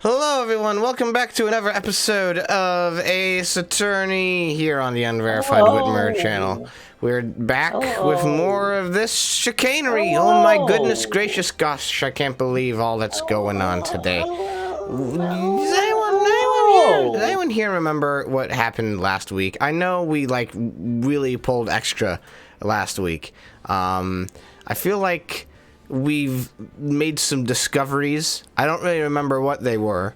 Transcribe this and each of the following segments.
Hello, everyone. Welcome back to another episode of Ace Attorney here on the Unverified Whitmer channel. We're back with more of this chicanery. Oh my goodness gracious gosh, I can't believe all that's going on today. Does anyone here remember what happened last week? I know we, really pulled extra last week. I feel like we've made some discoveries. I don't really remember what they were.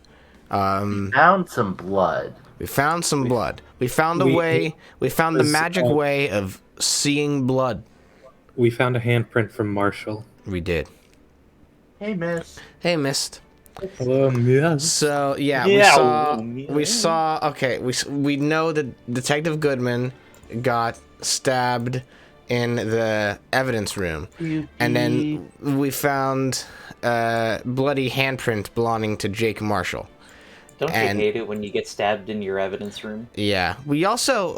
We found some blood. We found some blood. We found a way. We found the magic way of seeing blood. We found a handprint from Marshall. We did. Hey, miss. Hey, Mist. Hello, Miss. So yeah, we saw. Okay, we know that Detective Goodman got stabbed in the evidence room, and then we found a bloody handprint belonging to Jake Marshall. Don't you hate it when you get stabbed in your evidence room? Yeah, we also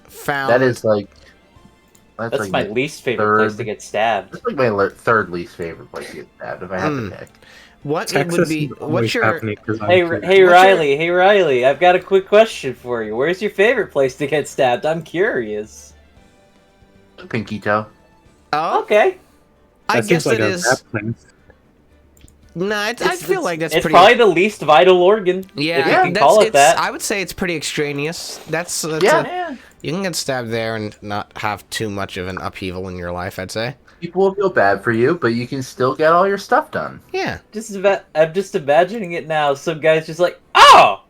found That's my least favorite place to get stabbed. That's like my third least favorite place to get stabbed, if I had to pick. What it would be? What's your? Hey Riley, I've got a quick question for you. Where's your favorite place to get stabbed? I'm curious. Pinky toe. Oh, okay. I guess it is. No, I feel like that's it's pretty. Probably the least vital organ. Yeah, if you can call it that. I would say it's pretty extraneous. That's you can get stabbed there and not have too much of an upheaval in your life, I'd say. People will feel bad for you, but you can still get all your stuff done. Yeah. I'm just imagining it now. Some guy's just like, oh,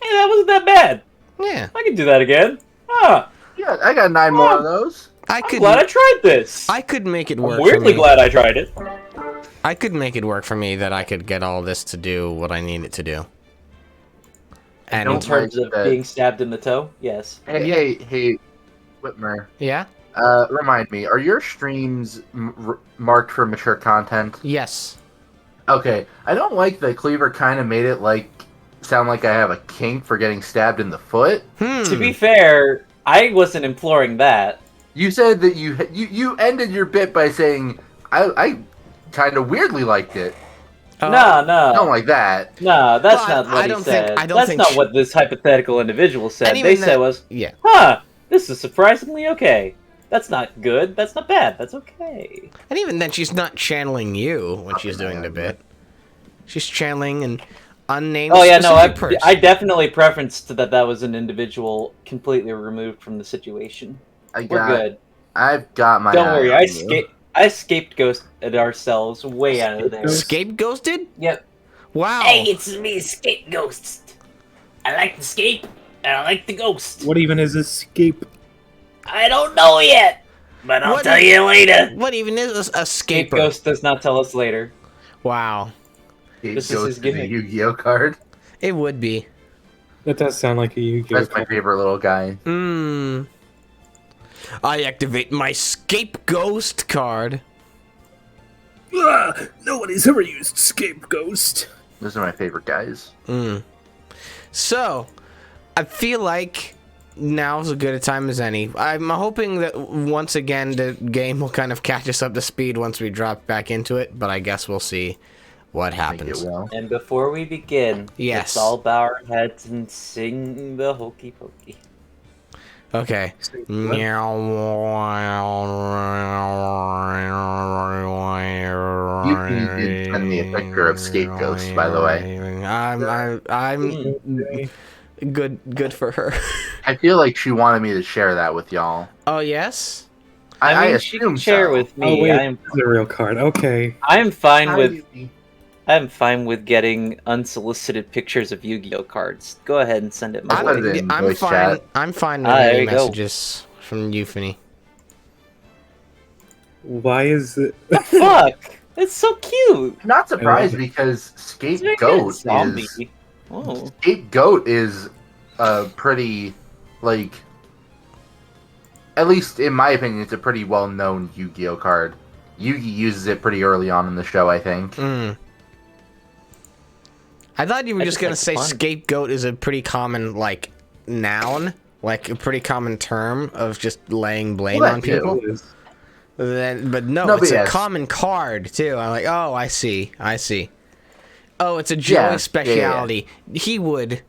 hey, that wasn't that bad. Yeah. I can do that again. Ah. Yeah, I got 9 more of those. I'm glad I tried this. I could make it work. I'm weirdly glad I tried it. I could make it work for me that I could get all this to do what I need it to do. And in terms of being stabbed in the toe, yes. Hey, Whitmer. Yeah? Remind me, are your streams marked for mature content? Yes. Okay, I don't like that Cleaver kind of made it sound like I have a kink for getting stabbed in the foot. To be fair, I wasn't imploring that. You said that you ended your bit by saying I kind of weirdly liked it. No. Don't like that. No, that's not what he said. That's not what this hypothetical individual said. They said was, this is surprisingly okay. That's not good. That's not bad. That's okay. And even then, she's not channeling you when she's doing the bit. She's channeling an unnamed person. I definitely preferenced that was an individual completely removed from the situation. We're good. I've got my. Don't worry, I scapeghosted ourselves way out of there. Scapeghosted? Yep. Wow. Hey, it's me, Scapeghosted. I like the scape, and I like the ghost. What even is escape? I don't know yet, but I'll tell you later. What even is a scaper? Ghost does not tell us later. Wow. This is his gimmick. A Yu-Gi-Oh card. It would be. That does sound like a Yu-Gi-Oh That's my favorite little guy. I activate my Scapegoat card. Nobody's ever used Scapegoat. Those are my favorite guys. So, I feel like now's as good a time as any. I'm hoping that once again the game will kind of catch us up to speed once we drop back into it, but I guess we'll see what happens. And before we begin, let's all bow our heads and sing the Hokey Pokey. Okay. You can send me a picture of Scapegoats, by the way. I'm good for her. I feel like she wanted me to share that with y'all. Oh yes? I mean, she can share with me. Oh wait, it's a real card. Okay. I'm fine with getting unsolicited pictures of Yu-Gi-Oh cards. Go ahead and send it my way. I'm fine with any messages from Euphony. Why is it? The fuck? It's so cute. I'm not surprised because Scapegoat is a pretty, at least in my opinion, it's a pretty well-known Yu-Gi-Oh card. Yugi uses it pretty early on in the show, I think. I thought you were just gonna say scapegoat is a pretty common, noun. Like, a pretty common term of just laying blame on people. But no, it's a common card, too. I'm like, oh, I see. Oh, it's a Joey speciality. Yeah. He would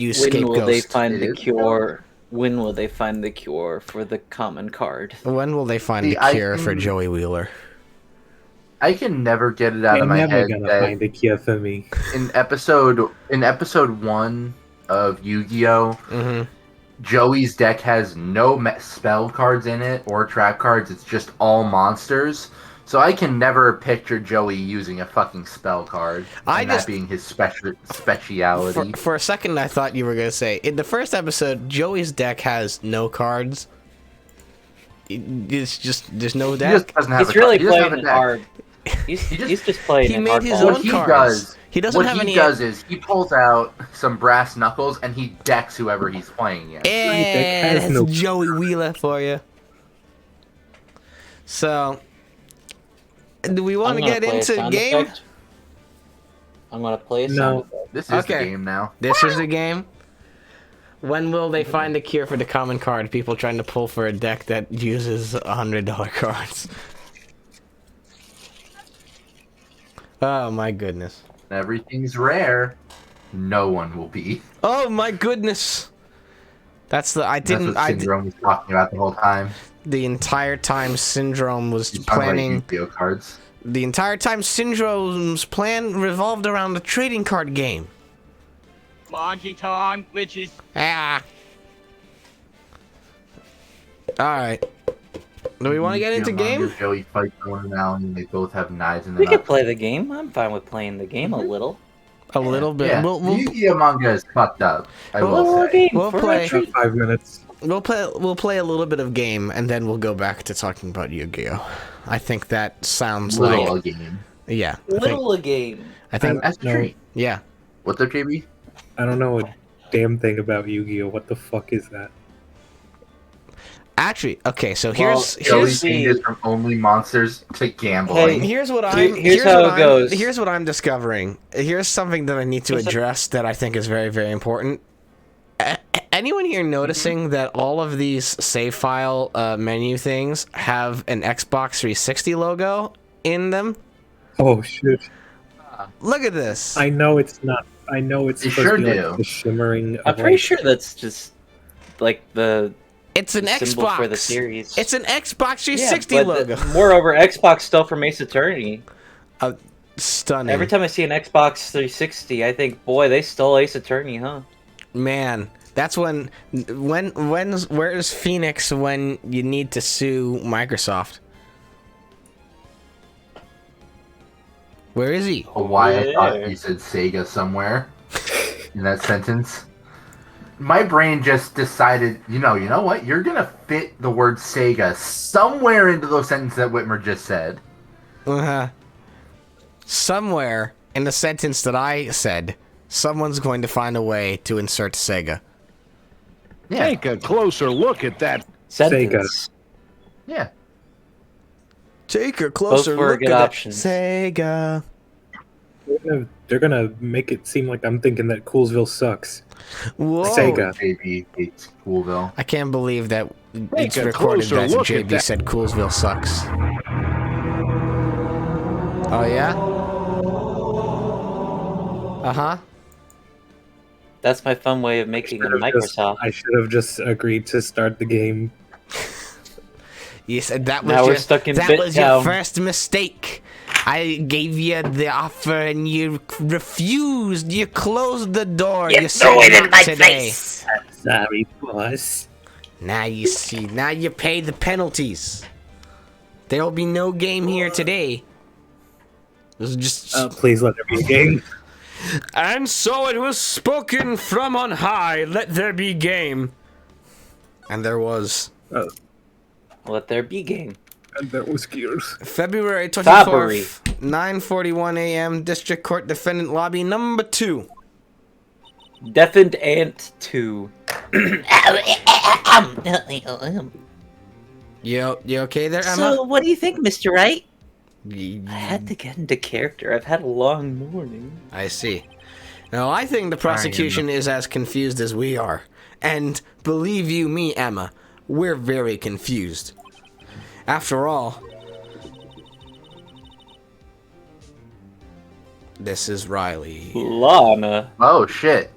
use Scapegoat. When will they find the cure? When will they find the cure for the common card? When will they find the cure for Joey Wheeler? I can never get it out of my head. They're never gonna find the cure for me. In episode 1 of Yu-Gi-Oh, Joey's deck has no spell cards in it or trap cards. It's just all monsters. So I can never picture Joey using a fucking spell card. That being his speciality. For a second, I thought you were going to say, in the first episode, Joey's deck has no cards. It's just, there's no deck. He just doesn't have He's really playing it hard. He's just playing it hard. He made his own cards. He doesn't have any... What he does is, he pulls out some brass knuckles, and he decks whoever he's playing against. And that's Joey Wheeler for you. So... Do we want to get into the game? Effect. I'm going to play a sound effect. This is the game now. This is the game? When will they find the cure for the common card? People trying to pull for a deck that uses $100 cards. Oh my goodness. Everything's rare. No one will be. Oh my goodness. That's what Syndrome was talking about the whole time. The entire time Syndrome was planning cards. The entire time Syndrome's plan revolved around the trading card game. Monkey time, glitches. Ah. Alright. Do we want to get into game? Joey fight someone now, and they both have knives in their We can play the game. I'm fine with playing the game a little. A little bit. Yeah. We'll Yu-Gi-Oh manga is fucked up. We'll play 5 minutes. We'll play a little bit of game, and then we'll go back to talking about Yu-Gi-Oh. I think that sounds like a game. Yeah. A game. I think that's true. Yeah. What's up, JB? I don't know a damn thing about Yu-Gi-Oh. What the fuck is that? Actually, okay, so here's changes from only monsters to gambling. Hey, here's what I'm discovering. Here's something that I need to address that I think is very, very important. Anyone here noticing that all of these save file menu things have an Xbox 360 logo in them? Oh shit! Look at this. I know it's not. I know it's supposed to be like the shimmering. I'm pretty sure that's just like the. It's an Xbox for the series. It's an Xbox 360 logo. Moreover, Xbox stole from Ace Attorney. Stunning. Every time I see an Xbox 360, I think, boy, they stole Ace Attorney, huh? Man, that's where's Phoenix when you need to sue Microsoft? Where is he? Oh, why I thought you said Sega somewhere in that sentence. My brain just decided, you know what? You're gonna fit the word Sega somewhere into those sentences that Whitmer just said. Somewhere in the sentence that I said, someone's going to find a way to insert Sega. Yeah. Take a closer look at that sentence. Sega. Yeah. Take a closer look at options. Sega. They're gonna make it seem like I'm thinking that Coolsville sucks. Whoa. Sega. JB hates Coolville. I can't believe that it's recorded that JB said Coolsville sucks. Oh yeah? Uh-huh. That's my fun way of making a Microsoft. I should have just agreed to start the game. You said that now was your first mistake. I gave you the offer and you refused. You closed the door. You threw it in my face. Sorry, boss. Now you see. Now you pay the penalties. There will be no game here today. This is just. Please let there be a game. And so it was spoken from on high. Let there be game. And there was. Let there be game. And there was gears. February 24th, 9:41 a.m. District Court Defendant Lobby number 2. Defend Ant 2. You okay there, Emma? So, what do you think, Mr. Wright? I had to get into character. I've had a long morning. I see. Now, I think the prosecution is as confused as we are. And believe you me, Emma, we're very confused. After all, This is Riley. Lana. Oh, shit.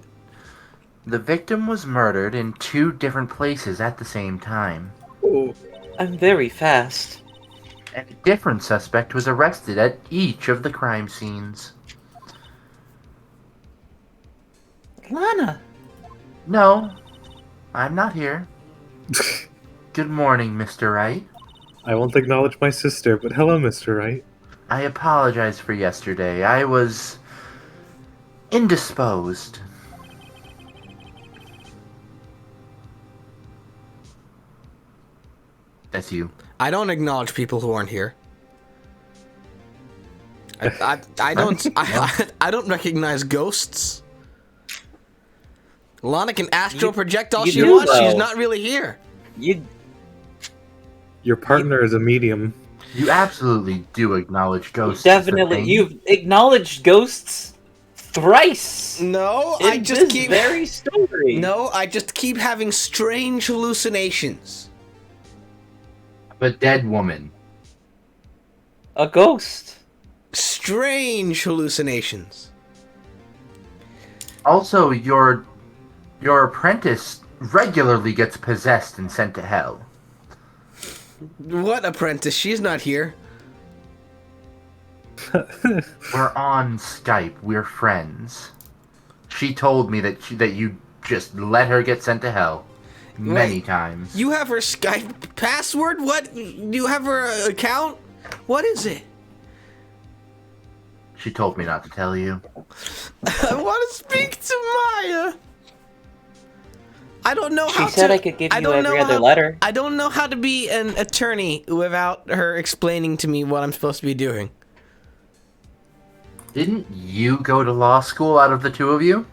The victim was murdered in 2 different places at the same time. Oh. I'm very fast. And a different suspect was arrested at each of the crime scenes. Lana. No, I'm not here. Good morning, Mr. Wright. I won't acknowledge my sister, but hello, Mr. Wright. I apologize for yesterday. I was indisposed. That's you. I don't acknowledge people who aren't here. I don't recognize ghosts. Lana can astral project all she wants. She's not really here. Your partner is a medium. You absolutely do acknowledge ghosts. Definitely, you've acknowledged ghosts thrice. No, I just keep very story. No, I just keep having strange hallucinations. A dead woman. A ghost. Strange hallucinations. Also, your apprentice regularly gets possessed and sent to hell. What apprentice? She's not here. We're on Skype. We're friends. She told me that you just let her get sent to hell many times. You have her Skype password? What? You have her account? What is it? She told me not to tell you. I want to speak to Maya. I don't know how to... She said I could give you every other letter. I don't know how to be an attorney without her explaining to me what I'm supposed to be doing. Didn't you go to law school out of the 2 of you?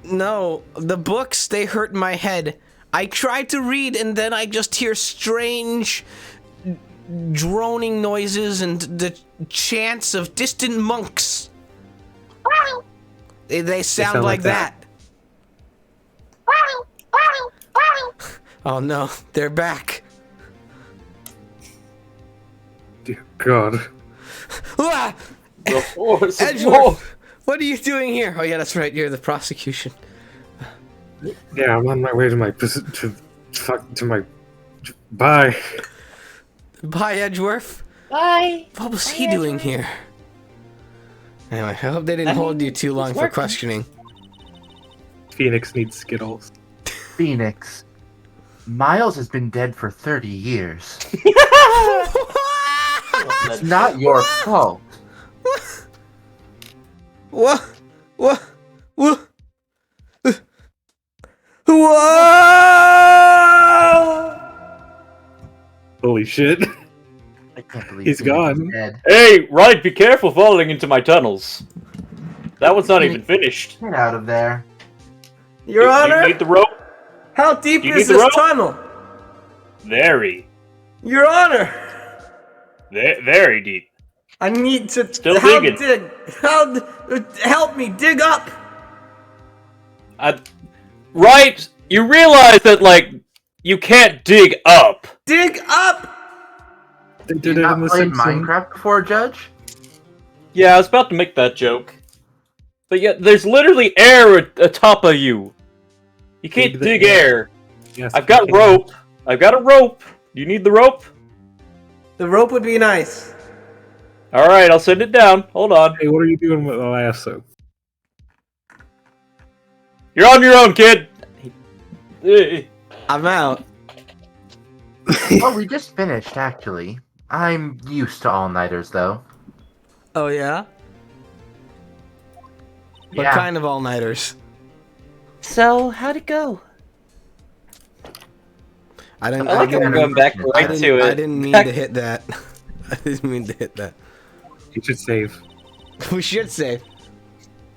No, the books, they hurt my head. I tried to read and then I just hear strange droning noises and the chants of distant monks. They sound like that. Oh no, they're back. Dear God. Edgeworth, what are you doing here? Oh yeah, that's right, you're the prosecution. Yeah, I'm on my way to my bye. Bye, Edgeworth. Bye. What was he doing here? Anyway, I hope they didn't hold you too long for questioning. Phoenix needs Skittles. Phoenix. Miles has been dead for 30 years. It's not your fault. What? What? Holy shit. I can't believe he's gone. Dead. Hey, Wright, be careful falling into my tunnels. That one's not even finished. Get out of there. Your Honor? You need the rope? How deep is this tunnel? Very. Your Honor! Very deep. I need to... Still digging. Help me, dig up! Right, you realize that, like, you can't dig up. Dig up! They did You it not in the played Simpsons. Minecraft before, Judge? Yeah, I was about to make that joke. But yet, there's literally air atop of you. You can't dig air. Yes, I've got rope. I've got a rope. You need the rope? The rope would be nice. Alright, I'll send it down. Hold on. Hey, what are you doing with the lasso? You're on your own, kid. I'm out. Oh, we just finished, actually. I'm used to all-nighters, though. Oh, yeah? What Yeah. kind of all-nighters? So, how'd it go? I didn't. I like how we're going back right to it. I didn't mean to hit that. I didn't mean to hit that. You should save. We should save.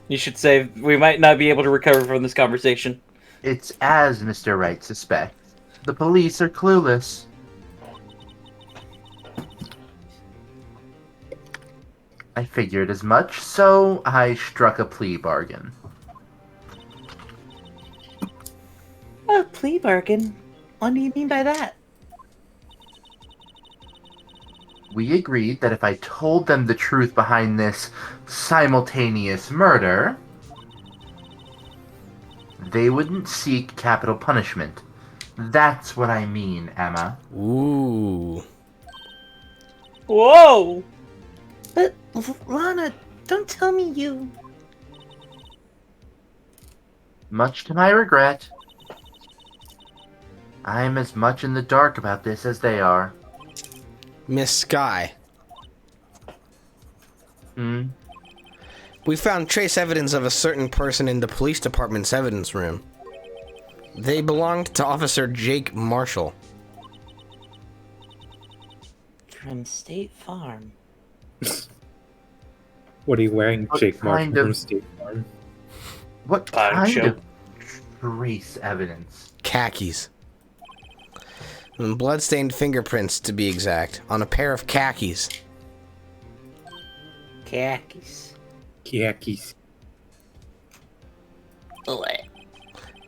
You should say we might not be able to recover from this conversation. It's as Mr. Wright suspects. The police are clueless. I figured as much, so I struck a plea bargain. A plea bargain? What do you mean by that? we agreed that if I told them the truth behind this simultaneous murder, they wouldn't seek capital punishment. That's what I mean, Emma. Ooh. Whoa! But, Lana, don't tell me you... Much to my regret, I'm as much in the dark about this as they are. Miss Sky. We found trace evidence of a certain person in the police department's evidence room. They belonged to Officer Jake Marshall. From State Farm. What are you wearing, Jake Marshall from of- State Farm? What kind of trace evidence? Khakis. And blood-stained fingerprints, to be exact, on a pair of khakis. Khakis. Khakis.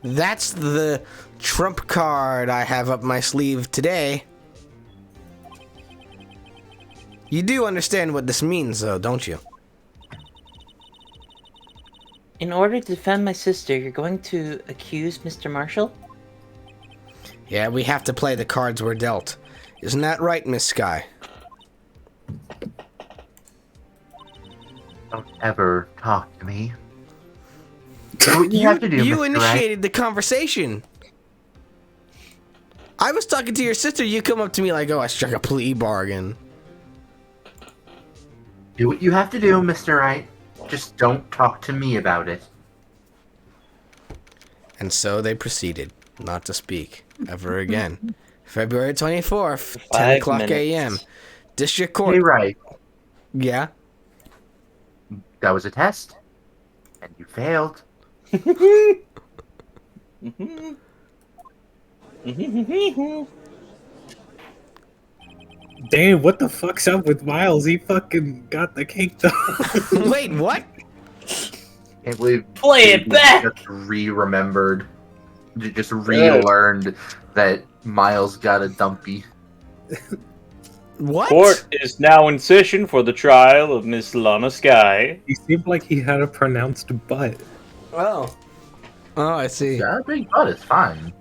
That's the trump card I have up my sleeve today. You do understand what this means, though, don't you? In order to defend my sister, you're going to accuse Mr. Marshall? Yeah, we have to play the cards we're dealt. Isn't that right, Miss Sky? Don't ever talk to me. Do what you have to do, You Mr. initiated the conversation. I was talking to your sister, you come up to me like, oh, I struck a plea bargain. Do what you have to do, Mr. Wright. Just don't talk to me about it. And so they proceeded, not to speak, ever again. February 24th, 10 o'clock a.m. District Court. Hey, Wright. Yeah? That was a test. And you failed. Damn, what the fuck's up with Miles? He fucking got the cake though. Wait, what? Can't believe Play it back! Just re-remembered. Just relearned that Miles got a dumpy. What? Court is now in session for the trial of Miss Lana Sky. He seemed like he had a pronounced butt. Oh. Oh, I see. Yeah, big butt is fine.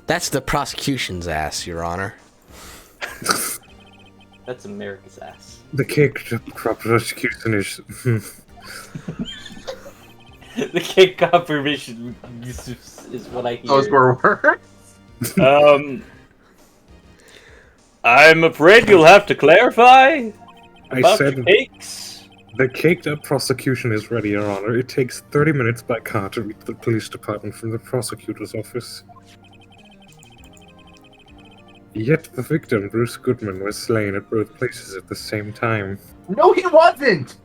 That's the prosecution's ass, Your Honor. That's America's ass. The cake prosecution is. The cake confirmation is what I hear. Those were words. I'm afraid you'll have to clarify about said your cakes. The caked up prosecution is ready, Your Honor. It takes 30 minutes by car to reach the police department from the prosecutor's office. Yet the victim, Bruce Goodman, was slain at both places at the same time. No, he wasn't!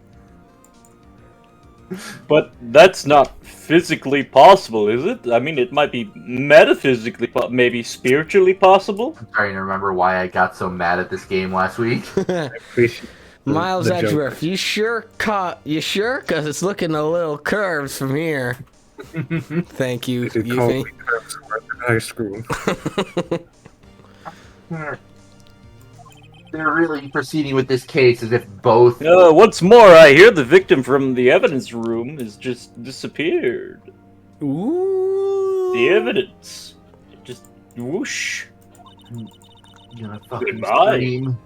But that's not physically possible, is it? I mean, it might be metaphysically, maybe spiritually possible. I'm trying to remember why I got so mad at this game last week. I appreciate Miles the Edgeworth, you sure? Because it's looking a little curved from here. Thank you, They called me Yuffie. curves in high school. They're really proceeding with this case as if both... What's more, I hear the victim from the evidence room has just disappeared. Ooh. The evidence. It just whoosh. You're a fucking Goodbye. scream.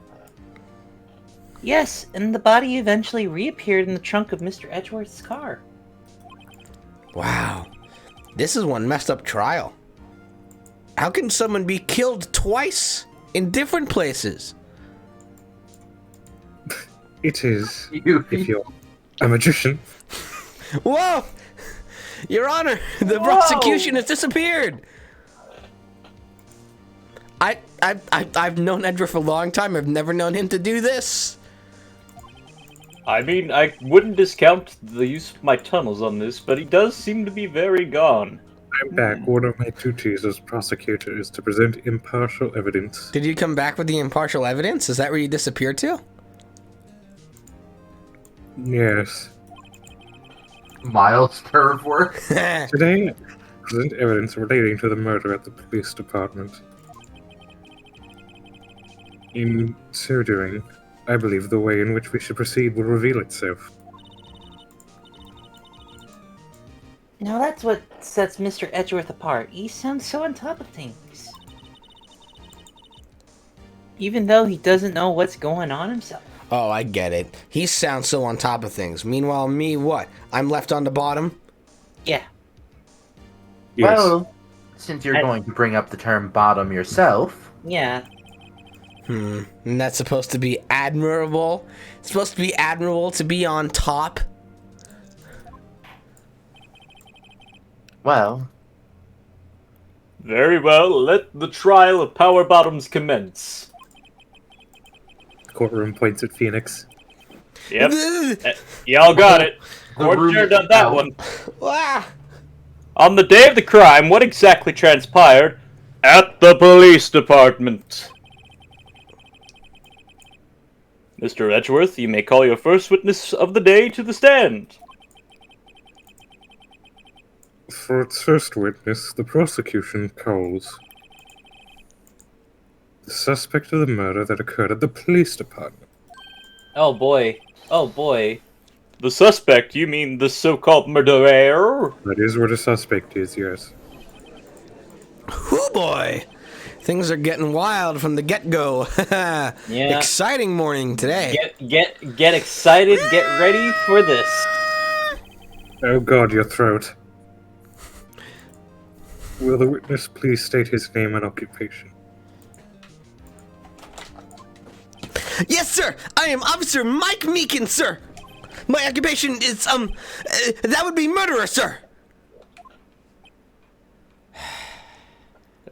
Yes, and the body eventually reappeared in the trunk of Mr. Edgeworth's car. Wow. This is one messed up trial. How can someone be killed twice in different places? It is, You- if you're a magician. Whoa! Your Honor, the prosecution has disappeared. I've known Edgar for a long time. I've never known him to do this. I mean, I wouldn't discount the use of my tunnels on this, but he does seem to be very gone. I'm back. One of my duties as prosecutor is to present impartial evidence. Did you come back with the impartial evidence? Is that where you disappeared to? Yes. Miles Turfworth. Today, I present evidence relating to the murder at the police department. In so doing, I believe the way in which we should proceed will reveal itself. Now that's what sets Mr. Edgeworth apart. He sounds so on top of things. Even though he doesn't know what's going on himself. Oh, I get it. He sounds so on top of things. Meanwhile, me, what? I'm left on the bottom? Yeah. Yes. Well, since you're going to bring up the term bottom yourself... Yeah. And that's supposed to be admirable? It's supposed to be admirable to be on top? Well... Very well, let the trial of power bottoms commence. Courtroom points at Phoenix. Yep. Y'all got it. Court sure done that one. On the day of the crime, what exactly transpired at the police department? Mr. Edgeworth, you may call your first witness of the day to the stand. For its first witness, the prosecution calls the suspect of the murder that occurred at the police department. Oh boy. Oh boy. The suspect? You mean the so-called murderer? That is where the suspect is, yes. Hoo boy! Things are getting wild from the get-go. Yeah. Exciting morning today. Get excited, get ready for this. Oh god, your throat. Will the witness please state his name and occupation? Yes, sir! I am Officer Mike Meekin, sir! My occupation is, that would be murderer, sir!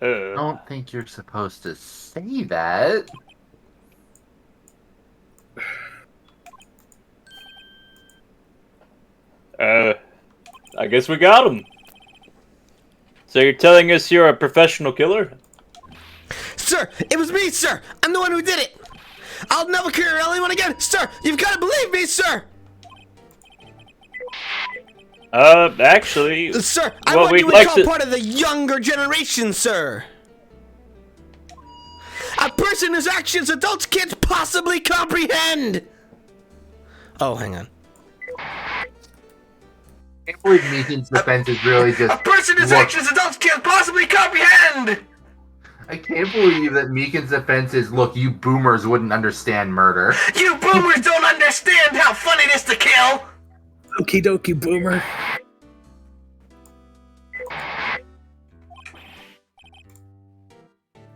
I don't think you're supposed to say that. I guess we got him. So you're telling us you're a professional killer? Sir, it was me, sir! I'm the one who did it! I'll never kill anyone again! Sir, you've got to believe me, sir! Actually... Sir, I want you to become part of the younger generation, sir! A person whose actions adults can't possibly comprehend! Oh, hang on. I can't believe Meekin's defense is really just... A person whose actions adults can't possibly comprehend! I can't believe that Meekin's defense is, look, you boomers wouldn't understand murder. You boomers don't understand how fun it is to kill! Okie dokie, boomer.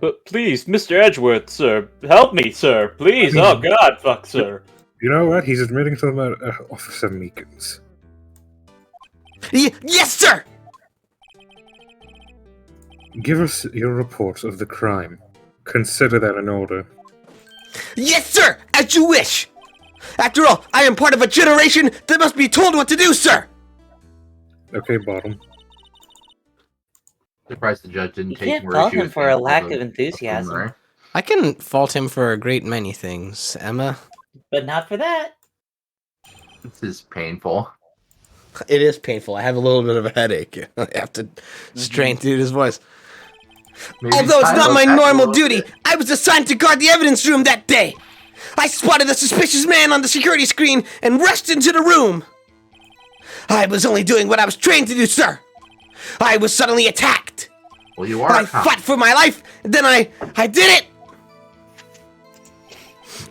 But please, Mr. Edgeworth, sir, help me, sir, please. Oh God, fuck, sir. You know what? He's admitting to the murder, Officer Meekins. Yes, sir! Give us your report of the crime. Consider that an order. Yes, sir! As you wish! After all, I am part of a generation that must be told what to do, sir! Okay, Bottom. Surprised the judge didn't take You can't fault him for a lack of enthusiasm. I can fault him for a great many things, Emma. But not for that. This is painful. It is painful. I have a little bit of a headache. I have to strain through his voice. Maybe Although it's not my back a normal little duty, bit. I was assigned to guard the evidence room that day. I spotted a suspicious man on the security screen and rushed into the room. I was only doing what I was trained to do, sir. I was suddenly attacked. Well, you are. I fought for my life, then I did it.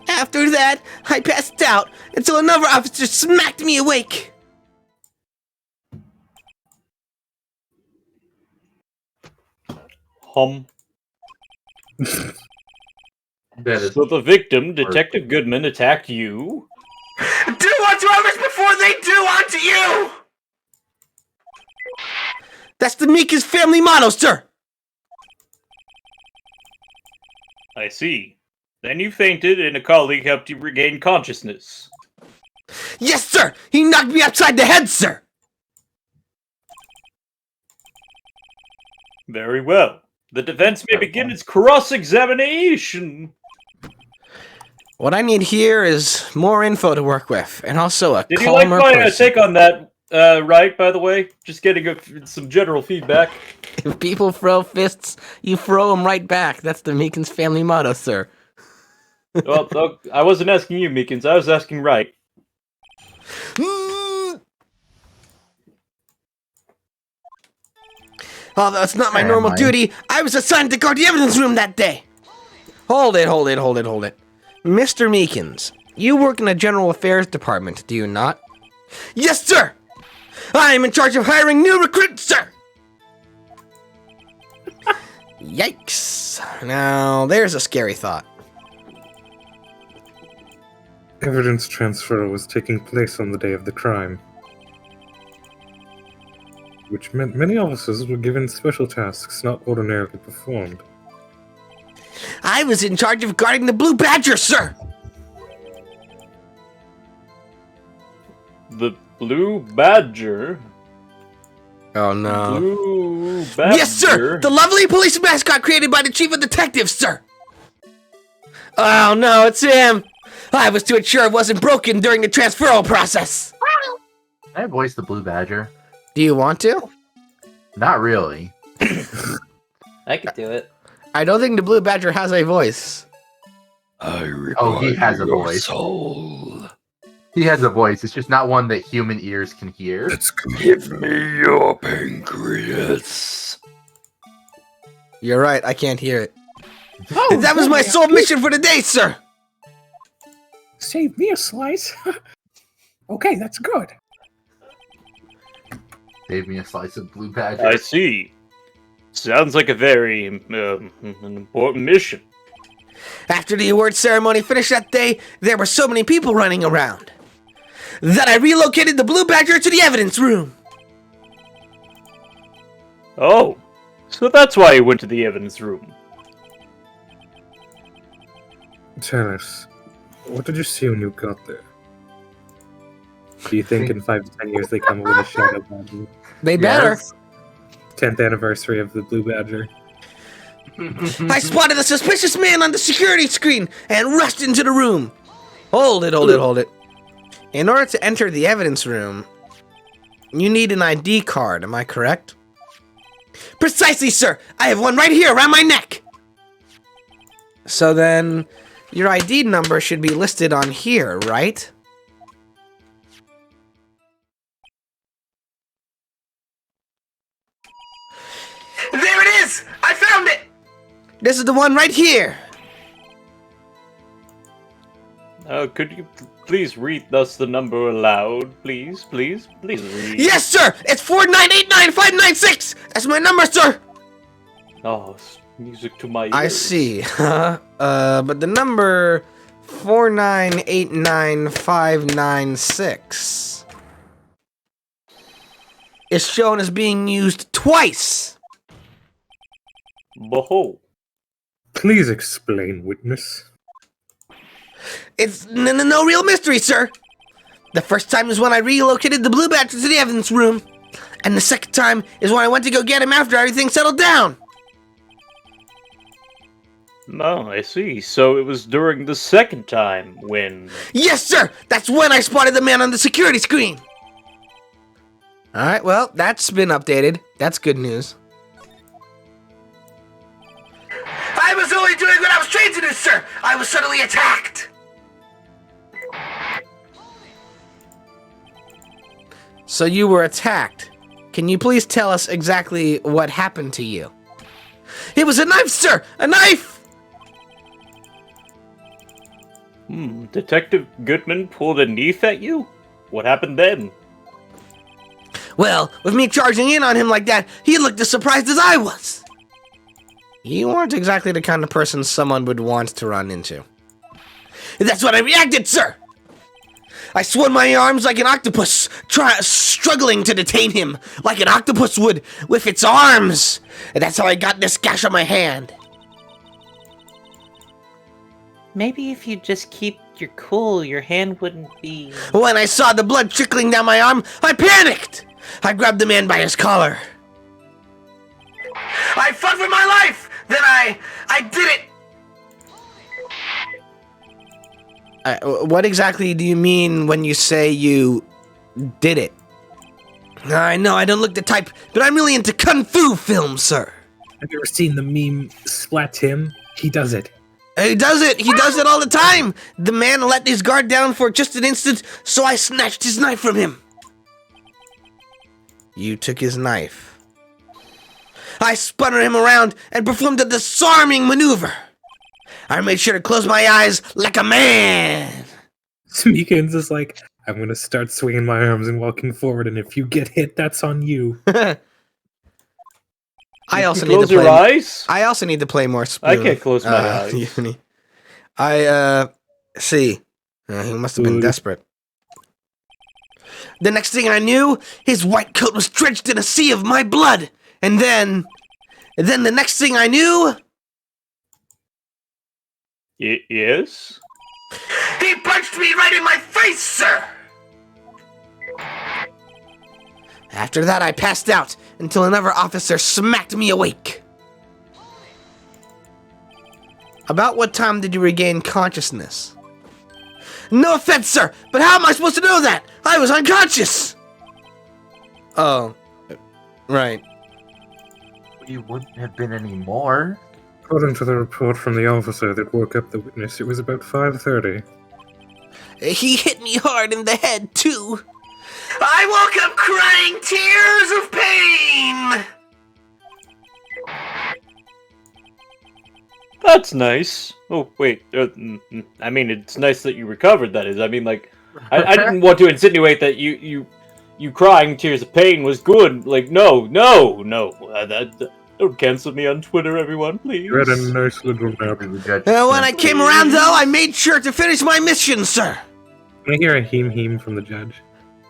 After that, I passed out until another officer smacked me awake. That is So the victim, Detective Goodman, attacked you? Do unto others before they do unto you! That's the Mika's family motto, sir! I see. Then you fainted and a colleague helped you regain consciousness. Yes, sir! He knocked me upside the head, sir! Very well. The defense may begin its cross-examination. What I need here is more info to work with, and also a Did you like calmer my person. take on that, Wright, by the way? Just getting some general feedback. If people throw fists, you throw them right back. That's the Meekins family motto, sir. Well, look, I wasn't asking you, Meekins. I was asking Wright. Oh, that's not my normal duty. I was assigned to guard the evidence room that day. Hold it. Mr. Meekins, you work in the General Affairs Department, do you not? Yes, sir! I am in charge of hiring new recruits, sir! Yikes. Now, there's a scary thought. Evidence transfer was taking place on the day of the crime, which meant many officers were given special tasks not ordinarily performed. I was in charge of guarding the Blue Badger, sir! The Blue Badger? Oh, no. Blue Badger? Yes, sir! The lovely police mascot created by the chief of detectives, sir! Oh, no, it's him! I was too sure it wasn't broken during the transferal process! Can I voice the Blue Badger? Do you want to? Not really. I could do it. I don't think the Blue Badger has a voice. He has a voice. Soul. He has a voice. It's just not one that human ears can hear. Give me your pancreas. You're right, I can't hear it. Oh, That was my sole mission for the day, sir! Save me a slice. Okay, that's good. Gave me a slice of Blue Badger. I see. Sounds like a very an important mission. After the award ceremony finished that day, there were so many people running around that I relocated the Blue Badger to the evidence room. Oh, so that's why you went to the evidence room. Tell us, what did you see when you got there? Do you think in 5 to 10 years they come up with a shadow badger? They better. Yes. 10th anniversary of the Blue Badger. I spotted a suspicious man on the security screen and rushed into the room. Hold it. In order to enter the evidence room, you need an ID card, am I correct? Precisely, sir! I have one right here around my neck! So then, your ID number should be listed on here, right? There it is! I found it! This is the one right here. Could you please read us the number aloud, please? Please read. Yes, sir! It's 4989596! That's my number, sir! Oh, it's music to my ears. I see. But the number 4989596 is shown as being used twice. Behold. Please explain, witness. It's no real mystery, sir. The first time is when I relocated the Blue Badger to the evidence room. And the second time is when I went to go get him after everything settled down. Oh, I see. So it was during the second time when... Yes, sir! That's when I spotted the man on the security screen. Alright, well, that's been updated. That's good news. I was only doing what I was trained to do, sir! I was suddenly attacked! So you were attacked. Can you please tell us exactly what happened to you? It was a knife, sir! A knife! Detective Goodman pulled a knife at you? What happened then? Well, with me charging in on him like that, he looked as surprised as I was. You weren't exactly the kind of person someone would want to run into. That's what I reacted, sir! I swung my arms like an octopus, struggling to detain him, like an octopus would with its arms. And that's how I got this gash on my hand. Maybe if you just keep your cool, your hand wouldn't be... When I saw the blood trickling down my arm, I panicked! I grabbed the man by his collar. I fought for my life! Then I did it! What exactly do you mean when you say you did it? I know I don't look the type, but I'm really into kung fu films, sir. Have you ever seen the meme Splat Him? He does it. He does it! He does it all the time! The man let his guard down for just an instant, so I snatched his knife from him. You took his knife. I spun him around and performed a disarming maneuver. I made sure to close my eyes like a man. Meekins is like, I'm gonna start swinging my arms and walking forward, and if you get hit, that's on you. I also close your eyes. I also need to play more Spoon. I can't close my eyes. Uni. See. He must have been desperate. The next thing I knew, his white coat was drenched in a sea of my blood. And then the next thing I knew... Yes? He punched me right in my face, sir! After that, I passed out until another officer smacked me awake. About what time did you regain consciousness? No offense, sir, but how am I supposed to know that? I was unconscious! Oh, right. You wouldn't have been any more. According to the report from the officer that woke up the witness, it was about 5:30. He hit me hard in the head, too. I woke up crying tears of pain! That's nice. Oh, wait. I mean, it's nice that you recovered, that is. I mean, like, I didn't want to insinuate that you crying tears of pain was good. Like, no. Don't cancel me on Twitter, everyone, please. You had a nice little nap. When I came around, though, I made sure to finish my mission, sir. Can I hear a heem from the judge?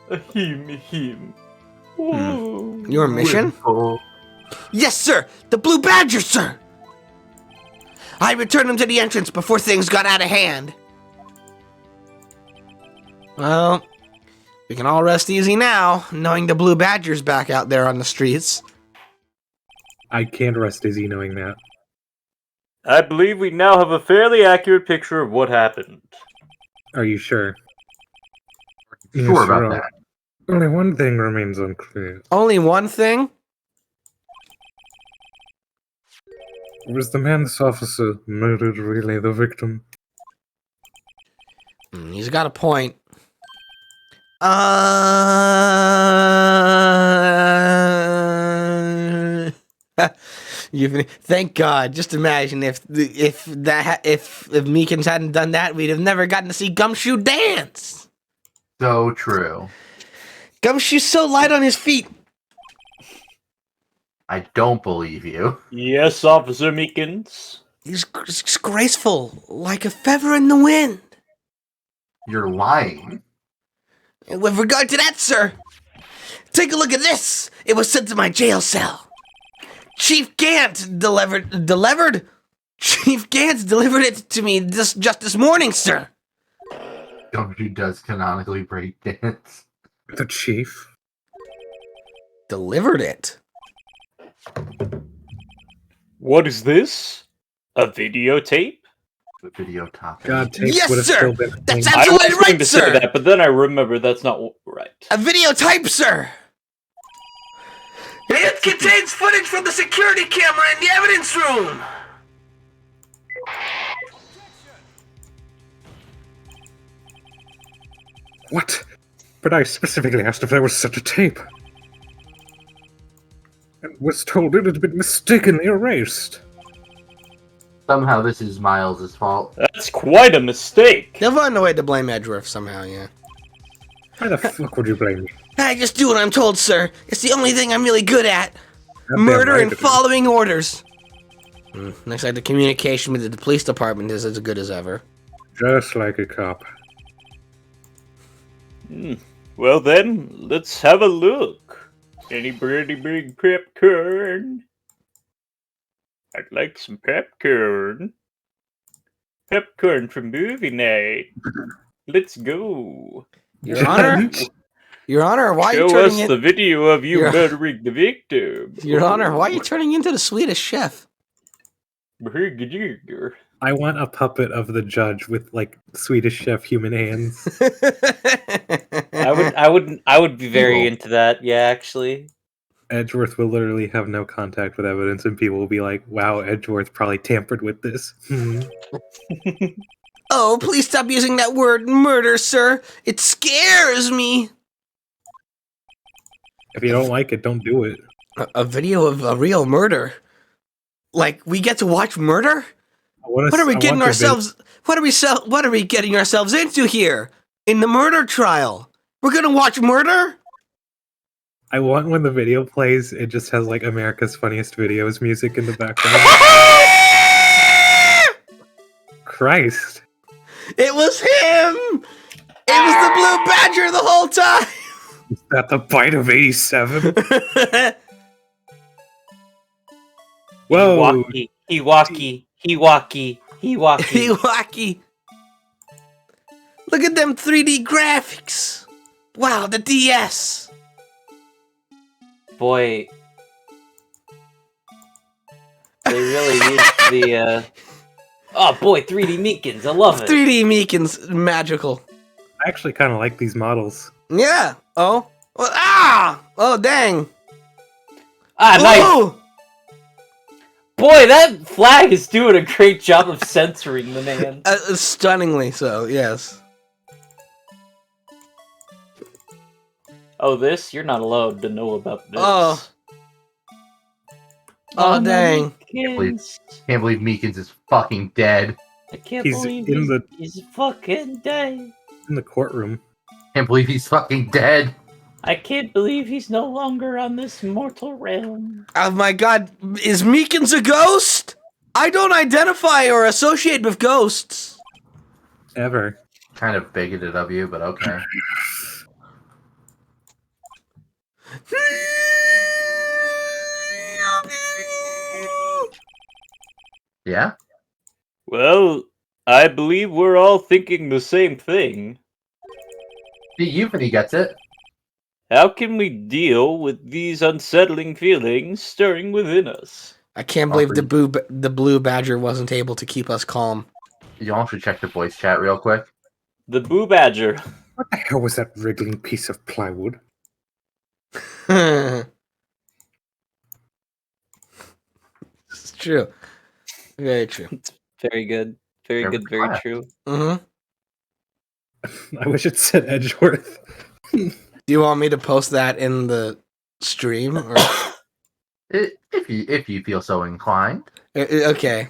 A heem. Whoa. Your mission? Yes, sir! The Blue Badger, sir! I returned him to the entrance before things got out of hand. Well, we can all rest easy now, knowing the Blue Badger's back out there on the streets. I can't rest easy knowing that. I believe we now have a fairly accurate picture of what happened. Are you sure? Sure about that. Only one thing remains unclear. Only one thing? Was the man this officer murdered really the victim? He's got a point. Thank God. Just imagine if Meekins hadn't done that, we'd have never gotten to see Gumshoe dance. So true. Gumshoe's so light on his feet. I don't believe you. Yes, Officer Meekins. He's graceful, like a feather in the wind. You're lying. And with regard to that, sir, take a look at this. It was sent to my jail cell. Chief Gant delivered. Chief Gant delivered it to me just this morning, sir. Gumshoe does canonically break dance. The chief? Delivered it? What is this? A videotape? The video topic. God, tapes Yes, would have sir! still been a That's thing. I absolutely was going right, to sir! say that, but then I remember that's not right. A videotape, sir! It contains footage from the security camera in the evidence room! What? But I specifically asked if there was such a tape. And was told it had been mistakenly erased. Somehow this is Miles' fault. That's quite a mistake. They'll find a way to blame Edgeworth somehow, yeah. Why the fuck would you blame me? I just do what I'm told, sir. It's the only thing I'm really good at. Goddamn Murder right and it is. following orders. Looks like the communication with the police department is as good as ever. Just like a cop. Well then, let's have a look. Any pretty big popcorn? I'd like some popcorn. Popcorn for movie night. Let's go. Your Honor? Your Honor, why are you Show turning us the video of you murdering the victim. Your Honor, why are you turning into the Swedish chef? I want a puppet of the judge with like Swedish chef human hands. I would be very into that. Yeah, actually. Edgeworth will literally have no contact with evidence, and people will be like, wow, Edgeworth probably tampered with this. Oh, please stop using that word murder, sir. It scares me. If you don't like it, don't do it. A video of a real murder? Like, we get to watch murder? What are we getting ourselves? What are we getting ourselves into here? In the murder trial? We're gonna watch murder? I want when the video plays, it just has like America's Funniest Videos music in the background. Christ. It was him! It was the Blue Badger the whole time! Is that the bite of 87? Whoa! He walkie. Iwaki. Look at them 3D graphics. Wow, the DS. Boy. They really used the, Oh boy, 3D Meekins, I love it. 3D Meekins, magical. I actually kind of like these models. Yeah. Oh. Well, oh, dang. Nice. Oh! Boy, that flag is doing a great job of censoring the man. Stunningly so, yes. Oh, this? You're not allowed to know about this. Oh. Oh, dang. Can't believe Meekins is fucking dead. I can't He's believe in he's fucking dead. In the courtroom. Can't believe he's fucking dead. I can't believe he's no longer on this mortal realm. Oh my god, is Meekins a ghost? I don't identify or associate with ghosts. Ever. Kind of bigoted of you, but okay. Yeah? Well, I believe we're all thinking the same thing. Euphony gets it. How can we deal with these unsettling feelings stirring within us? I can't believe the Blue Badger wasn't able to keep us calm. You all should check the voice chat real quick. The Boo Badger. What the hell was that wriggling piece of plywood? It's true. Very true. It's very good. Very good, very true. Mm-hmm. I wish it said Edgeworth. Do you want me to post that in the stream? Or... if you feel so inclined. Okay.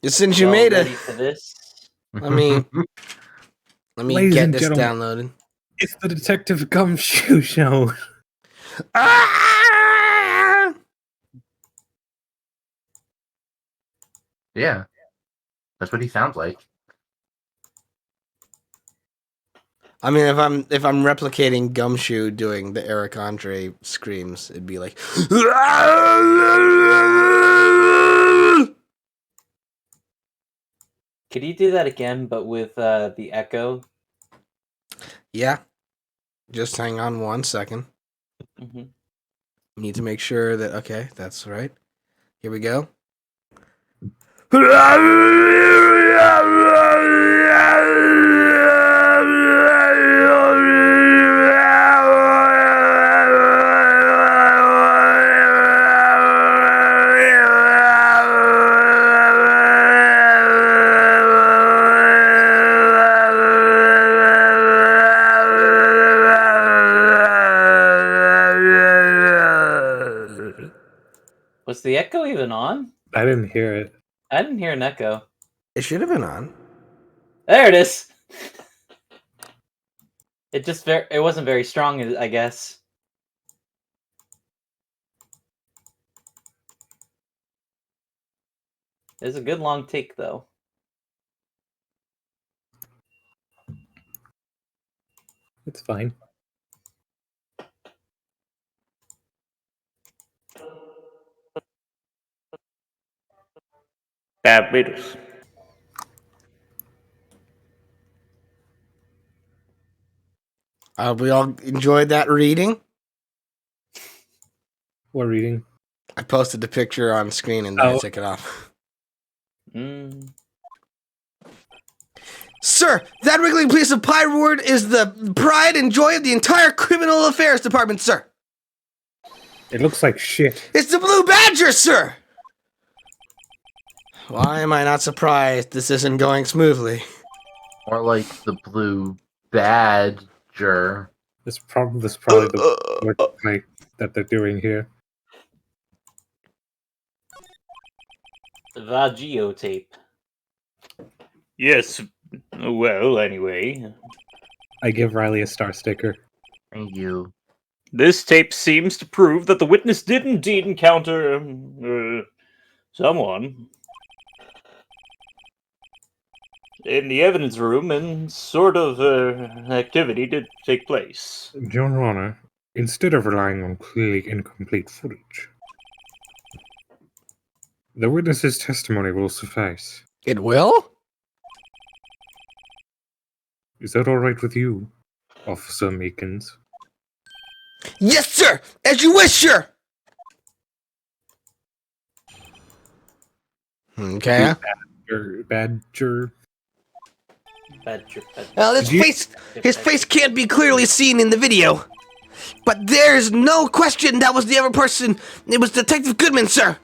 Since you Y'all made ready it, for this? let me Ladies get and this gentlemen, downloaded. It's the Detective Gumshoe Show. Ah! Yeah. That's what he sounds like. I mean, if I'm replicating Gumshoe doing the Eric Andre screams, it'd be like. Could you do that again, but with the echo? Yeah. Just hang on 1 second. Mm-hmm. Need to make sure that okay, that's right. Here we go. Was the echo even on? I didn't hear it. I didn't hear an echo. It should have been on. There it is. It wasn't very strong, I guess. It was a good long take, though. It's fine. Diabetes. We all enjoyed that reading. What reading? I posted the picture on screen and then I took it off. Sir, that Wrigley Police Supply Ward is the pride and joy of the entire Criminal Affairs Department, sir. It looks like shit. It's the Blue Badger, sir! Why am I not surprised this isn't going smoothly? Or like the Blue Badger. This probably the work fight that they're doing here. The tape. Yes. Well, anyway. I give Riley a star sticker. Thank you. This tape seems to prove that the witness did indeed encounter someone in the evidence room, and sort of activity did take place. Your Honor, instead of relying on clearly incomplete footage, the witness's testimony will suffice. It will? Is that all right with you, Officer Meekins? Yes, sir! As you wish, sir! Okay. Badger. Well, his face can't be clearly seen in the video. But there's no question that was the other person. It was Detective Goodman, sir.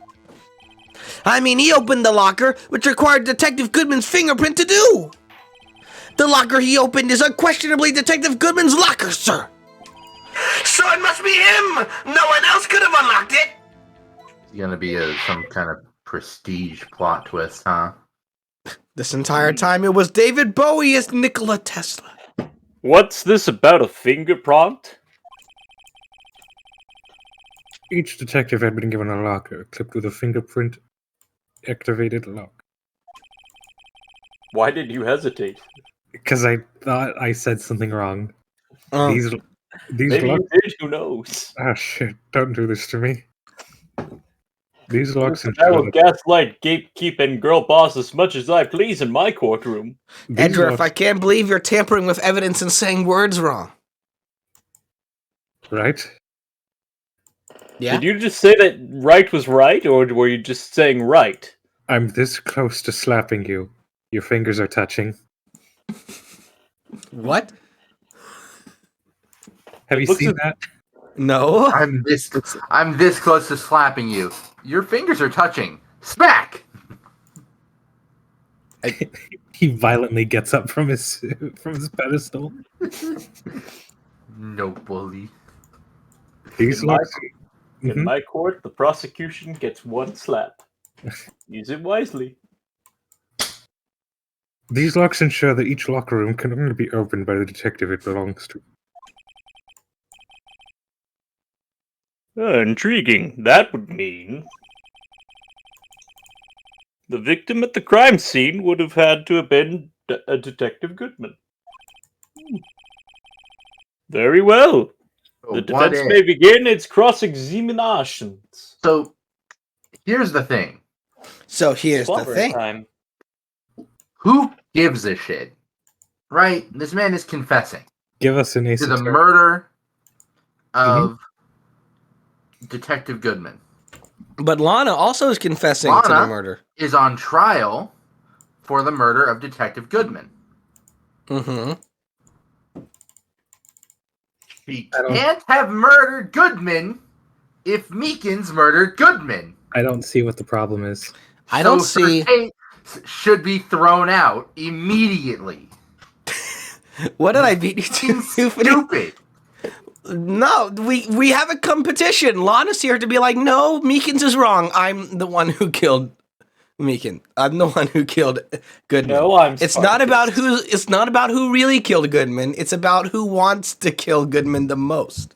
I mean, he opened the locker, which required Detective Goodman's fingerprint to do. The locker he opened is unquestionably Detective Goodman's locker, sir. So it must be him! No one else could have unlocked it! It's gonna be some kind of prestige plot twist, huh? This entire time it was David Bowie as Nikola Tesla. What's this about a finger prompt? Each detective had been given a locker equipped with a fingerprint activated lock. Why did you hesitate? Because I thought I said something wrong. These Maybe locks. you did, who knows? Ah, shit! Don't do this to me. These locks I will gaslight, gatekeep, and girl boss as much as I please in my courtroom. Edward, I can't believe you're tampering with evidence and saying words wrong. Right? Yeah. Did you just say that Wright was right, or were you just saying right? I'm this close to slapping you. Your fingers are touching. What? Have you seen that? No. I'm this close to slapping you. Your fingers are touching. Smack! He violently gets up from his pedestal. No bully. These In my- locks. In my court, the prosecution gets one slap. Use it wisely. These locks ensure that each locker room can only be opened by the detective it belongs to. Intriguing. That would mean the victim at the crime scene would have had to have been a Detective Goodman. Very well. The defense may begin its cross-examinations. So, here's the thing. Time. Who gives a shit? Right? This man is confessing Give us an to ace. the murder of Detective Goodman. But Lana also is confessing to the murder. Is on trial for the murder of Detective Goodman. Mm-hmm. She can't have murdered Goodman if Meekins murdered Goodman. I don't see what the problem is. I don't see. Her case should be thrown out immediately. What did I beat you to? Stupid. No, we have a competition. Lana's here to be like, no, Meekins is wrong. I'm the one who killed Meekins. I'm the one who killed Goodman. No, I'm It's not about who really killed Goodman. It's about who wants to kill Goodman the most.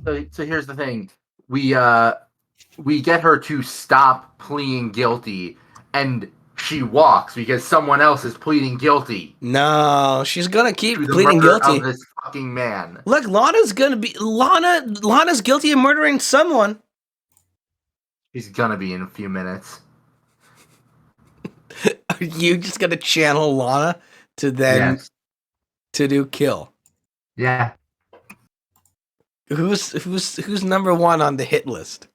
So here's the thing. We get her to stop pleading guilty, and she walks because someone else is pleading guilty. No, she's gonna keep To the pleading murder guilty. of this fucking man. Look, Lana's guilty of murdering someone. She's gonna be in a few minutes. Are you just gonna channel Lana to then Yes. to do kill? Yeah. Who's number one on the hit list?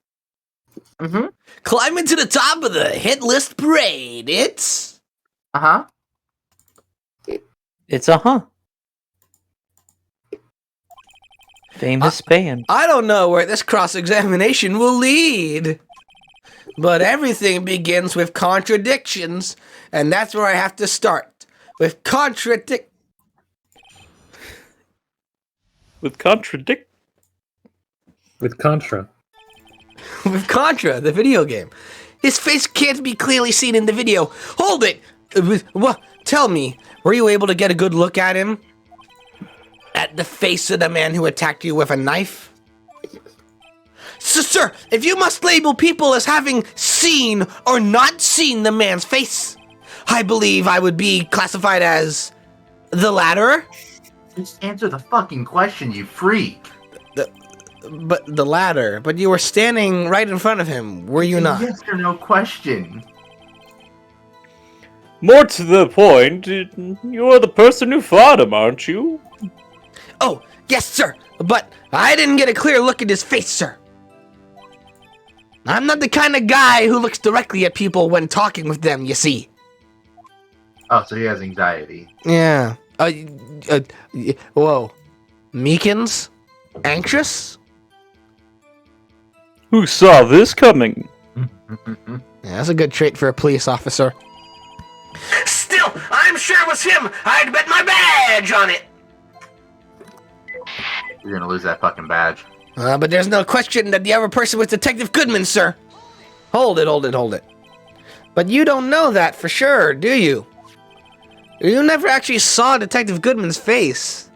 Mm-hmm. Climbing to the top of the hit list parade, it's... Uh-huh. It's a famous band. I don't know where this cross-examination will lead. But everything begins with contradictions, and that's where I have to start. With With Contra, With Contra. with Contra, the video game. His face can't be clearly seen in the video. Hold it! What? Tell me, were you able to get a good look at him? At the face of the man who attacked you with a knife? Sir, if you must label people as having seen or not seen the man's face, I believe I would be classified as the latter. Just answer the fucking question, you freak. But the latter. But you were standing right in front of him, were you not? Yes or no question. more to the point, you're the person who fought him, aren't you? Oh, yes, sir. But I didn't get a clear look at his face, sir. I'm not the kind of guy who looks directly at people when talking with them, you see. Oh, so he has anxiety. Yeah. Whoa. Meekins? Anxious? Who saw this coming? Yeah, that's a good trait for a police officer. Still, I'm sure it was him. I'd bet my badge on it. You're gonna lose that fucking badge. But there's no question that the other person was Detective Goodman, sir. Hold it. But you don't know that for sure, do you? You never actually saw Detective Goodman's face.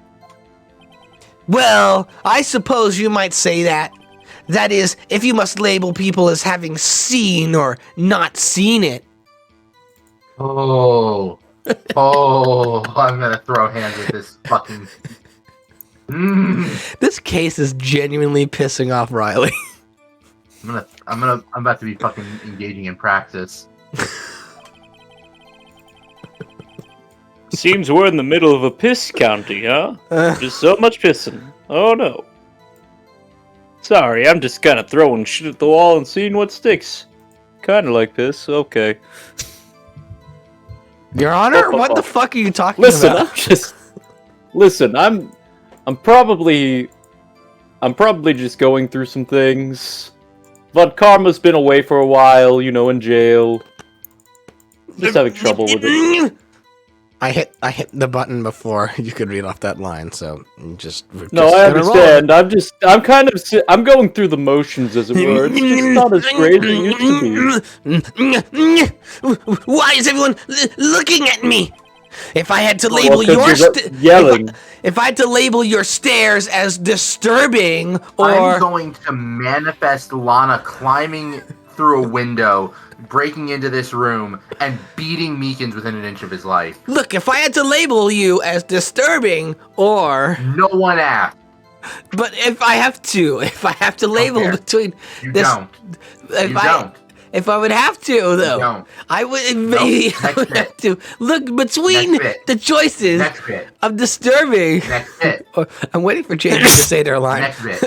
Well, I suppose you might say that. That is, if you must label people as having seen or not seen it. Oh, I'm gonna throw hands with this fucking. This case is genuinely pissing off Riley. I'm about to be fucking engaging in praxis. Seems we're in the middle of a piss county, huh? Just so much pissing. Oh no. Sorry, I'm just kind of throwing shit at the wall and seeing what sticks. Kind of like piss, okay. Your Honor, what the fuck are you talking Listen, about? I'm probably just going through some things. But Karma's been away for a while, in jail. Just having trouble with it. I hit the button before you could read off that line, so No, I understand. I'm going through the motions, as it were. It's just not as great as it used to be. Why is everyone looking at me? If I had to label yelling. If I had to label your stares as disturbing, I'm going to manifest Lana climbing through a window, breaking into this room, and beating Meekins within an inch of his life. Look, if I had to label you as disturbing, or no one asked. But if I have to label between you this, don't. You don't. If I would have to, though, You don't. I would maybe I would have to look between the choices of disturbing. Next bit. I'm waiting for James to say their line. Next bit.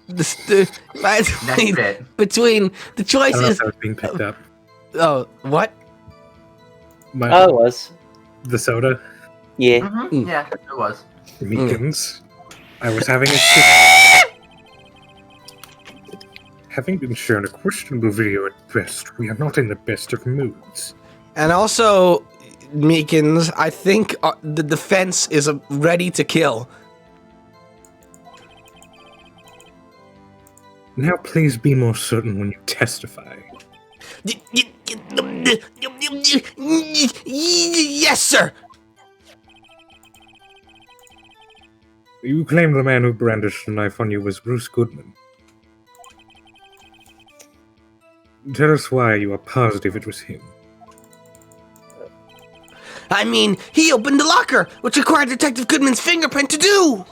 Next bit. Between the I choices. don't know if that was being picked up. Oh, what? I was. The soda? Yeah. Mm-hmm. Yeah, it was. Meekins. I was having a sip. Having been shown a questionable video at best, we are not in the best of moods. And also, Meekins, I think the defense is ready to kill. Now please be more certain when you testify. Yes, sir! You claim the man who brandished the knife on you was Bruce Goodman. Tell us why you are positive it was him. I mean, he opened the locker, which required Detective Goodman's fingerprint to do!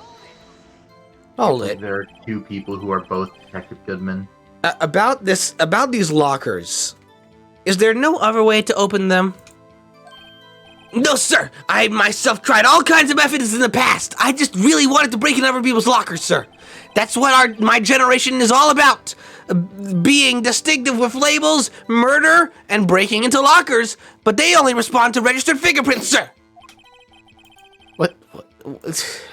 Hold it. There are two people who are both Detective Goodman. About these lockers, is there no other way to open them? No, sir! I myself tried all kinds of methods in the past! I just really wanted to break in other people's lockers, sir! That's what my generation is all about! Being distinctive with labels, murder, and breaking into lockers, but they only respond to registered fingerprints, sir!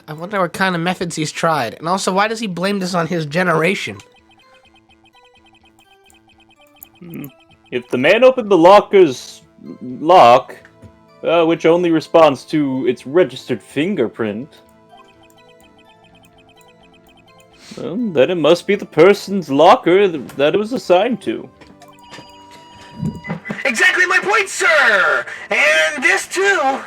I wonder what kind of methods he's tried. And also, why does he blame this on his generation? If the man opened the locker's lock, which only responds to its registered fingerprint, well, then it must be the person's locker that it was assigned to. Exactly my point, sir! And this too!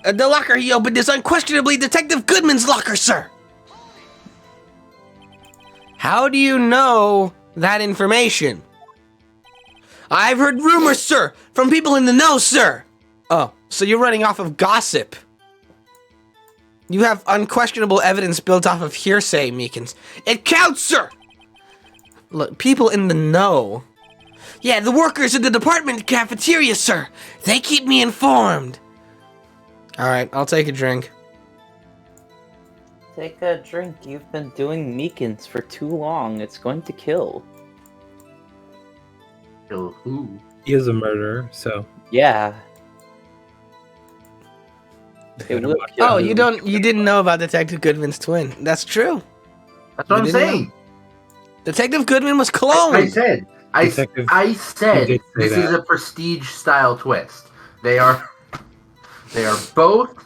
The locker he opened is unquestionably Detective Goodman's locker, sir! How do you know that information? I've heard rumors, sir, from people in the know, sir! Oh, so you're running off of gossip. You have unquestionable evidence built off of hearsay, Meekins. It counts, sir! Look, people in the know. Yeah, the workers in the department cafeteria, sir. They keep me informed. Alright, I'll take a drink. Take a drink. You've been doing Meekins for too long. It's going to kill. Kill who? He is a murderer, so. Yeah. It will kill. Oh, you didn't know about Detective Goodman's twin. That's true. That's what I'm didn't saying. Detective Goodman was I cloned. said He did say this is that. a prestige style twist. They are both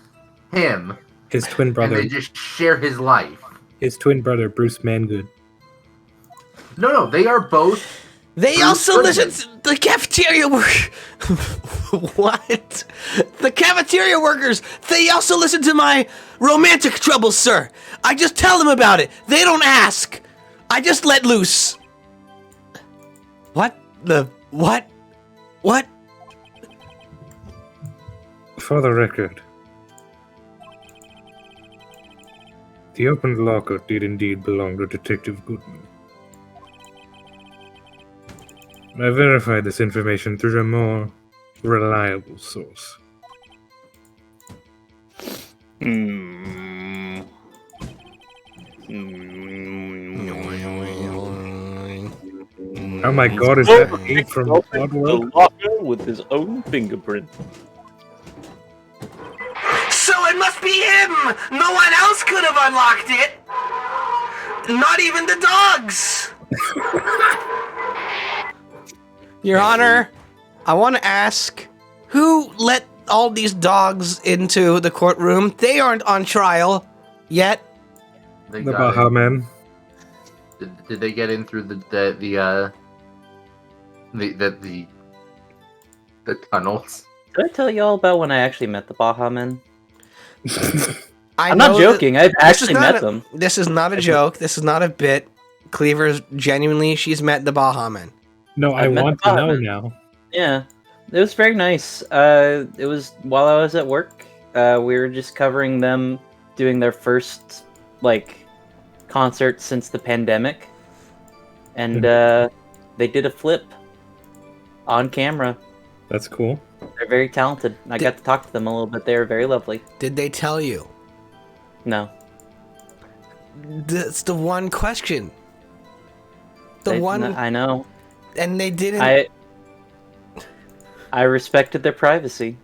him, His twin and brother. they just share his life. His twin brother, Bruce Mangood. No, they are both. They Bruce also Goodman. listen to the cafeteria work. What? The cafeteria workers, they also listen to my romantic troubles, sir. I just tell them about it. They don't ask. I just let loose. What? What? What? For the record, the opened locker did indeed belong to Detective Goodman. I verified this information through a more reliable source. Oh my god, is that Pete from Opened the Oddworld? locker with his own fingerprint. So it must be him! No one else could have unlocked it! Not even the dogs! Your Honor, I want to ask, who let all these dogs into the courtroom? They aren't on trial yet. They The got Baha in. Man. Did they get in through the tunnels? Did I tell you all about when I actually met the Baha Men? I'm know not that- joking. I've this is actually not met a- them. This is not a joke. This is not a bit. Cleaver's genuinely, she's met the Baha Men. No, I I've met want the to know Baha Man. now. Yeah, it was very nice. It was while I was at work. We were just covering them doing their first concert since the pandemic, and they did a flip on camera. That's cool. They're very talented. I got to talk to them a little bit. They were very lovely. Did they tell you? No, That's the one question. I know. And they didn't. I respected their privacy.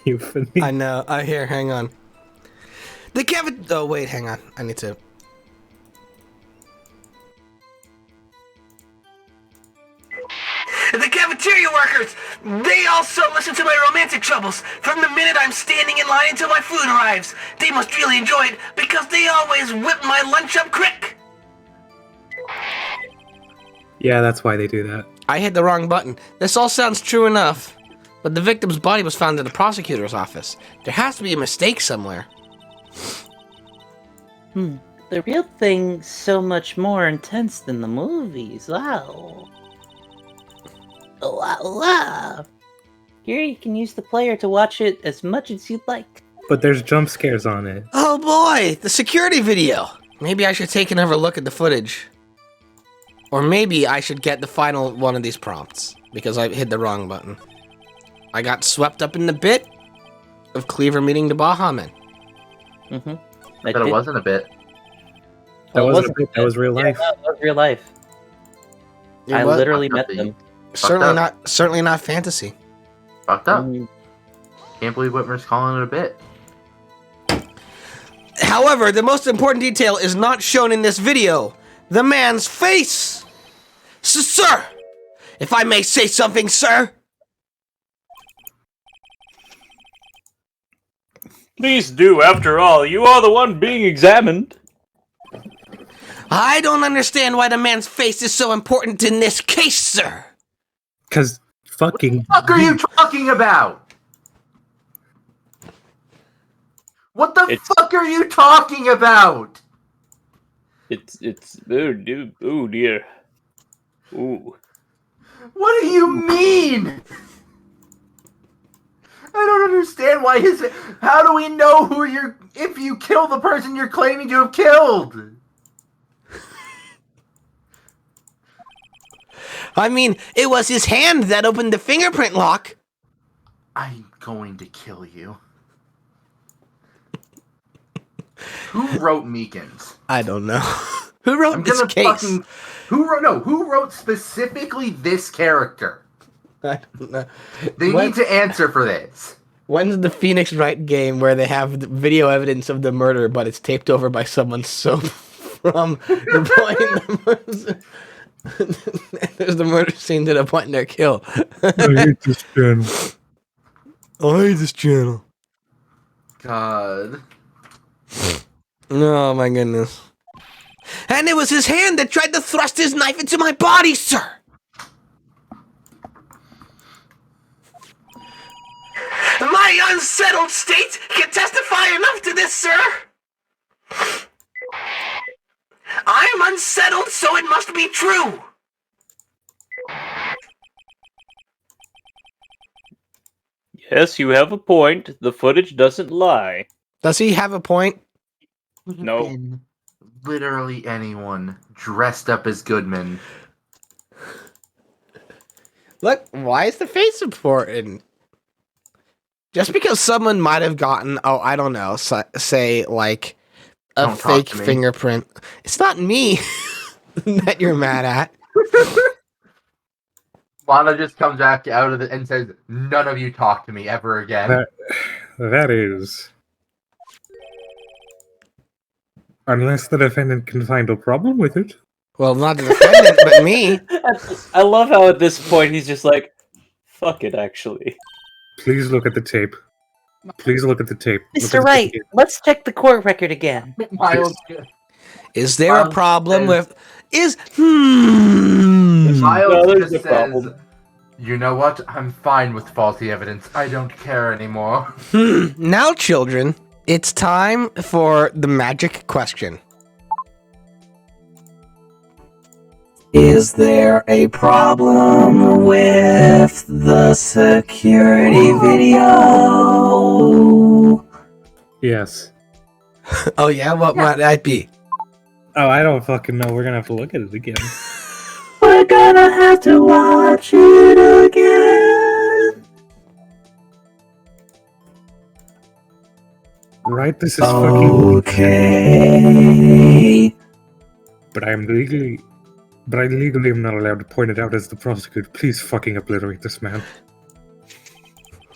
You funny. I know. Hang on. Oh, wait, hang on. I need to. The cafeteria workers! They also listen to my romantic troubles from the minute I'm standing in line until my food arrives. They must really enjoy it because they always whip my lunch up quick. Yeah, that's why they do that. I hit the wrong button. This all sounds true enough, but the victim's body was found in the prosecutor's office. There has to be a mistake somewhere. The real thing's so much more intense than the movies. Wow. Wow. Here you can use the player to watch it as much as you'd like. But there's jump scares on it. Oh boy, the security video. Maybe I should take another look at the footage. Or maybe I should get the final one of these prompts, because I hit the wrong button. I got swept up in the bit of Cleaver meeting the Baha Men. Mm-hmm. But it wasn't a bit. That Well, it wasn't a wasn't- bit, that was real life. That was real life. It I was literally fucked up met them. certainly fucked certainly not fantasy. Fucked up. Can't believe Whitmer's calling it a bit. However, the most important detail is not shown in this video. The man's face! Sir! If I may say something, sir! Please do, after all. You are the one being examined. I don't understand why the man's face is so important in this case, sir! Cause fucking... What the fuck are you talking about? What the fuck are you talking about? It's oh dear. Ooh. What do you mean? I don't understand why his... How do we know who you're... If you kill the person you're claiming to have killed? I mean, it was his hand that opened the fingerprint lock. I'm going to kill you. Who wrote Meekins? I don't know. Who wrote this case? Who wrote specifically this character? I don't know. They need to answer for this. When's the Phoenix Wright game where they have the video evidence of the murder, but it's taped over by someone's soap from the point the murder... There's the murder scene to the point in their kill. I hate this channel. I hate this channel. God. Oh my goodness. And it was his hand that tried to thrust his knife into my body, sir! My unsettled state can testify enough to this, sir! I'm unsettled, so it must be true! Yes, you have a point. The footage doesn't lie. Does he have a point? No. Been literally anyone dressed up as Goodman. Look, why is the face important? Just because someone might have gotten, oh, I don't know, say, like, a Don't talk fake to me. fingerprint. It's not me that you're mad at. Lana just comes back out of it and says, "None of you talk to me ever again." That is... Unless the defendant can find a problem with it. Well, not the defendant, but me. I love how at this point he's just like, fuck it, actually. Please look at the tape. Please look at the tape. Look Mr. at the Wright, tape. let's check the court record again. Miles, Is there a Miles problem says- with... Is... Miles No, there's just no says, problem. "You know what? I'm fine with faulty evidence. I don't care anymore." Now, children, it's time for the magic question. Is there a problem with the security video? Yes. Oh yeah, what might that be? Oh, I don't fucking know. We're gonna have to look at it again. We're gonna have to watch it again. Right, this is fucking... Okay. But I legally am not allowed to point it out as the prosecutor. Please fucking obliterate this man.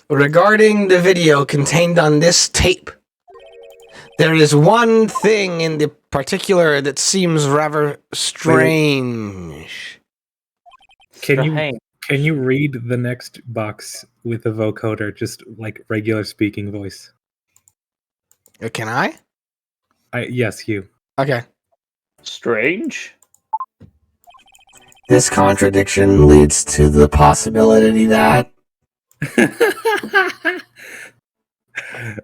Regarding the video contained on this tape, there is one thing in the particular that seems rather strange. Can you read the next box with a vocoder, just like regular speaking voice? Can I? Yes, you. Okay. Strange? This contradiction leads to the possibility that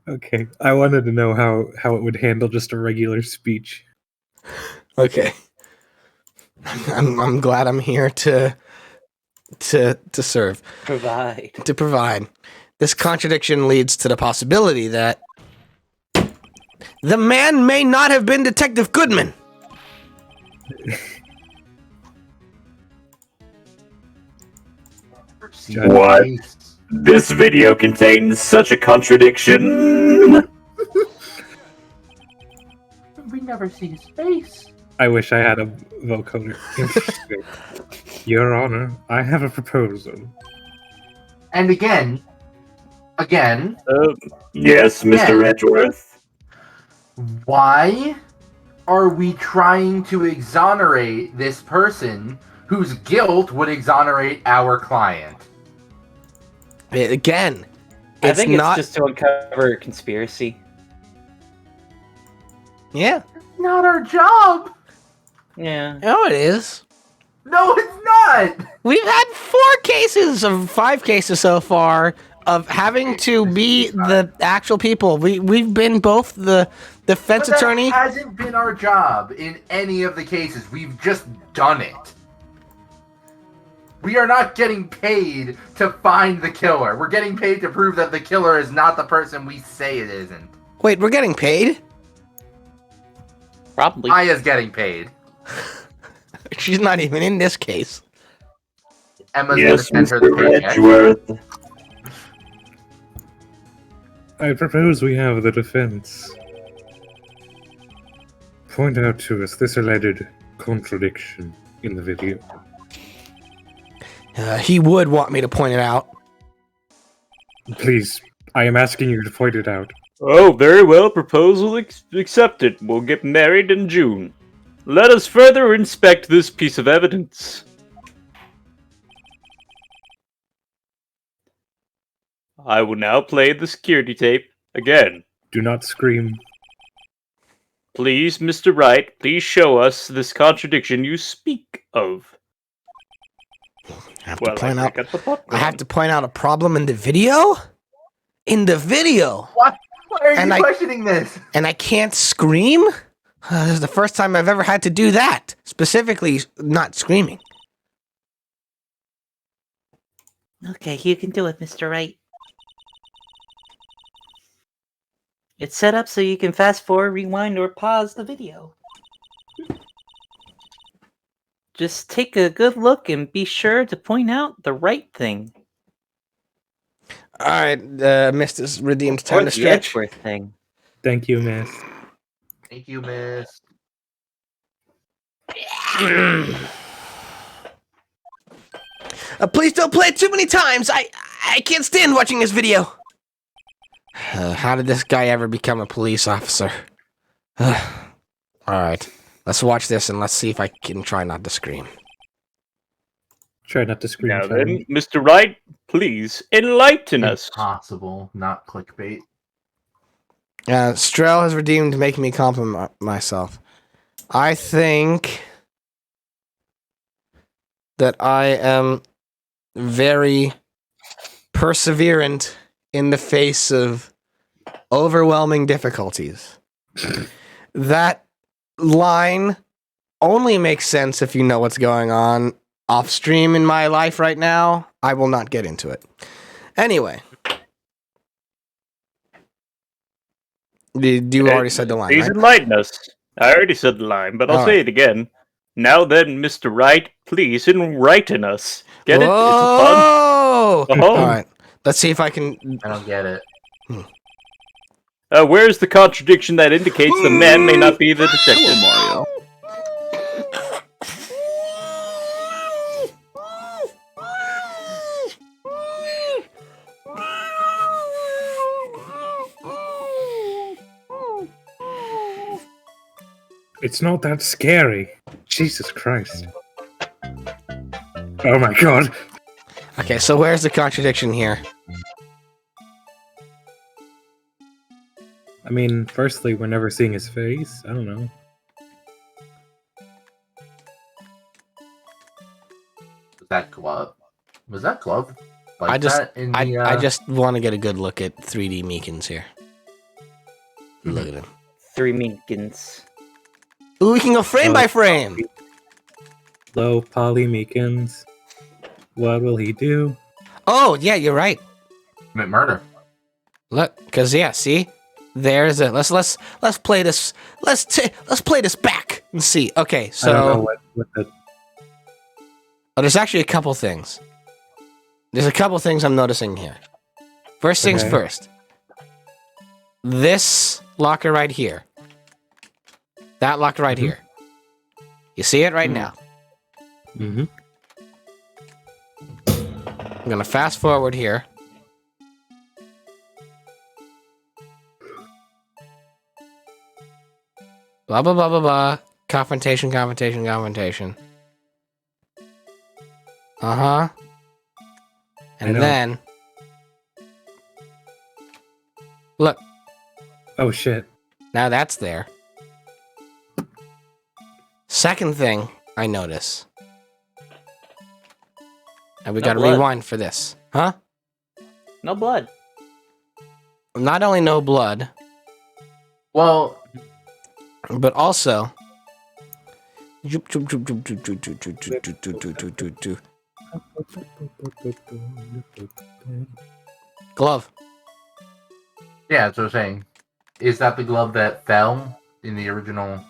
Okay, I wanted to know how it would handle just a regular speech. Okay. I'm glad I'm here to serve. Provide. To provide. This contradiction leads to the possibility that the man may not have been Detective Goodman. What? This video contains such a contradiction. We never see his face. I wish I had a vocoder. Interesting. Your Honor, I have a proposal. And again, Again. Yes, Mr. Edgeworth. Why are we trying to exonerate this person whose guilt would exonerate our client? Again, I think it's just to uncover a conspiracy. Yeah. Not our job. Yeah. No, it is. No, it's not. We've had 5 cases so far of having to be the actual people. We've been both the defense attorney. That hasn't been our job in any of the cases. We've just done it. We are not getting paid to find the killer. We're getting paid to prove that the killer is not the person we say it isn't. Wait, we're getting paid? Probably. Aya's getting paid. She's not even in this case. Emma's gonna send her the paycheck. Edgeworth. I propose we have the defense point out to us this alleged contradiction in the video. He would want me to point it out. Please, I am asking you to point it out. Oh, very well. Proposal accepted. We'll get married in June. Let us further inspect this piece of evidence. I will now play the security tape again. Do not scream. Please, Mr. Wright, please show us this contradiction you speak of. I have to point out a problem in the video? In the video? What? Why are you questioning this? And I can't scream? This is the first time I've ever had to do that. Specifically, not screaming. Okay, you can do it, Mr. Wright. It's set up so you can fast forward, rewind, or pause the video. Just take a good look and be sure to point out the right thing. Alright, Mr. Redeemed, time to stretch. Edgeworth thing. Thank you, miss. Thank you, miss. Please don't play it too many times. I can't stand watching this video. How did this guy ever become a police officer? Alright, let's watch this and let's see if I can try not to scream. Try not to scream. Now then, Mr. Wright, please enlighten us. Impossible, not clickbait. Strel has redeemed making me compliment myself. I think that I am very perseverant in the face of overwhelming difficulties. That line only makes sense if you know what's going on off stream in my life right now. I will not get into it. Anyway. You already said the line, Please right? enlighten us. I already said the line, but I'll say it again. Now then, Mr. Wright, please enlighten us. Get it? It's fun. Oh! Alright. Let's see if I can... I don't get it. Where's the contradiction that indicates the man may not be the detective? Mario. It's not that scary. Jesus Christ. Oh my god. Okay, so where's the contradiction here? I mean, firstly, we're never seeing his face. I don't know. Was that glove? Was that glove? Like I just, that in the, I just want to get a good look at 3D Meekins here. Look at him. 3 Meekins. Ooh, we can go frame by frame. Low Polly Meekins. What will he do? Oh, yeah, you're right. Commit murder. Look, cause yeah, see, there's it. Let's play this. Let's play this back and see. Okay, so I don't know what the... there's actually a couple things. There's a couple things I'm noticing here. First things first. This locker right here. That locker right here. You see it right now. Mm-hmm. I'm gonna fast forward here. Blah, blah, blah, blah, blah. Confrontation, confrontation, confrontation. Uh-huh. And then... Look. Oh, shit. Now that's there. Second thing I notice. And we No gotta blood. rewind for this. Huh? No blood. Not only no blood, Well, but also... Glove. yeah, that's what I'm saying. Is that the glove that fell in the original?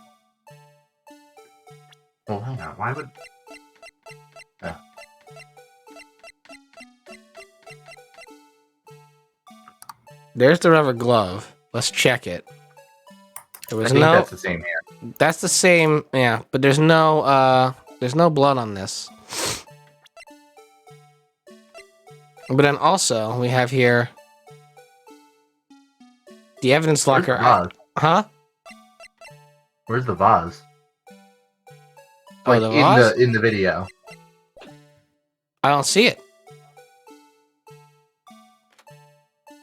Oh, hang on. Why would? Oh. There's the rubber glove. Let's check it. There I was think no. that's the same hand. That's the same. Yeah, but there's no blood on this. But then also we have here the evidence Where's locker. the vase? Huh? Where's the vase? Oh, Like the vase? in the video. I don't see it.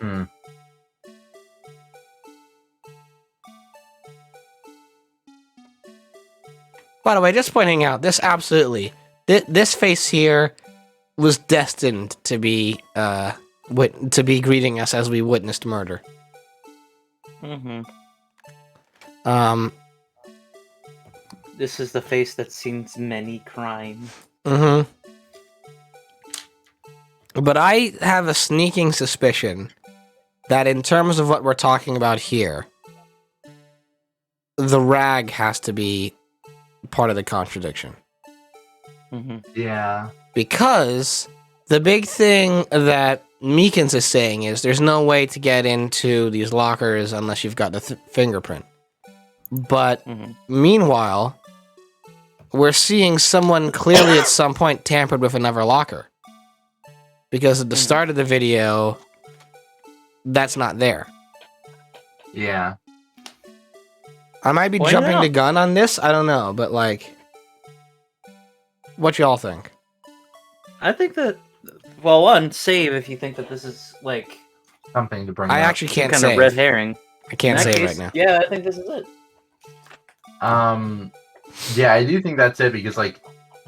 Hmm. By the way, just pointing out, this absolutely, this face here was destined to be greeting us as we witnessed murder. Mm-hmm. Um. This is the face that sees many crimes. Mm-hmm. But I have a sneaking suspicion that in terms of what we're talking about here, the rag has to be part of the contradiction. Mm-hmm. Yeah. Because the big thing that Meekins is saying is there's no way to get into these lockers unless you've got the fingerprint. But meanwhile, we're seeing someone clearly at some point tampered with another locker. Because at the start of the video, that's not there. Yeah. I might be Point it jumping out. the gun on this, I don't know, but like, what y'all think? I think that, well, one, save if you think that this is like Something to bring I up. actually can't kind say. of red herring. I can't In that say case, right now. Yeah, I think this is it. Yeah, I do think that's it because like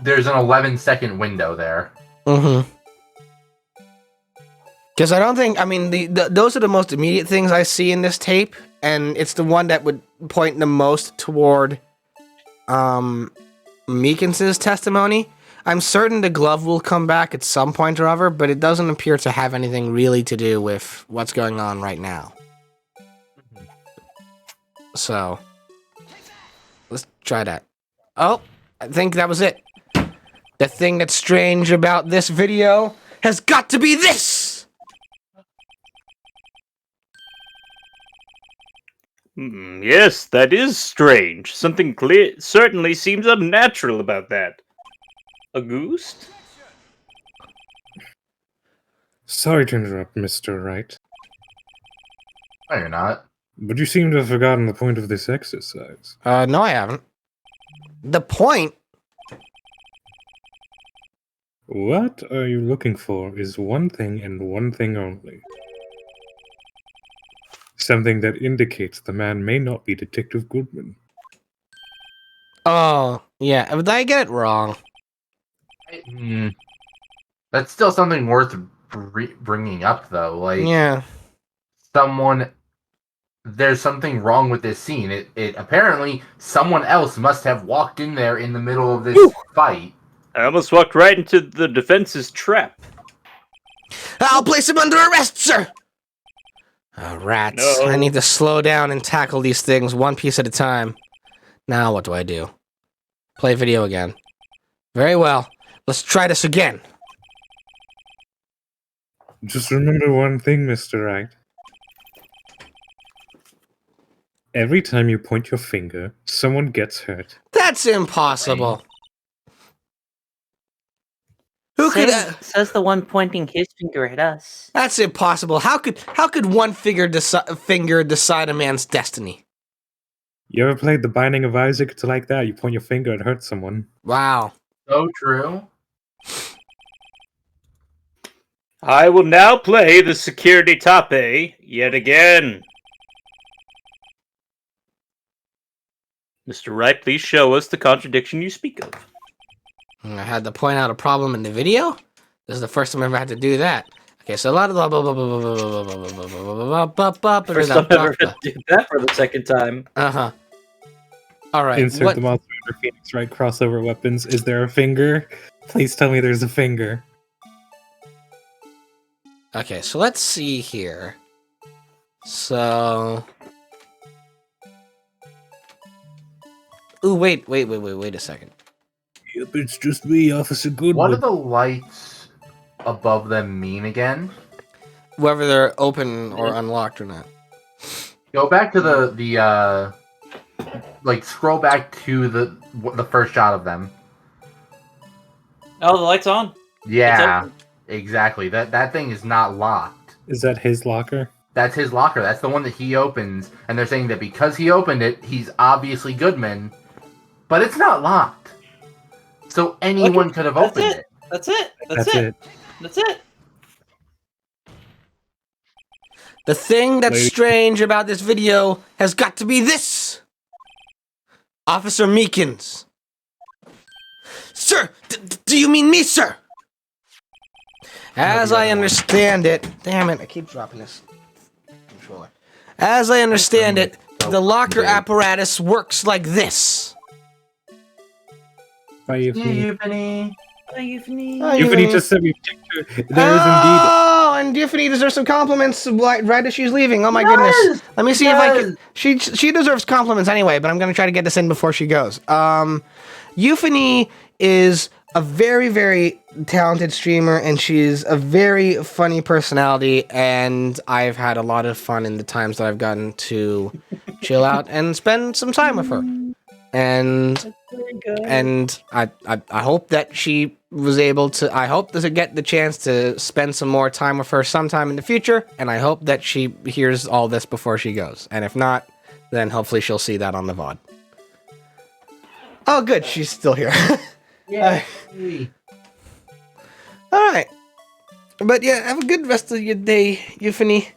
there's an 11-second window there. Mm-hmm. Because I don't think, I mean, those are the most immediate things I see in this tape, and it's the one that would point the most toward Meekins' testimony. I'm certain the glove will come back at some point or other, but it doesn't appear to have anything really to do with what's going on right now. So, let's try that. Oh, I think that was it. The thing that's strange about this video has got to be this! Yes, that is strange. Something clear certainly seems unnatural about that. A goose? Sorry to interrupt, Mr. Wright, No, you're not. but you seem to have forgotten the point of this exercise. No, I haven't. The point? What are you looking for is one thing and one thing only. Something that indicates the man may not be Detective Goodman. Oh, yeah, but I get it wrong. That's still something worth bringing up, though. Like, Yeah. there's something wrong with this scene. It apparently someone else must have walked in there in the middle of this fight. I almost walked right into the defense's trap. I'll place him under arrest, sir! Oh, rats. No. I need to slow down and tackle these things one piece at a time. Now what do I do? Play video again. Very well. Let's try this again. Just remember one thing, Mr. Wright. Every time you point your finger, someone gets hurt. That's impossible. Who could... Says the one pointing his finger at us. That's impossible. How could one finger decide a man's destiny? You ever played The Binding of Isaac? It's like that. You point your finger and hurt someone. Wow. So true. I will now play the security tape yet again. Mr. Wright, please show us the contradiction you speak of. I had to point out a problem in the video. This is the first time I ever had to do that. Okay, so a lot of First time I ever had to do that for the second time. Uh-huh. All right. Insert the Monster Hunter Phoenix Wright crossover weapons. Is there a finger? Please tell me there's a finger. Okay, so let's see here. So... Ooh, wait a second. Yep, it's just me, Officer Goodwood. What do the lights above them mean again? Whether they're open or unlocked or not. Go back to the like scroll back to the first shot of them. Oh, the light's on. Yeah, exactly. That thing is not locked. Is that his locker? That's his locker. That's the one that he opens, and they're saying that because he opened it, he's obviously Goodman, but it's not locked. So anyone could have opened it. That's it. That's it. The thing that's strange about this video has got to be this. Officer Meekins. Sir, do you mean me, sir? As I understand it... Damn it, I keep dropping this controller. As I understand it, the locker apparatus works like this. Euphony. Euphony just sent me a picture. There is indeed. Oh, and Euphony deserves some compliments right as she's leaving. Oh my goodness. Let me see if I can... She deserves compliments anyway, but I'm going to try to get this in before she goes. Euphony is a very, very talented streamer, and she's a very funny personality, and I've had a lot of fun in the times that I've gotten to chill out and spend some time with her. And I hope that she was able to... I hope to get the chance to spend some more time with her sometime in the future, and I hope that she hears all this before she goes. And if not, then hopefully she'll see that on the VOD. Oh, good. She's still here. Yeah. Alright. But yeah, have a good rest of your day, Euphony.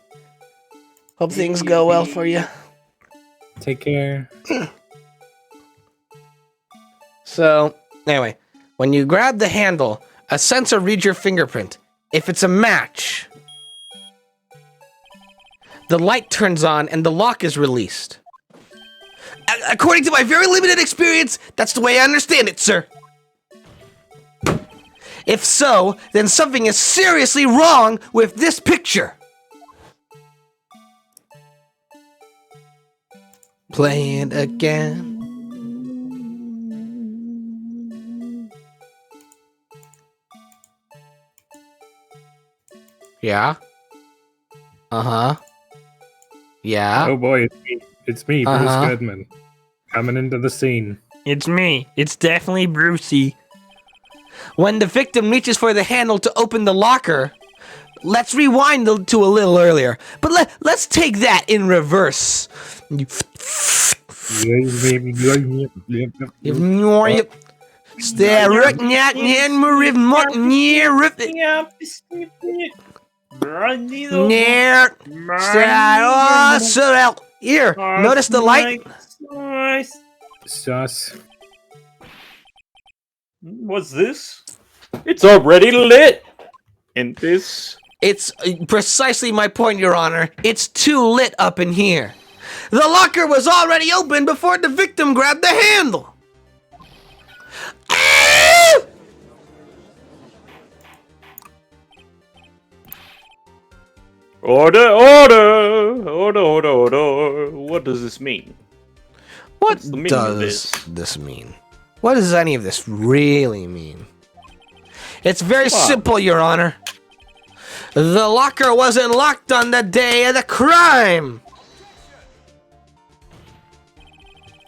Hope things go well for you. Take care. So, anyway, when you grab the handle, a sensor reads your fingerprint. If it's a match, the light turns on and the lock is released. According to my very limited experience, that's the way I understand it, sir. If so, then something is seriously wrong with this picture. Play it again. Yeah? Uh-huh. Yeah? Oh boy, it's me, Bruce Goodman. Coming into the scene. It's me. It's definitely Brucey. When the victim reaches for the handle to open the locker, let's rewind to a little earlier. But let's take that in reverse. Here, notice the light? Sus. What's this? It's already lit! And this? It's precisely my point, Your Honor. It's too lit up in here. The locker was already open before the victim grabbed the handle. Ah! Order, order! Order, order, order. What does this mean? What What's the meaning of does this mean? What does any of this really mean? It's very simple, Your Honor. The locker wasn't locked on the day of the crime.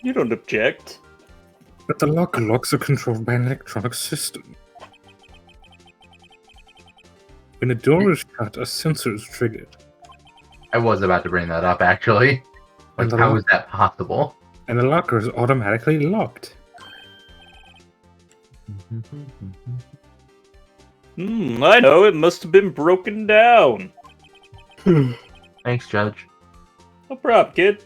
You don't object. But the locker locks are controlled by an electronic system. When a door is shut, a sensor is triggered. I was about to bring that up, actually. Like, how is that possible? And the locker is automatically locked. I know, it must have been broken down. Thanks, Judge. No problem, kid.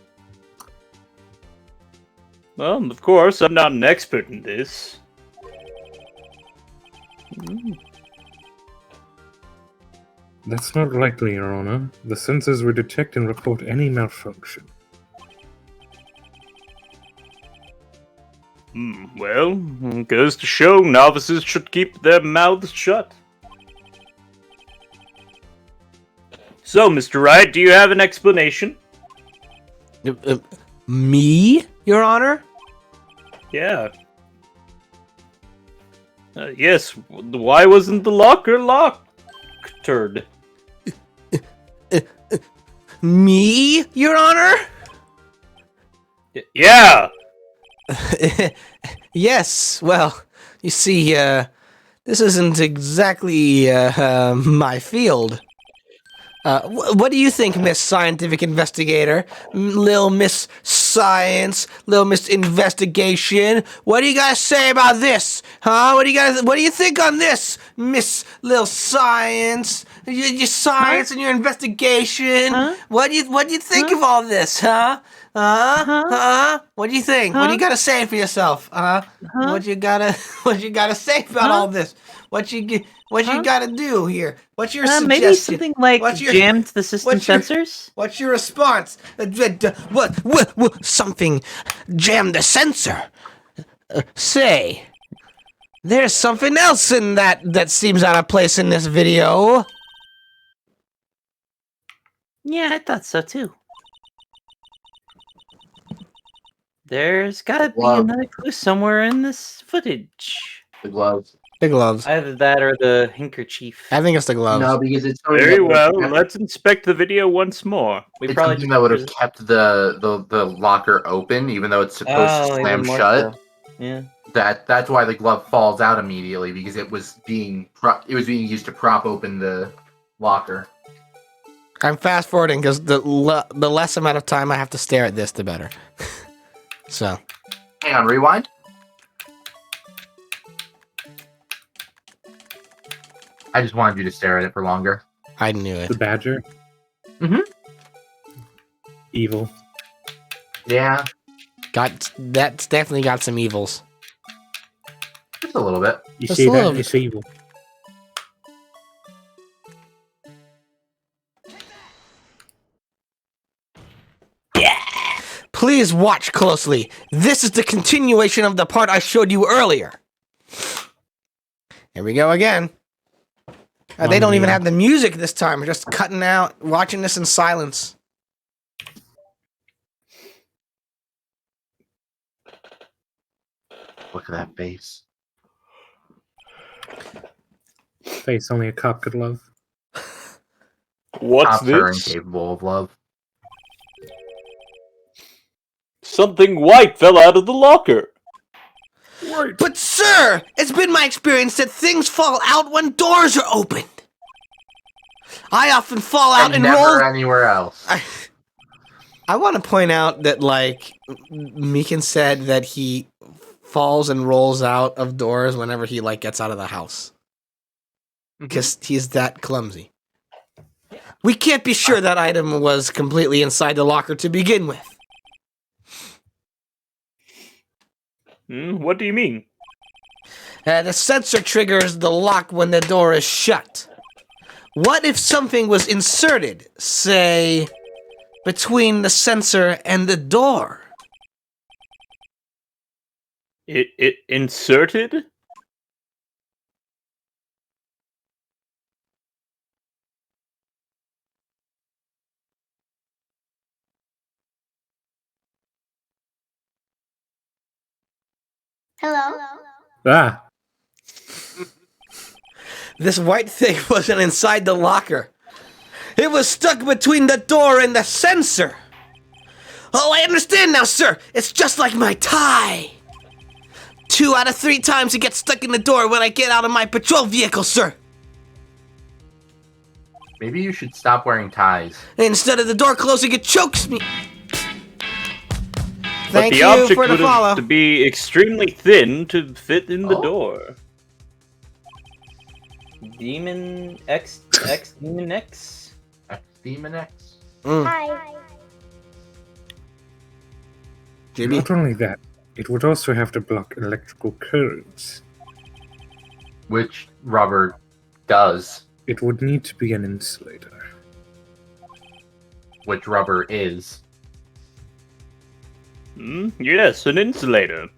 Well, of course, I'm not an expert in this. That's not likely, Your Honor. The sensors will detect and report any malfunction. Well, goes to show novices should keep their mouths shut. So, Mr. Wright, do you have an explanation? Me, Your Honor? Yeah. Yes, why wasn't the locker locked? Me, Your Honor? Yeah! Yes, well, you see, this isn't exactly, my field. What do you think, Miss Scientific Investigator? Lil Miss Science, Lil Miss Investigation? What do you guys say about this? Huh? What do you think on this, Miss Lil Science? Your science and your investigation? Huh? What do you think of all this, huh? What do you think? What do you gotta say for yourself? What you gotta say about all this? What you gotta do here? What's your suggestion? Maybe something like What's your- jammed the system what's your- sensors? What's your response? What? Something jammed the sensor. Say, there's something else in that seems out of place in this video. Yeah, I thought so too. There's gotta be Wow. another clue somewhere in this footage. The gloves. The gloves. Either that or the handkerchief. I think it's the gloves. No, because it's Very well, let's inspect the video once more. It's something that would have kept the locker open, even though it's supposed to slam shut. So. Yeah. That's why the glove falls out immediately, because it was being used to prop open the locker. I'm fast forwarding because the less amount of time I have to stare at this, the better. So. Hang on, rewind. I just wanted you to stare at it for longer. I knew it. The badger? Mhm. Evil. Yeah, That's definitely got some evils. just a little bit. You Just see a little that? bit. It's evil. Please watch closely. This is the continuation of the part I showed you earlier. Here we go again. They don't even have the music this time. We're just cutting out, watching this in silence. Look at that face. Face only a cop could love. What's Cops are this? incapable of love. Something white fell out of the locker. But sir, it's been my experience that things fall out when doors are opened. I often fall out and never roll. anywhere else. I want to point out that, like, Meekin said that he falls and rolls out of doors whenever he, like, gets out of the house. Because he's that clumsy. We can't be sure that item was completely inside the locker to begin with. What do you mean? The sensor triggers the lock when the door is shut. What if something was inserted, say, between the sensor and the door? It inserted? Hello? Ah! This white thing wasn't inside the locker. It was stuck between the door and the sensor. Oh, I understand now, sir. It's just like my tie. 2 out of 3 times it gets stuck in the door when I get out of my patrol vehicle, sir. Maybe you should stop wearing ties. Instead of the door closing, it chokes me. Thank the you object for the would follow. have to be extremely thin to fit in the Oh. door. Demon Demon X. Demon X. JB. Not only that, it would also have to block electrical currents. Which rubber does. It would need to be an insulator. Which rubber is. Yes, an insulator.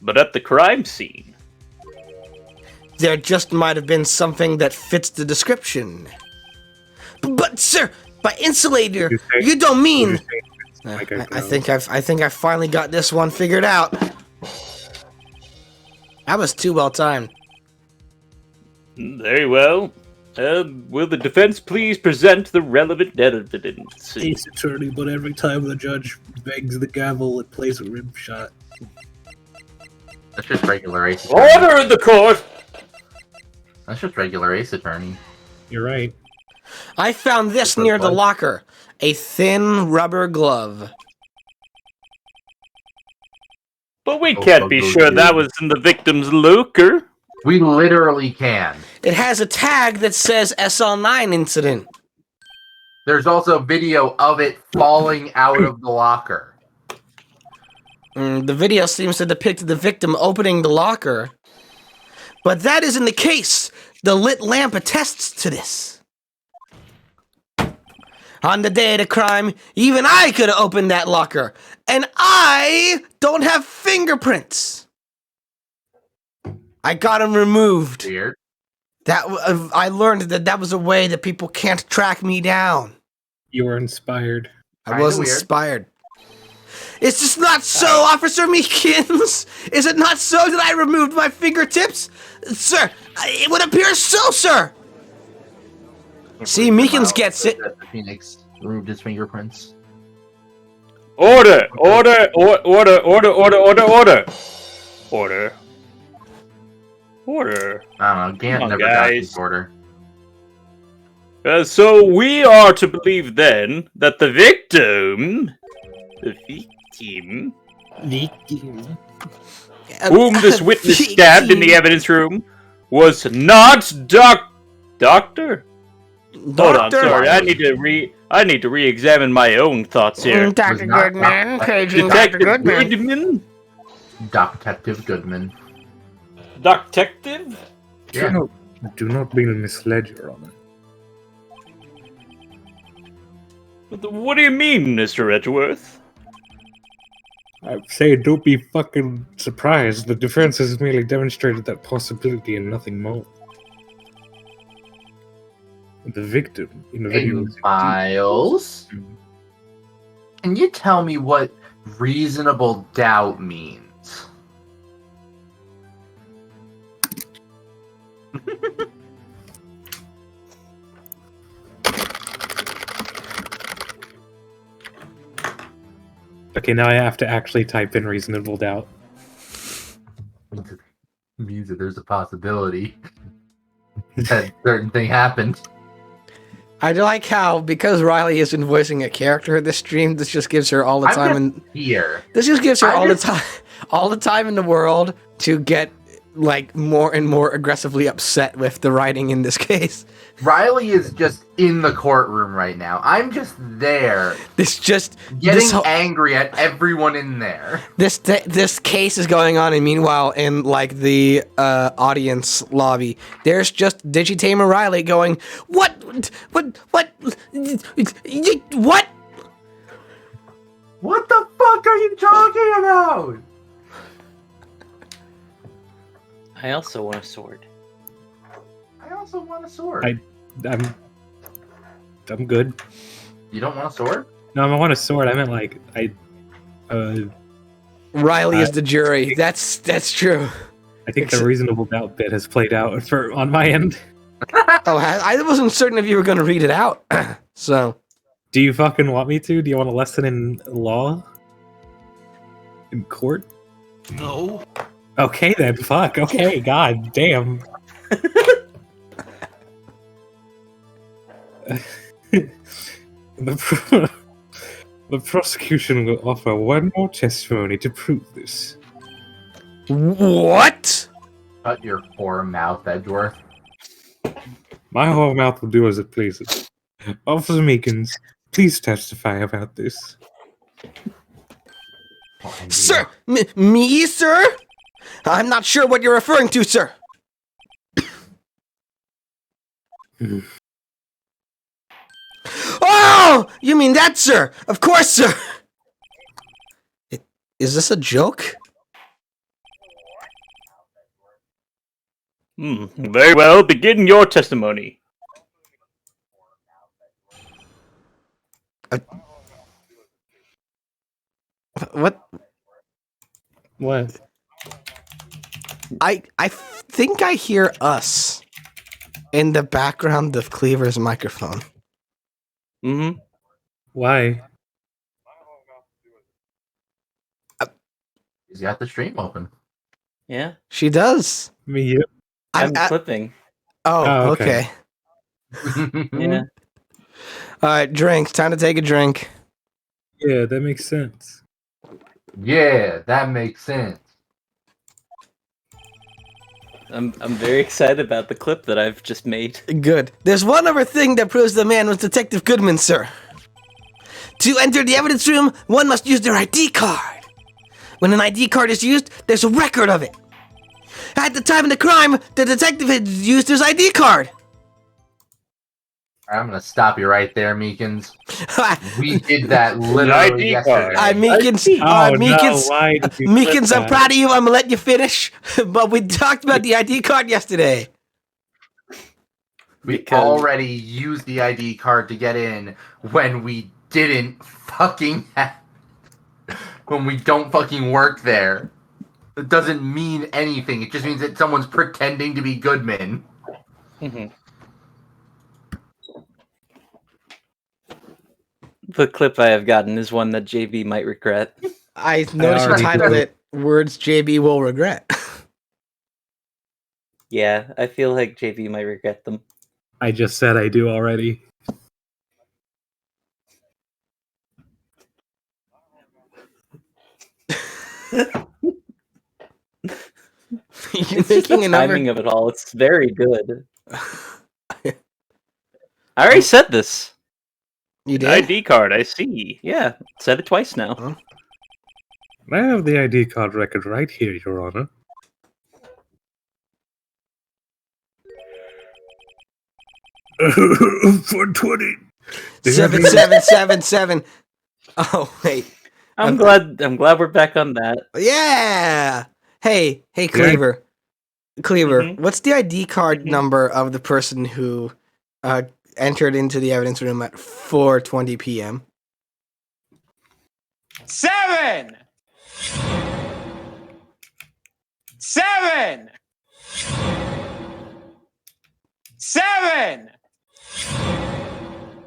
But at the crime scene. There just might have been something that fits the description. But sir, by insulator, you don't mean. I think I've finally got this one figured out. That was too well timed. Very well. Will the defense please present the relevant evidence? Ace attorney, but every time the judge bangs the gavel, it plays a rim shot. That's just regular Ace Attorney. Order in the court! That's just regular Ace Attorney. You're right. I found this near the locker. A thin rubber glove. But we can't be sure that was in the victim's locker. We literally can. It has a tag that says SL9 incident. There's also video of it falling out of the locker. The video seems to depict the victim opening the locker. But that isn't the case. The lit lamp attests to this. On the day of the crime, even I could have opened that locker. And I don't have fingerprints. I got them removed. Weird. I learned that was a way that people can't track me down. You were inspired. I was inspired. It's just not so, Officer Meekins. Is it not so that I removed my fingertips? Sir, it would appear so, sir. See, Meekins gets it. The Phoenix removed his fingerprints. Order! Order! Order! Order! Order! Order! Order! Order. Order. I don't know. Gant Come on, never got guys. this order. So we are to believe then that the victim, whom this witness stabbed in the evidence room, was not Doctor. Hold on, sorry. I need to re-examine my own thoughts here. Dr. not Goodman, Dr. paging Dr. Detective Goodman. Goodman? Detective Goodman. Detective? Yeah. Do not be misled, Your Honor. What do you mean, Mr. Edgeworth? I say don't be fucking surprised. The defense has merely demonstrated that possibility and nothing more. The victim in the video. Hey, Miles, can you tell me what reasonable doubt means? Okay, now I have to actually type in reasonable doubt. Means that there's a possibility that a certain thing happened. I like how, because Riley isn't voicing a character in this stream, this just gives her all the time. And Here. this just gives her I'm all the time in the world to get like more and more aggressively upset with the writing in this case. Riley is just in the courtroom right now. I'm just there, Getting angry at everyone in there. This case is going on, and meanwhile, in like the audience lobby, there's just Digitamer Riley going, What? What the fuck are you talking about? I also want a sword. I also want a sword. I'm good. You don't want a sword? No, I want a sword. I meant like Riley is the jury. That's true. I think the reasonable doubt bit has played out on my end. I wasn't certain if you were going to read it out. So, do you fucking want me to? Do you want a lesson in law? In court? No. Okay then, fuck. Okay, god damn. The prosecution will offer one more testimony to prove this. What? Shut your poor mouth, Edgeworth. My whole mouth will do as it pleases. Officer Meekins, please testify about this. Sir! Me, sir? I'm not sure what you're referring to, sir. Oh! You mean that, sir? Of course, sir! Is this a joke? Very well, begin your testimony. What? What? I think I hear us in the background of Cleaver's microphone. Mm-hmm. Why? He's got the stream open. Yeah, She does. Me? I'm clipping. Oh, okay. Yeah. Alright, drink. Time to take a drink. Yeah, that makes sense. Yeah, that makes sense. I'm very excited about the clip that I've just made. Good. There's one other thing that proves the man was Detective Goodman, sir. To enter the evidence room, one must use their ID card. When an ID card is used, there's a record of it. At the time of the crime, the detective had used his ID card. I'm gonna stop you right there, Meekins. We did that literally yesterday. Meekins, Meekins, I'm proud of you. I'm gonna let you finish. But we talked about the ID card yesterday. We already used the ID card to get in when we didn't fucking have... when we don't fucking work there. It doesn't mean anything. It just means that someone's pretending to be Goodman. The clip I have gotten is one that JB might regret. I noticed you titled it "Words JB Will Regret." Yeah, I feel like JB might regret them. I just said I do already. You're making the timing of it all. It's very good. I already said this. You did? ID card, I see. Yeah, said it twice now. Huh? I have the ID card record right here, Your Honor. $420. 7777. Oh wait. I'm glad we're back on that. Yeah. Hey, Cleaver. Cleaver, what's the ID card number of the person who entered into the evidence room at 4:20 p.m.? 7 7 7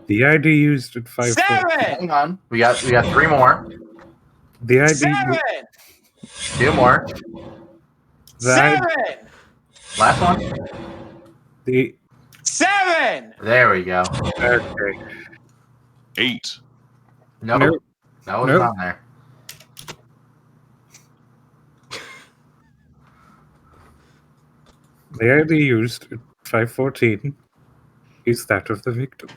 The ID used at 5. 7 Hang on. We got 3 more. The ID 7 2 more. The ID 7 Last one. The 7 There we go. okay. 8. No, Nope. it's Nope. not there. The ID used at 5:14 is that of the victim.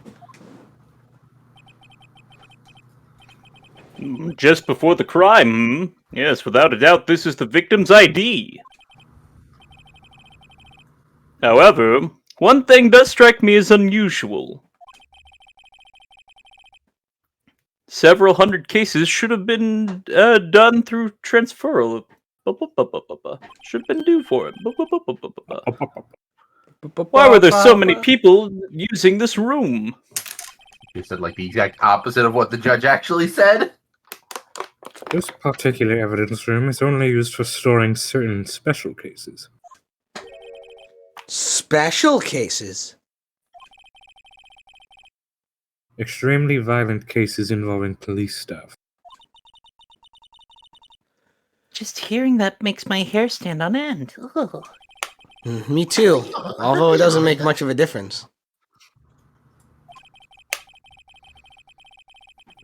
Just before the crime. Yes, without a doubt, this is the victim's ID. However, one thing does strike me as unusual. Several hundred cases should have been done through transferal. Should have been due for it. Why were there so many people using this room? You said like the exact opposite of what the judge actually said. This particular evidence room is only used for storing certain special cases. Special cases? Extremely violent cases involving police staff. Just hearing that makes my hair stand on end. Ugh. Me too. Although it doesn't make much of a difference.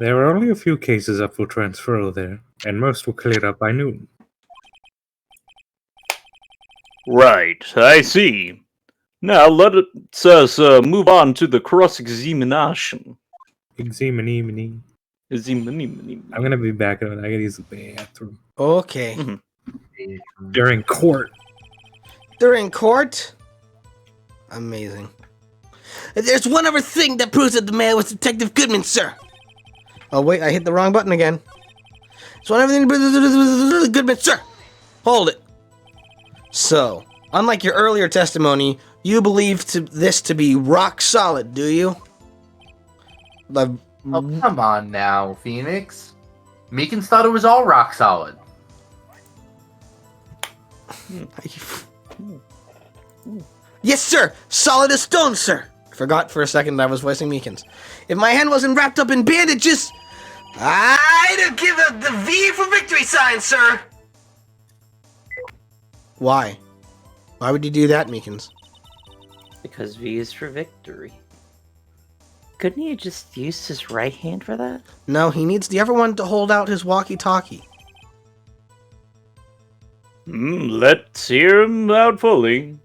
There were only a few cases up for transferal there, and most were cleared up by noon. Right, I see. Now let us move on to the cross-examination. Examine. I'm gonna be back in a minute. I gotta use the bathroom. Okay. During court. During court? Amazing. There's one other thing that proves that the man was Detective Goodman, sir. Oh, wait, I hit the wrong button again. There's one other thing Goodman, sir. Hold it. So, unlike your earlier testimony, you believe this to be rock solid, do you? Oh, come on now, Phoenix. Meekins thought it was all rock solid. Yes, sir! Solid as stone, sir! I forgot for a second that I was voicing Meekins. If my hand wasn't wrapped up in bandages, I'd give the V for victory sign, sir! Why? Why would you do that, Meekins? Because V is for victory. Couldn't he have just used his right hand for that? No, he needs the other one to hold out his walkie-talkie. Let's hear him out fully.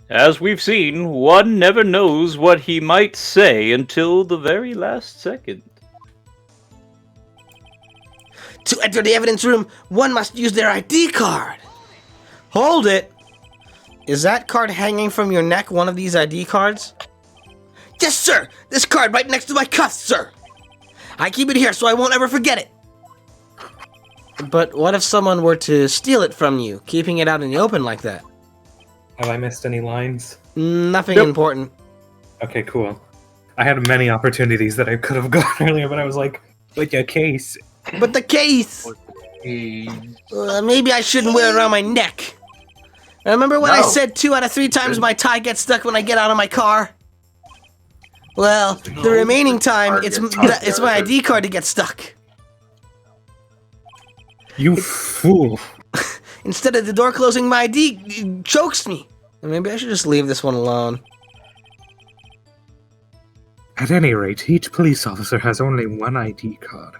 As we've seen, one never knows what he might say until the very last second. To enter the evidence room, one must use their ID card. Hold it. Is that card hanging from your neck one of these ID cards? Yes, sir! This card right next to my cuffs, sir! I keep it here so I won't ever forget it. But what if someone were to steal it from you, keeping it out in the open like that? Have I missed any lines? Nothing important. Okay, cool. I had many opportunities that I could have gone earlier, but I was like, but your case. But the case! Maybe I shouldn't wear it around my neck. Remember when I said 2 out of 3 times my tie gets stuck when I get out of my car? Well, the remaining time, it's my ID card to get stuck. You fool. Instead of the door closing, my ID chokes me. Maybe I should just leave this one alone. At any rate, each police officer has only one ID card.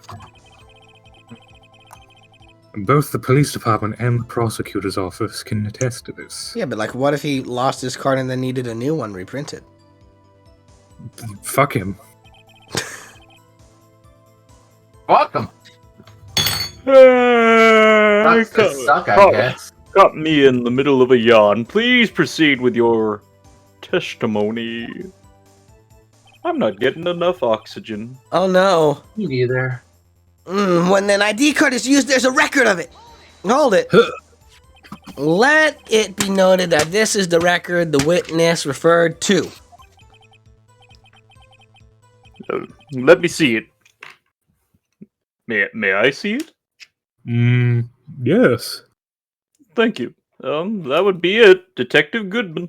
Both the police department and the prosecutor's office can attest to this. Yeah, but like, what if he lost his card and then needed a new one reprinted? Fuck him. Fuck him. Suck, I guess. Got me in the middle of a yawn. Please proceed with your testimony. I'm not getting enough oxygen. Oh no. Me neither. When an ID card is used, there's a record of it. Hold it. Let it be noted that this is the record the witness referred to. Let me see it. May I see it? Yes. Thank you. That would be it, Detective Goodman.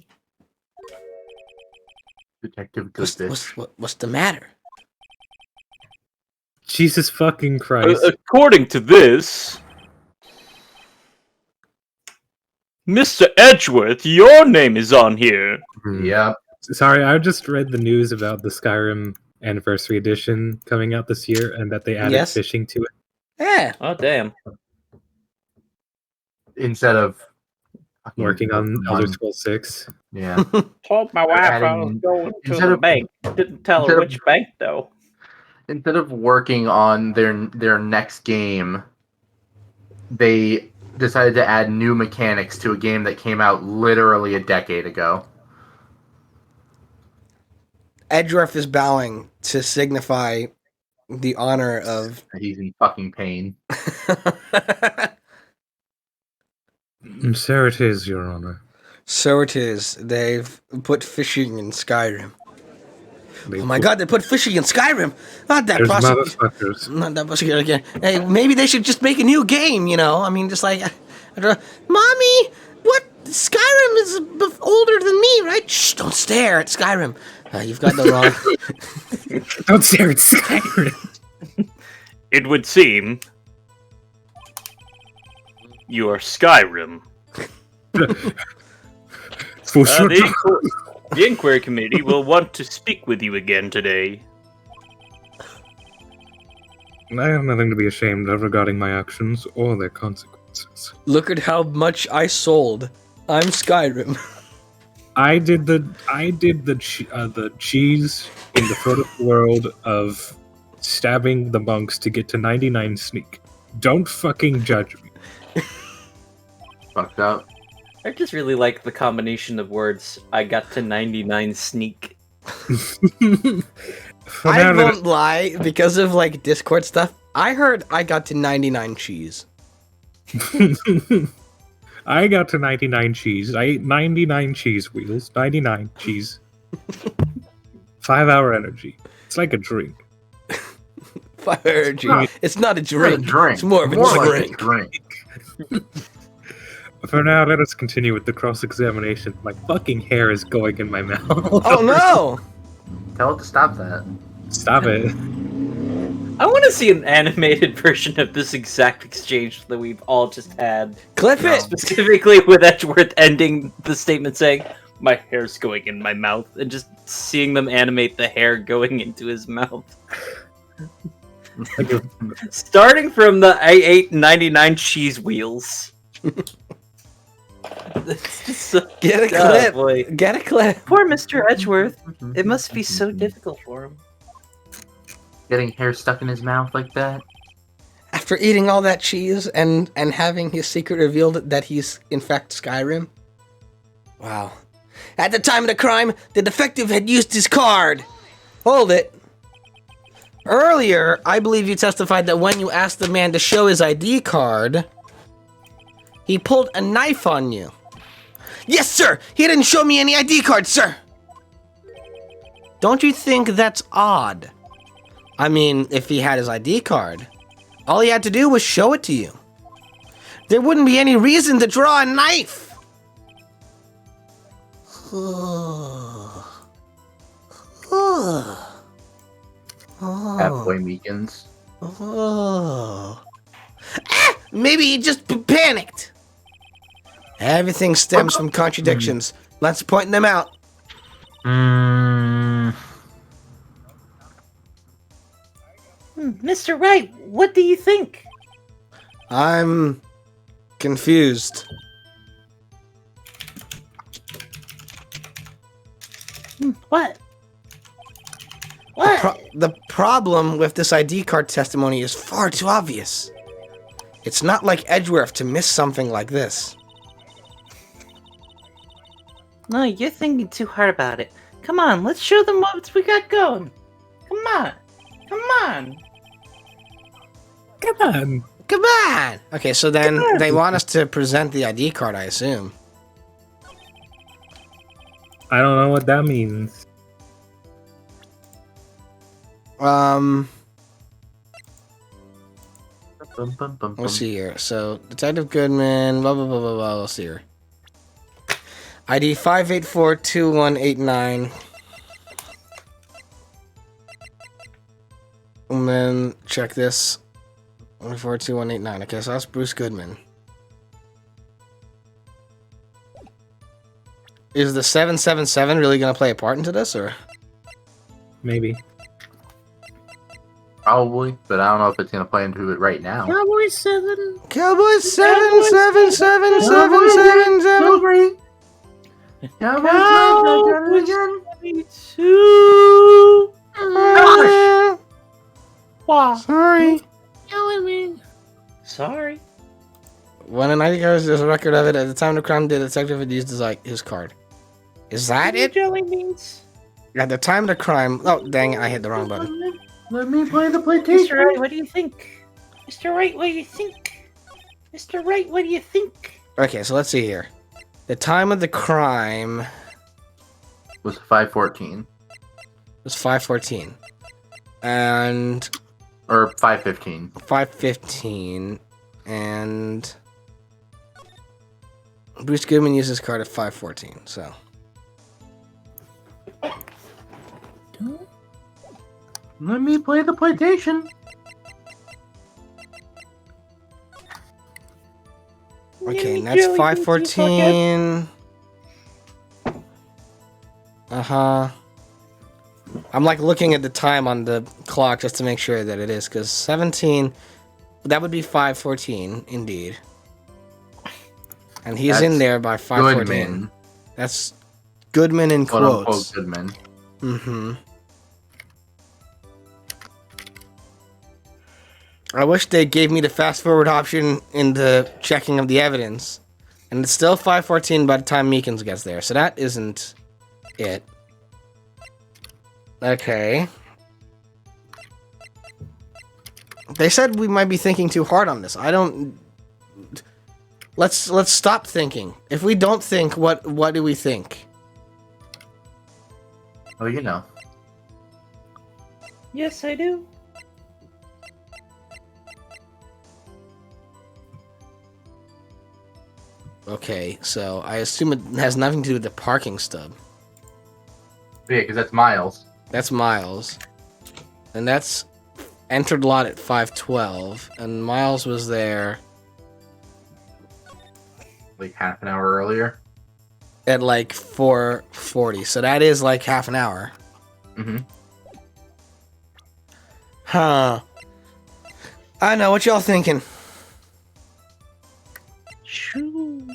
Detective Goodman. What's the matter? Jesus fucking Christ. According to this, Mr. Edgeworth, your name is on here. Yep. Sorry, I just read the news about the Skyrim Anniversary Edition coming out this year and that they added fishing to it. Yeah. Oh, damn. Instead of working on Elder Scrolls 6. Yeah. Told my wife I was going to the bank. Didn't tell her which bank, though. Instead of working on their next game, they decided to add new mechanics to a game that came out literally a decade ago. Edgeworth is bowing to signify the honor of... He's in fucking pain. So it is, Your Honor. So it is. They've put fishing in Skyrim. Oh my god, they put fishing in Skyrim! Not that prosecutor. Not that prosecutor again. Hey, maybe they should just make a new game, you know? I mean, just like... Mommy! What? Skyrim is older than me, right? Shh, don't stare at Skyrim. You've got the wrong... Don't stare at Skyrim. It would seem... you are Skyrim. The Inquiry Committee will want to speak with you again today. I have nothing to be ashamed of regarding my actions or their consequences. Look at how much I sold. I'm Skyrim. I did the cheese in the furthest world of stabbing the monks to get to 99 sneak. Don't fucking judge me. Fucked up. I just really like the combination of words. I got to 99 sneak. I won't lie, because of like Discord stuff, I heard I got to 99 cheese. I got to 99 cheese. I ate 99 cheese wheels. 99 cheese. 5-hour energy. It's like a drink. 5 energy. It's not a drink. It's more of a drink. Like a drink. For now, let us continue with the cross-examination. My fucking hair is going in my mouth. Oh no! Tell it to stop that. Stop it. I want to see an animated version of this exact exchange that we've all just had. Clip it! Specifically with Edgeworth ending the statement saying, "My hair's going in my mouth," and just seeing them animate the hair going into his mouth. Starting from the I ate 99 cheese wheels. Get a clip. Boy. Get a clip. Poor Mr. Edgeworth. It must be so difficult for him. Getting hair stuck in his mouth like that. After eating all that cheese and having his secret revealed that he's in fact Skyrim. Wow. At the time of the crime, the detective had used his card. Hold it. Earlier, I believe you testified that when you asked the man to show his ID card, he pulled a knife on you. Yes, sir! He didn't show me any ID card, sir! Don't you think that's odd? I mean, if he had his ID card, all he had to do was show it to you. There wouldn't be any reason to draw a knife! Halfway Meekins. Maybe he just panicked. Everything stems from contradictions. Let's point them out. Mr. Wright, what do you think? I'm confused. What? What? The problem with this ID card testimony is far too obvious. It's not like Edgeworth to miss something like this. No, you're thinking too hard about it. Come on, let's show them what we got going. Come on. Come on. Come on. Come on! Okay, so then they want us to present the ID card, I assume. I don't know what that means. Let's see here. So, Detective Goodman, blah, blah, blah, blah, blah. Let's see here. ID 5842189. And then check this. 5842189. Okay, so that's Bruce Goodman. Is the 777 really going to play a part into this, or? Maybe. Probably, but I don't know if it's gonna play into it right now. Cowboy 7. Cowboy 7777777. Cowboy 2. Sorry. Sorry. When an ID card, there's a record of it. At the time of the crime, the detective had used his card. Is that it? Jelly beans. At the time of the crime... Oh, dang it, I hit the wrong button. Let me play the PlayStation. Mr. Wright, what do you think? Mr. Wright, what do you think? Mr. Wright, what do you think? Okay, so let's see here. The time of the crime Was 5:14 was 5:14. And... or 5:15. 5:15. And... Bruce Goodman used his card at 5:14, so... Let me play the PlayStation. Okay, and that's 5:14. Uh-huh. I'm like looking at the time on the clock just to make sure that it is, because 17, that would be 5:14, indeed. And he's in there by 5:14. Goodman. That's Goodman in Quote quotes. unquote Goodman. Mm-hmm. I wish they gave me the fast forward option in the checking of the evidence. And it's still 5:14 by the time Meekins gets there, so that isn't it. Okay. They said we might be thinking too hard on this. I don't... Let's stop thinking. If we don't think, what do we think? Oh, you know. Yes, I do. Okay, so I assume it has nothing to do with the parking stub. Yeah, because that's Miles. That's Miles. And that's entered lot at 5:12, and Miles was there Like half an hour earlier. at like 4:40, so that is like half an hour. Mm-hmm. Huh. I know, what y'all thinking? Shoo.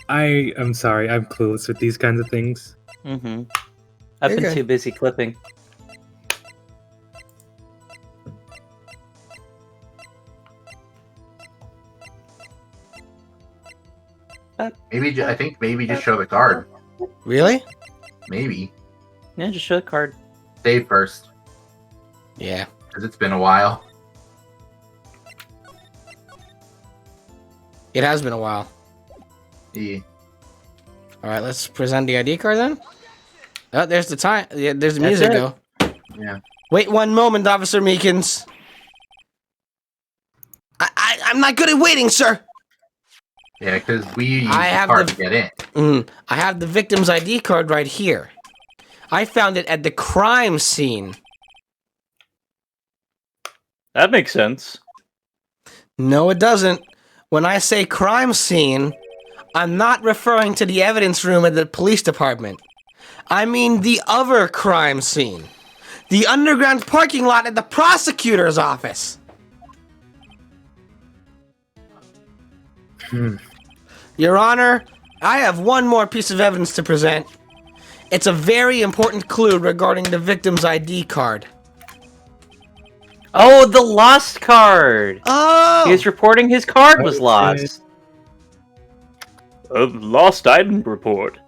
I'm sorry, I'm clueless with these kinds of things. Mm-hmm. I've You're been good. too busy clipping. I think maybe just show the card. Really? Maybe. Yeah, just show the card. Save first, Yeah. because it's been a while. It has been a while. Yeah. Alright, let's present the ID card then. Oh, there's the time. Yeah, there's the That's music, it. though. Yeah. Wait one moment, Officer Meekins. I'm not good at waiting, sir. Yeah, because we use I the have card the- to get in. I have the victim's ID card right here. I found it at the crime scene. That makes sense. No, it doesn't. When I say crime scene, I'm not referring to the evidence room at the police department. I mean the other crime scene. The underground parking lot at the prosecutor's office. Your Honor, I have one more piece of evidence to present. It's a very important clue regarding the victim's ID card. Oh, the lost card! Oh! He was reporting his card was lost. A lost item report.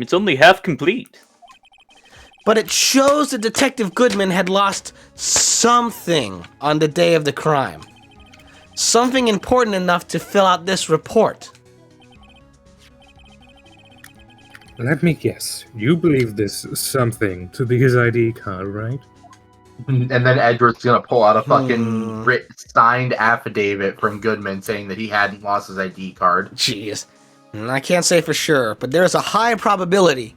It's only half complete. But it shows that Detective Goodman had lost something on the day of the crime. Something important enough to fill out this report. Let me guess. You believe this something to be his ID card, right? And then Edward's gonna pull out a fucking signed affidavit from Goodman saying that he hadn't lost his ID card. Jeez. I can't say for sure, but there's a high probability.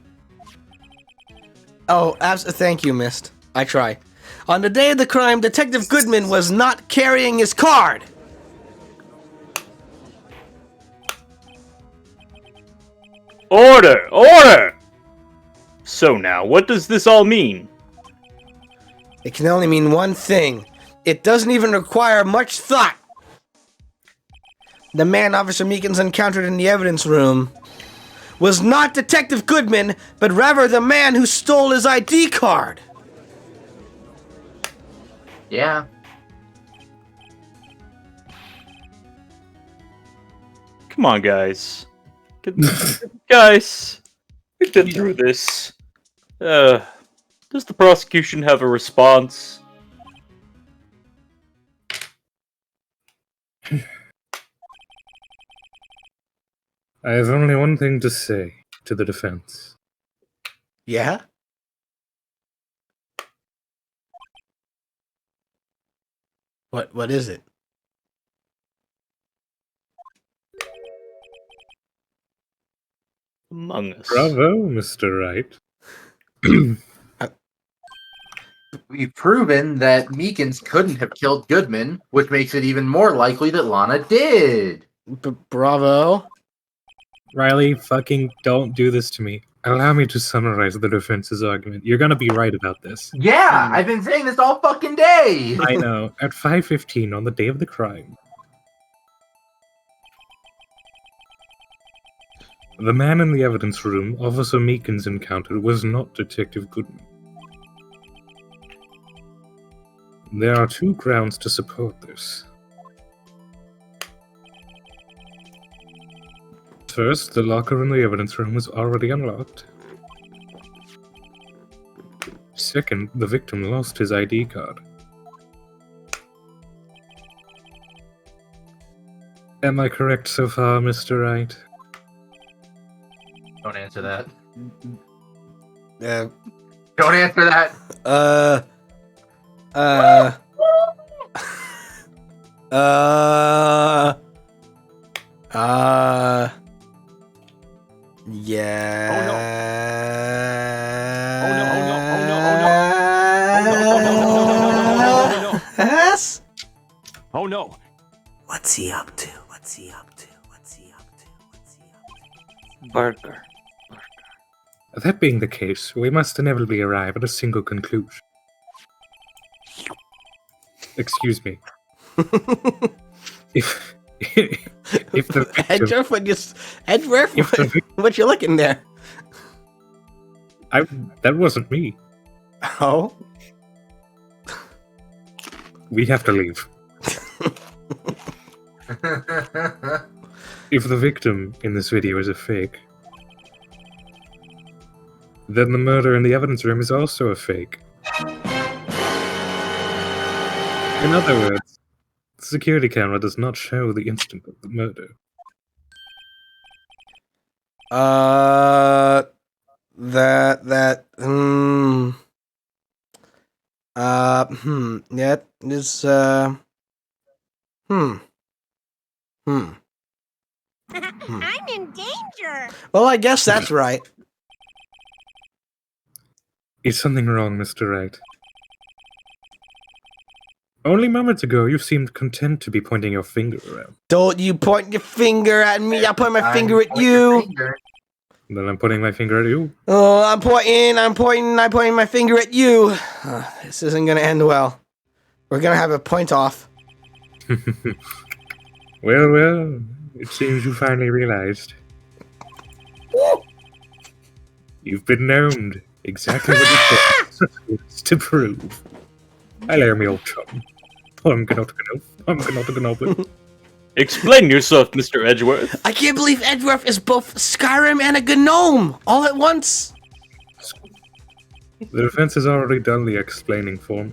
Oh, thank you, Mist. I try. On the day of the crime, Detective Goodman was not carrying his card. Order! Order! So now, what does this all mean? It can only mean one thing. It doesn't even require much thought. The man Officer Meekins encountered in the evidence room was not Detective Goodman, but rather the man who stole his ID card. Yeah. Come on, guys. Guys, we've been through this. Does the prosecution have a response? I have only one thing to say to the defense. Yeah? What is it? Among Us. Bravo, Mr. Wright. We've proven that Meekins couldn't have killed Goodman, which makes it even more likely that Lana did. Bravo. Riley, fucking don't do this to me. Allow me to summarize the defense's argument. You're gonna be right about this. Yeah, I've been saying this all fucking day. I know. At 5:15 on the day of the crime, the man in the evidence room Officer Meekins encountered was not Detective Goodman. There are two grounds to support this. First, the locker in the evidence room was already unlocked. Second, the victim lost his ID card. Am I correct so far, Mr. Wright? Don't answer that. Uh, Don't answer that. uh, yeah. Oh no. Yes? Oh no. What's he up to? Burger. That being the case, we must inevitably arrive at a single conclusion. Excuse me. if the victim, Edgeworth, If the vic- what you looking there? that wasn't me. Oh? We have to leave. If the victim in this video is a fake, then the murder in the evidence room is also a fake. In other words, the security camera does not show the instant of the murder. That is, I'm in danger. Well, I guess that's right. Is something wrong, Mr. Wright? Only moments ago, you seemed content to be pointing your finger around. Don't you point your finger at me. I point my finger at you. Then I'm pointing my finger at you. Oh, I'm pointing my finger at you. This isn't gonna end well. We're gonna have a point off. Well, it seems you finally realized. You've been gnomed. Exactly what you said to prove. Hello, me old chum. I'm not gonna. Explain yourself, Mr. Edgeworth. I can't believe Edgeworth is both Skyrim and a gnome all at once. The defense has already done the explaining for me.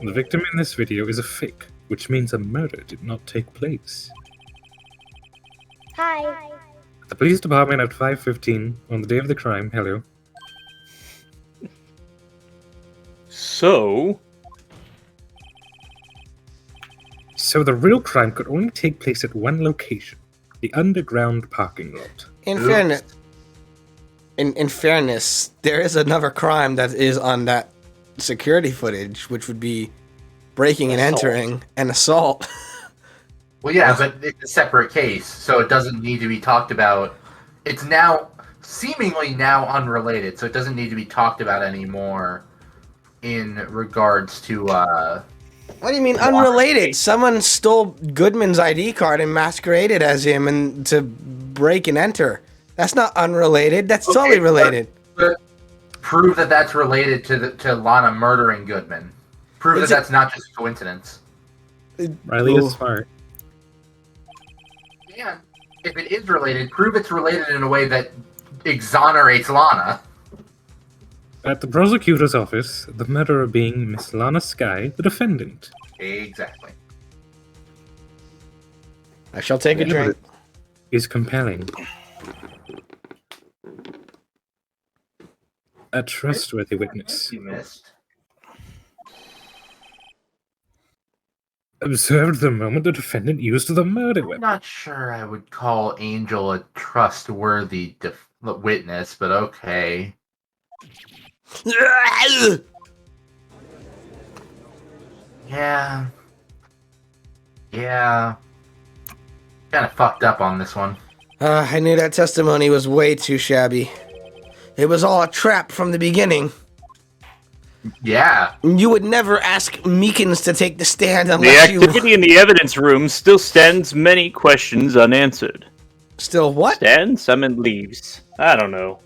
The victim in this video is a fake, which means a murder did not take place. Hi. The police department at 5:15 on the day of the crime. Hello. So the real crime could only take place at one location, the underground parking lot. In fairness, there is another crime that is on that security footage, which would be breaking and entering and assault. Well, yeah, but it's a separate case, so it doesn't need to be talked about. It's now seemingly now unrelated, so it doesn't need to be talked about anymore in regards to What do you mean unrelated? Someone stole Goodman's ID card and masqueraded as him and to break and enter. That's not unrelated. That's totally related. But prove that that's related to Lana murdering Goodman. Prove that's not just a coincidence. Riley is smart. Yeah, if it is related, prove it's related in a way that exonerates Lana. At the prosecutor's office, the murderer being Miss Lana Sky, the defendant. Exactly. I shall take a drink. Is compelling. A trustworthy witness. You missed. Observed the moment the defendant used the murder I'm weapon. not sure I would call Angel a trustworthy witness, but okay. Yeah. Yeah. Kind of fucked up on this one. I knew that testimony was way too shabby. It was all a trap from the beginning. Yeah. You would never ask Meekins to take the stand The unless activity in the evidence room still stands many questions unanswered. Still what? Stands, some and leaves. I don't know.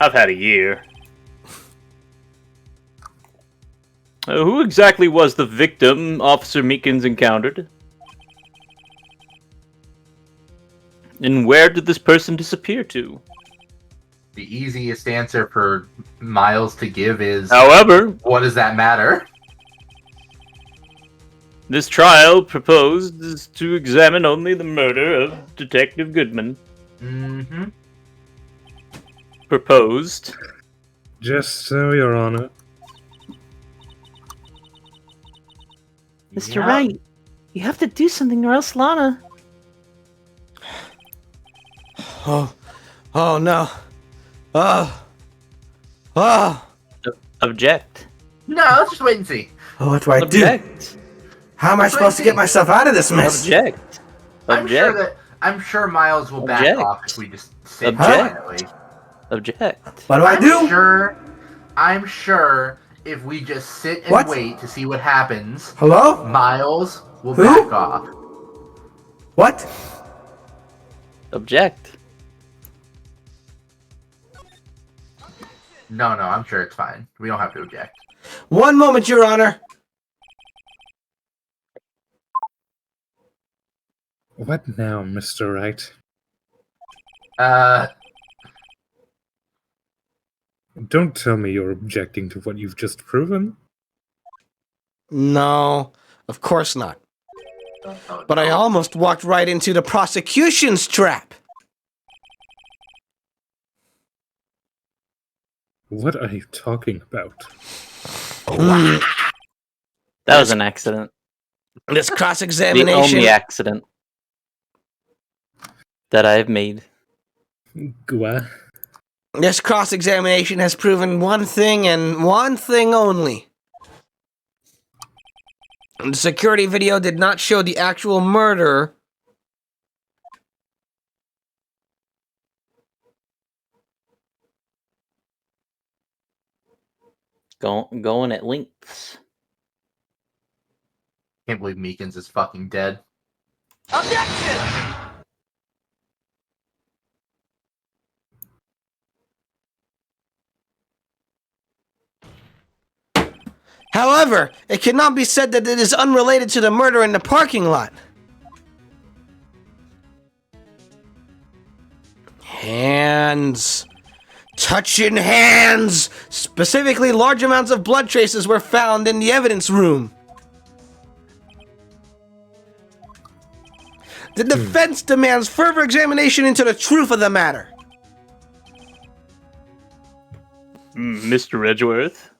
I've had a year. Who exactly was the victim Officer Meekins encountered? And where did this person disappear to? The easiest answer for Miles to give is... However, what does that matter? This trial proposed is to examine only the murder of Detective Goodman. Mm-hmm. Proposed. Just so, Your Honor. Mr. Wright, you have to do something or else Lana... Oh no. Object. No, let's just wait and see. Oh, what do I Object. do? How am I supposed to get myself out of this mess? Object. I'm sure Miles will back Object. off if we just sit Object. quietly. Object. What do I do? I'm sure if we just sit and wait to see what happens, Hello? Miles will Who? back off. What? Object. No, I'm sure it's fine. We don't have to object. One moment, Your Honor. What now, Mr. Wright? Don't tell me you're objecting to what you've just proven. No, of course not. But I almost walked right into the prosecution's trap. What are you talking about? That was an accident. This The cross-examination... only accident that I've made. Gua? This cross-examination has proven one thing and one thing only. The security video did not show the actual murder. Going at lengths. Can't believe Meekins is fucking dead. Objection! However, it cannot be said that it is unrelated to the murder in the parking lot. Hands. Touching hands. Specifically, large amounts of blood traces were found in the evidence room. The defense demands further examination into the truth of the matter. Mr. Edgeworth?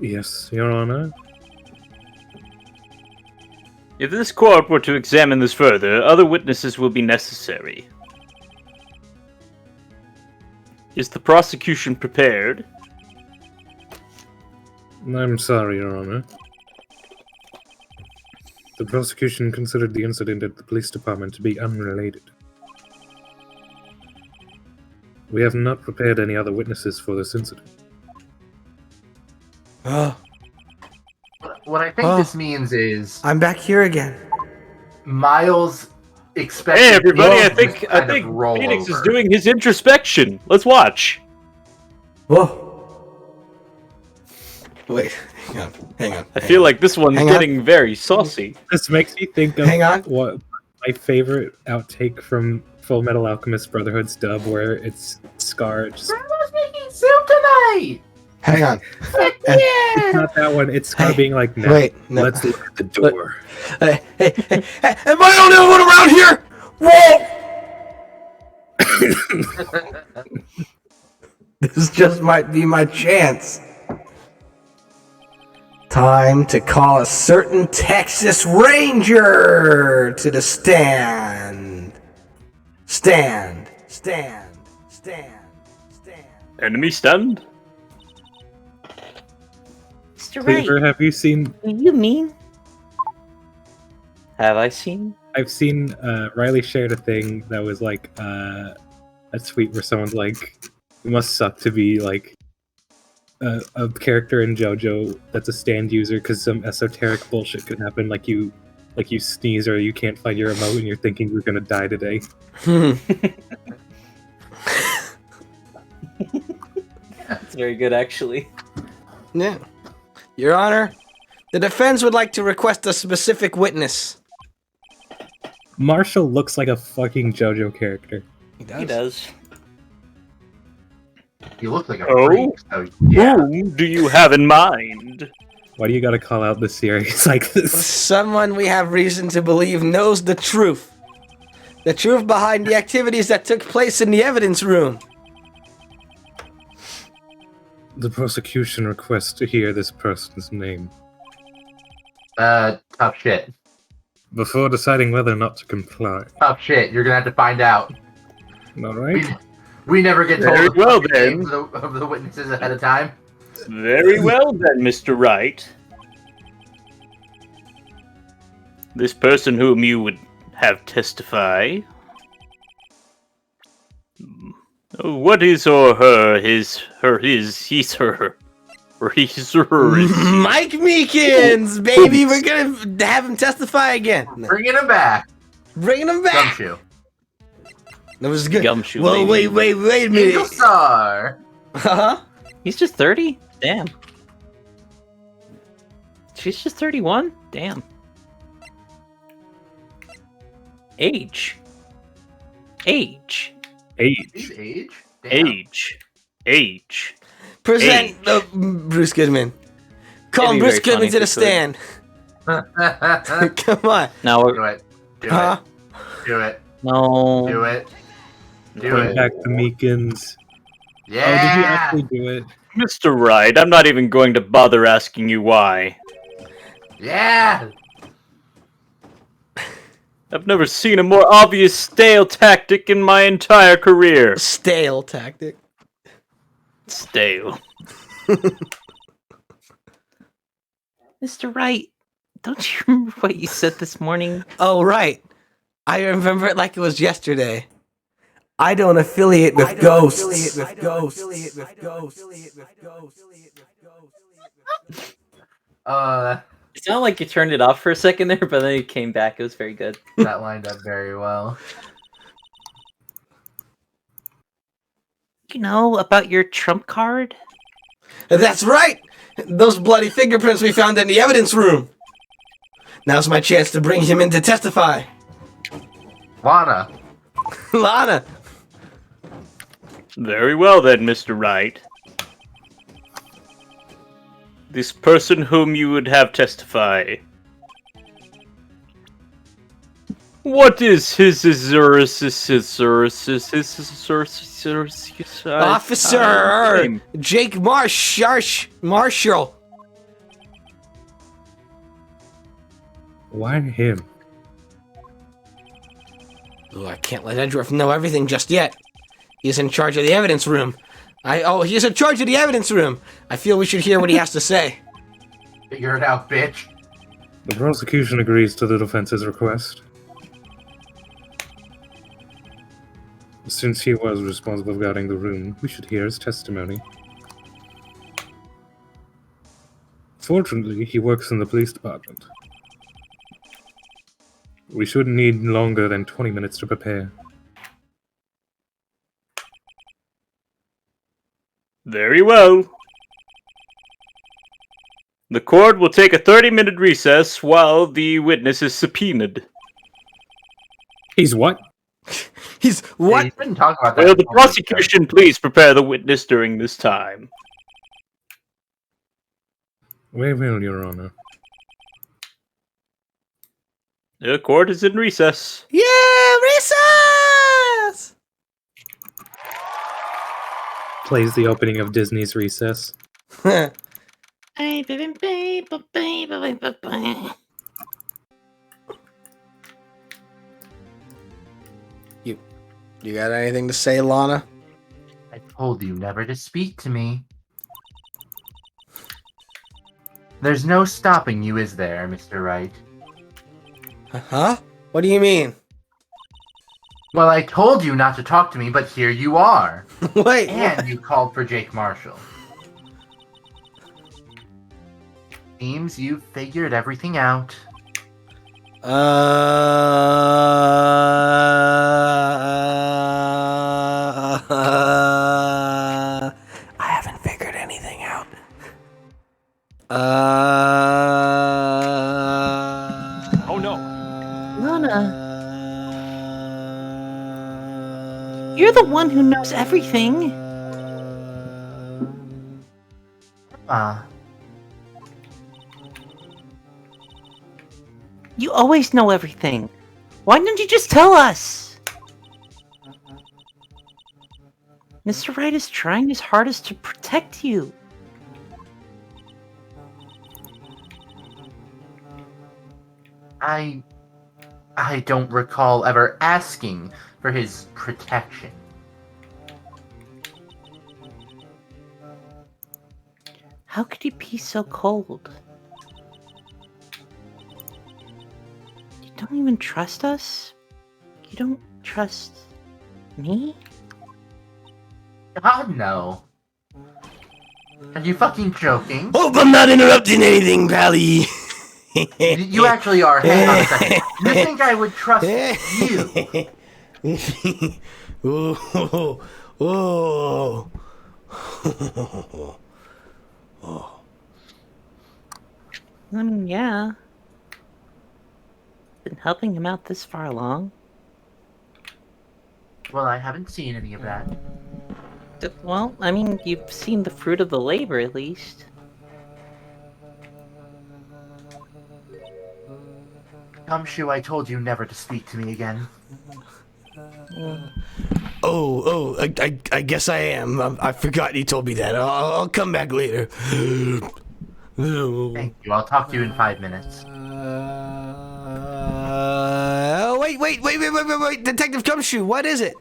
Yes, Your Honor. If this court were to examine this further, other witnesses will be necessary. Is the prosecution prepared? I'm sorry, Your Honor. The prosecution considered the incident at the police department to be unrelated. We have not prepared any other witnesses for this incident. What I think this means is I'm back here again. Miles expected. Hey everybody, I Wolf think to kind of roll Phoenix is over. doing his introspection. Let's watch. Whoa. Wait, hang on. I feel like this one's Hang on. getting very saucy. This makes me think of what my favorite outtake from Full Metal Alchemist Brotherhood's dub, where it's Scar just... Grandma's making soup tonight! Hang on. It's not that one, it's Scar being like, no, Wait, no. let's look at the door. Hey, am I the only one around here? Whoa! This just might be my chance. Time to call a certain Texas Ranger to the stand. Stand. Enemy stand? Mr. Wright, Cleaver, have you seen? what do you mean? Have I seen? I've seen Riley shared a thing that was like a tweet where someone's like, "It must suck to be like a character in JoJo that's a stand user because some esoteric bullshit could happen, like you sneeze or you can't find your remote and you're thinking you're gonna die today." It's very good, actually. Yeah. Your Honor, the defense would like to request a specific witness. Marshall looks like a fucking JoJo character. He does. He does. He looks like a Oh? freak, so yeah. Whom do you have in mind? Why do you gotta call out the series like this? Someone we have reason to believe knows the truth. The truth behind the activities that took place in the evidence room. The prosecution requests to hear this person's name. Tough shit. Before deciding whether or not to comply. Tough shit. You're gonna have to find out. Alright? We never get told Very the well, fucking then. names of the witnesses ahead of time. Very well then, Mr. Wright. This person whom you would have testify. What is or her, his, her, his, he's, her, or he's, her, is he? Mike Meekins, baby, we're gonna have him testify again. Bringing him back. Bringing him back. Gumshoe. That was good. Gumshoe, Well, baby. wait a Eagle minute. Star. Huh? He's just 30? Damn. She's just 31? Damn. Age. His age? Damn. Age. Present Bruce Goodman. Call It'd be Bruce very Goodman to the funny stand. Come on. Now Do we're... it. Do Huh? it. Do it. No. Do it. Do Point it. back to Meekins. Yeah. Oh, did you actually do it? Mr. Wright, I'm not even going to bother asking you why. Yeah. I've never seen a more obvious stale tactic in my entire career. Stale tactic. Stale. Mr. Wright, don't you remember what you said this morning? Oh, right. I remember it like it was yesterday. I don't affiliate with ghosts. It sounded like you turned it off for a second there, but then you came back. It was very good. That lined up very well. You know about your trump card? That's right! Those bloody fingerprints we found in the evidence room. Now's my chance to bring him in to testify. Lana. Lana. Very well then, Mr. Wright. This person whom you would have testify. What is his Officer name? Jake Marshall. Why him? Oh, I can't let Edgeworth know everything just yet. He's in charge of the evidence room. He's in charge of the evidence room. I feel we should hear what he has to say. Figure it out, bitch. The prosecution agrees to the defense's request. Since he was responsible for guarding the room, we should hear his testimony. Fortunately, he works in the police department. We shouldn't need longer than 20 minutes to prepare. Very well. The court will take a 30-minute recess while the witness is subpoenaed. He's what? He's what? Hey, you didn't talk about that. Will the prosecution please prepare the witness during this time? We will, Your Honor. The court is in recess. Yeah, recess! Plays the opening of Disney's Recess. You got anything to say, Lana? I told you never to speak to me. There's no stopping you, is there, Mr. Wright? Huh? What do you mean? Well, I told you not to talk to me, but here you are. Wait, And what? you called for Jake Marshall. Seems you figured everything out. I haven't figured anything out. Oh no. Lana. You're the one who knows everything. You always know everything. Why didn't you just tell us? Mr. Wright is trying his hardest to protect you. I don't recall ever asking for his protection. How could you be so cold? You don't even trust us? You don't trust me? God, no. Are you fucking joking? Hope I'm not interrupting anything, Pally. You actually are. Hang on a second. You think I would trust you? Whoa. Whoa. I mean, yeah. Been helping him out this far along. Well, I haven't seen any of that. Well, I mean, you've seen the fruit of the labor, at least. Gumshoe, I told you never to speak to me again. I guess I am. I forgot you told me that. I'll come back later. Thank you. I'll talk to you in 5 minutes. Wait, Detective Gumshoe, what is it?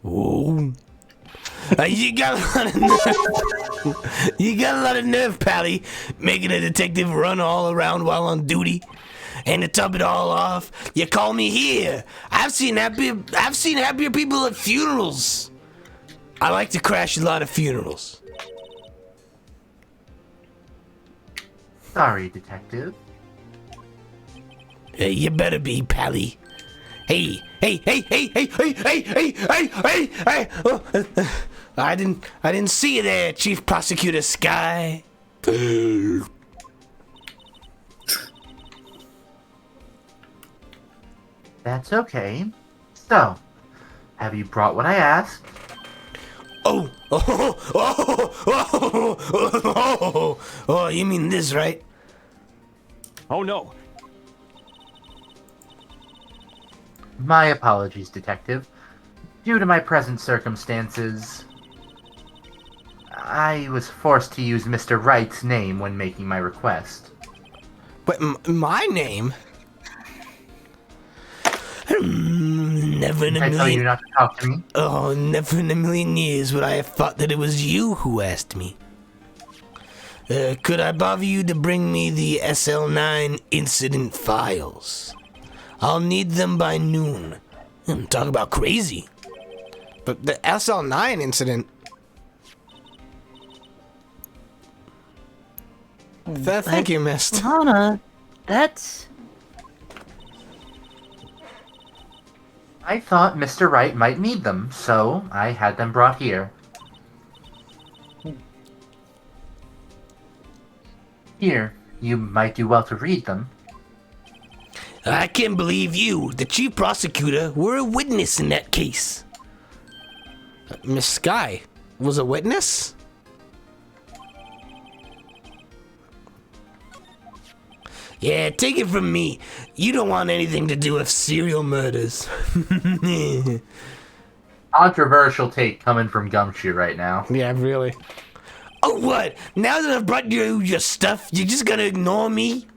Whoa. You got a lot of nerve. You got a lot of nerve, Pally, making a detective run all around while on duty. And to top it all off, you call me here. I've seen happier people at funerals. I like to crash a lot of funerals. Sorry, Detective. You better be, Pally. Hey. Oh, I didn't see you there, Chief Prosecutor Sky. That's okay. So, have you brought what I asked? Oh, you mean this, right? Oh no. My apologies, Detective. Due to my present circumstances, I was forced to use Mr. Wright's name when making my request. But my name? Never in a million... I tell you not to talk to me? Oh, never in a million years would I have thought that it was you who asked me. Could I bother you to bring me the SL9 incident files? I'll need them by noon. Talk about crazy. But the SL9 incident... Thank you, Mist. Lana, that's... I thought Mr. Wright might need them, so I had them brought here. Here, you might do well to read them. I can't believe you, the chief prosecutor, were a witness in that case. Miss Sky was a witness? Yeah, take it from me. You don't want anything to do with serial murders. Controversial take coming from Gumshoe right now. Yeah, really. Oh, what? Now that I've brought you your stuff, you're just gonna ignore me?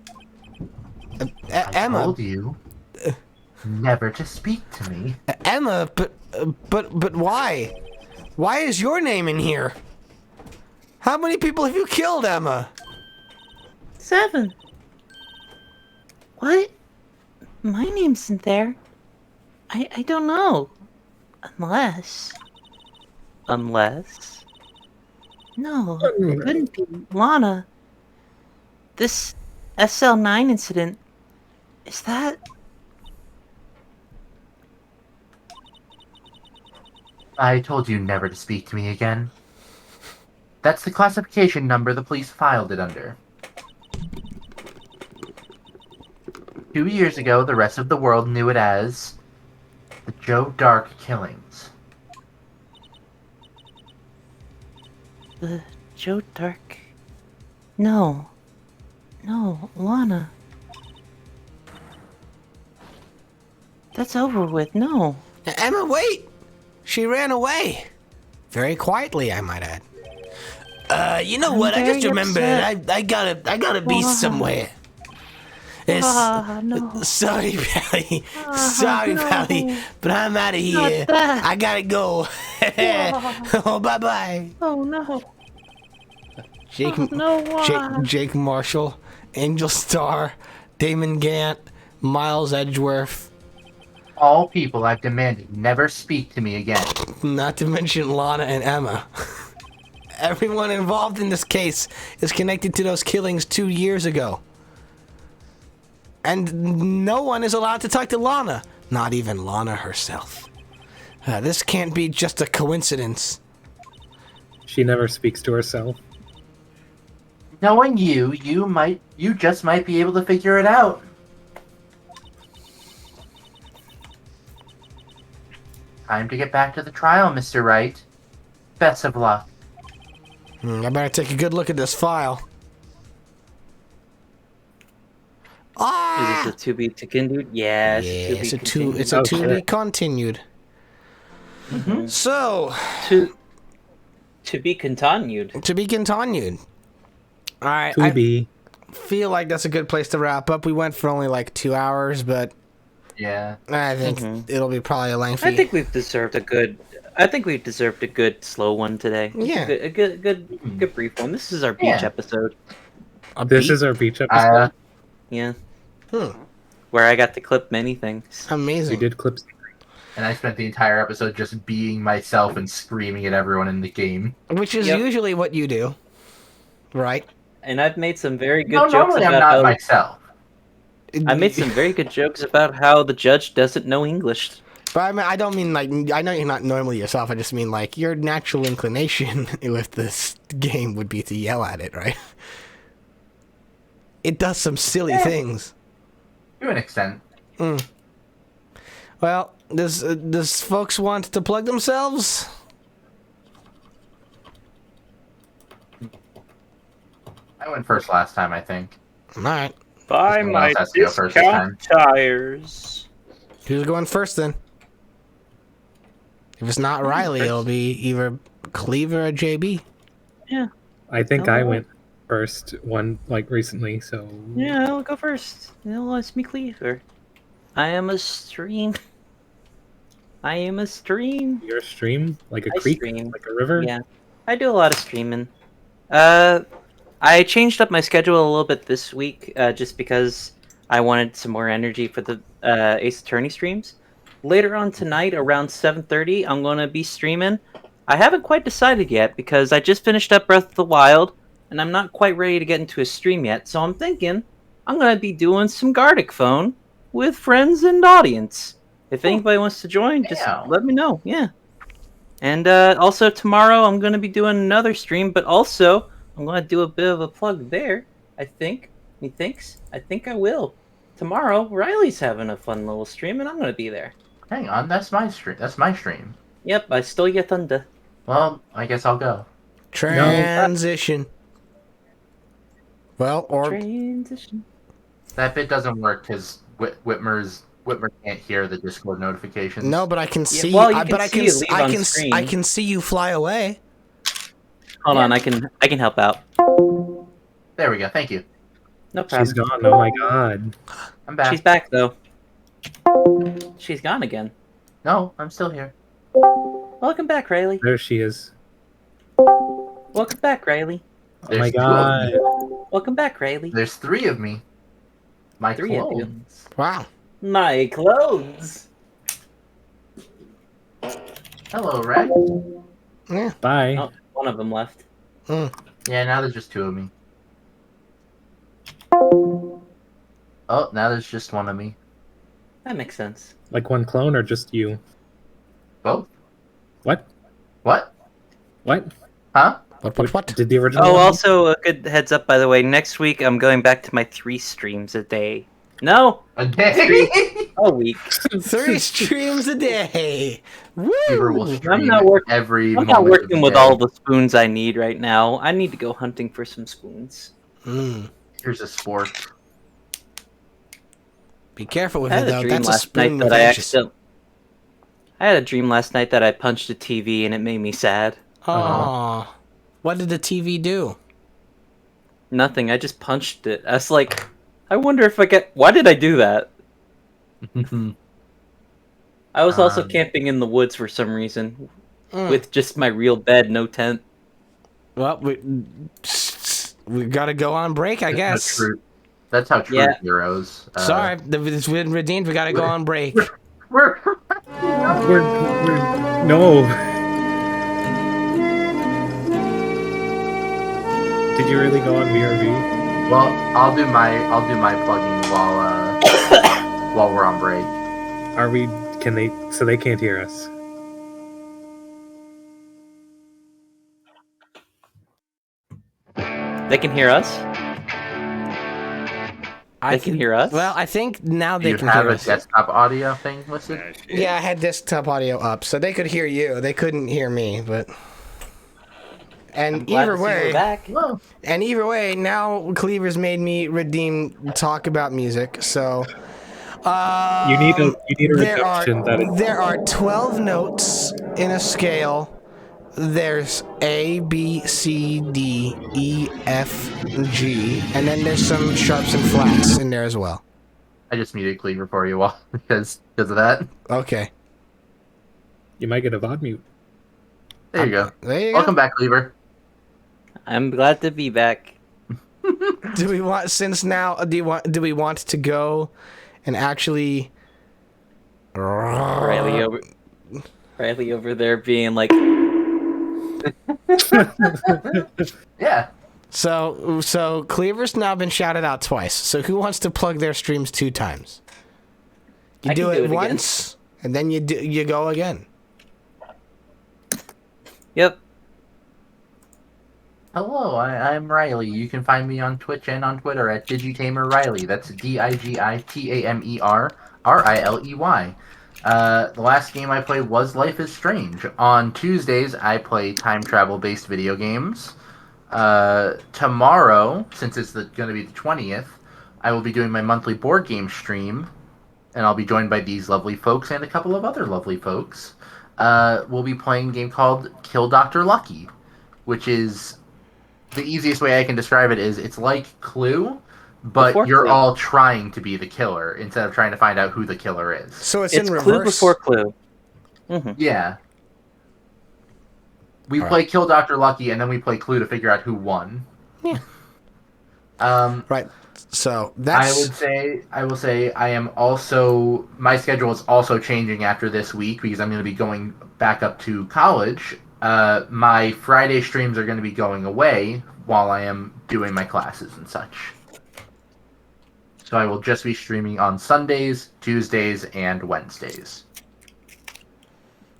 Emma. I told you never to speak to me. Emma, but why? Why is your name in here? How many people have you killed, Emma? 7. What? My name's in there. I don't know. Unless... No, it couldn't be. Lana. This SL9 incident... Is that... I told you never to speak to me again. That's the classification number the police filed it under. 2 years ago, the rest of the world knew it as the Joe Dark killings. The Joe Dark... No, Lana. That's over with, no. Emma, wait! She ran away. Very quietly, I might add. You know what? I just remembered. I gotta be somewhere. No. Sorry, Pally. Sorry, no. Pally. But I'm out of here. I gotta go. Oh, bye-bye. Oh, no. Jake, Oh, no, Jake Marshall, Angel Star, Damon Gant, Miles Edgeworth. All people I've demanded never speak to me again. Not to mention Lana and Emma. Everyone involved in this case is connected to those killings 2 years ago. And no one is allowed to talk to Lana. Not even Lana herself. This can't be just a coincidence. She never speaks to herself. Knowing you just might be able to figure it out. Time to get back to the trial, Mr. Wright. Best of luck. I better take a good look at this file. Is this a to be continued? Yeah, it's a continued. to be continued. Mm-hmm. So to be continued. To be continued. All right. To be. Feel like that's a good place to wrap up. We went for only like 2 hours, but yeah, I think it'll be probably a lengthy. I think we've deserved a good. I think we've deserved a good slow one today. Yeah, a good brief one. This is our beach episode. This is our beach episode. Yeah. Where I got to clip many things. Amazing. We did clips. And I spent the entire episode just being myself and screaming at everyone in the game. Which is usually what you do, right? And I've made some very good jokes normally about I'm not how myself. I made some very good jokes about how the judge doesn't know English. But I mean, I don't mean like, I know you're not normally yourself. I just mean like your natural inclination with this game would be to yell at it, right? It does some silly things. To an extent. Well, does folks want to plug themselves? I went first last time, I think. All right. Buy my discount tires. Who's going first then? If it's not Riley, it'll be either Cleaver or JB. Yeah. I think I went first one like recently, so yeah, I'll go first. It'll let me Cleaver. I am a stream. You're a stream? Like a creek? Like a river? Yeah. I do a lot of streaming. I changed up my schedule a little bit this week, just because I wanted some more energy for the Ace Attorney streams. Later on tonight, around 7:30, I'm going to be streaming. I haven't quite decided yet, because I just finished up Breath of the Wild, and I'm not quite ready to get into a stream yet, so I'm thinking I'm going to be doing some Gardic Phone with friends and audience. If anybody wants to join, just let me know, yeah. And also tomorrow, I'm going to be doing another stream, but also I'm going to do a bit of a plug there, I think. He thinks? I think I will. Tomorrow, Riley's having a fun little stream, and I'm going to be there. Hang on, that's my stream. That's my stream. Yep, I stole your thunder. Well, I guess I'll go. Transition. Well, or... Transition. That bit doesn't work because Whitmer can't hear the Discord notifications. No, but I can see. well, you but can I can see you fly away. Hold on, I can help out. There we go. Thank you. No problem. She's gone. Oh my god. I'm back. She's back though. She's gone again. No, I'm still here. Welcome back, Riley. There she is. Welcome back, Riley. Oh my god. Welcome back, Riley. There's 3 of me. My 3 of you. clones. Wow. My clothes. Hello, Red. Yeah. Bye. Oh, one of them left. Mm. Yeah, now there's just 2 of me. Oh, now there's just 1 of me. That makes sense. Like one clone or just you? Both. What? What? What? Huh? What? Did the original? Oh, one- also a good heads up, by the way. Next week I'm going back to my 3 streams a day. No, A day? a week. 3 streams a day. Fever will Woo! stream not working- every I'm moment not of the working with day. all the spoons I need right now. I need to go hunting for some spoons. Mm. Here's a sport. Be careful with I it had a though. dream That's a last night spoon that with I edges. I had a dream last night that I punched a TV and it made me sad. Aww. What did the TV do? Nothing. I just punched it. I was like, I wonder if I get. Why did I do that? I was also camping in the woods for some reason, with just my real bed, no tent. Well, we gotta go on break, I guess. That's how true Yeah. heroes. Sorry, it's been redeemed. We gotta go on break. We're no. Did you really go on VRV? Well, I'll do my plugging while we're on break. Are we? Can they? So they can't hear us. They can hear us. They can hear us. Well, I think now Do they you can have hear a us. desktop audio thing listed? Yeah, I had desktop audio up, so they could hear you. They couldn't hear me, but. And glad either to see we're way, back. and either way, now Cleaver's made me redeem talk about music. So You need a there are reduction that is. there are 12 notes in a scale. There's A, B, C, D, E, F, G, and then there's some sharps and flats in there as well. I just muted Cleaver for you all because of that. Okay. You might get a VOD mute. There you go. There you Welcome go. back, Cleaver. I'm glad to be back. Do we want do we want to go and actually Riley over there being like, Yeah. So Cleaver's now been shouted out twice. So who wants to plug their streams 2 times? You I do can it do it again. once, and then you go again. yep. Hello, I'm Riley. You can find me on Twitch and on Twitter at DigitamerRiley. That's DigitamerRiley. The last game I played was Life is Strange. On Tuesdays, I play time travel-based video games. Tomorrow, since it's going to be the 20th, I will be doing my monthly board game stream, and I'll be joined by these lovely folks and a couple of other lovely folks. We'll be playing a game called Kill Dr. Lucky, which is... The easiest way I can describe it is it's like Clue, but Before you're Clue. all trying to be the killer instead of trying to find out who the killer is. So it's It's in Clue reverse. before Clue. Mm-hmm. Yeah. We All play Kill Dr. Lucky, and then we play Clue to figure out who won. Yeah. Right. So I that's will say I am also, my schedule is also changing after this week because I'm going to be going back up to college. My Friday streams are going to be going away while I am doing my classes and such. So I will just be streaming on Sundays, Tuesdays, and Wednesdays.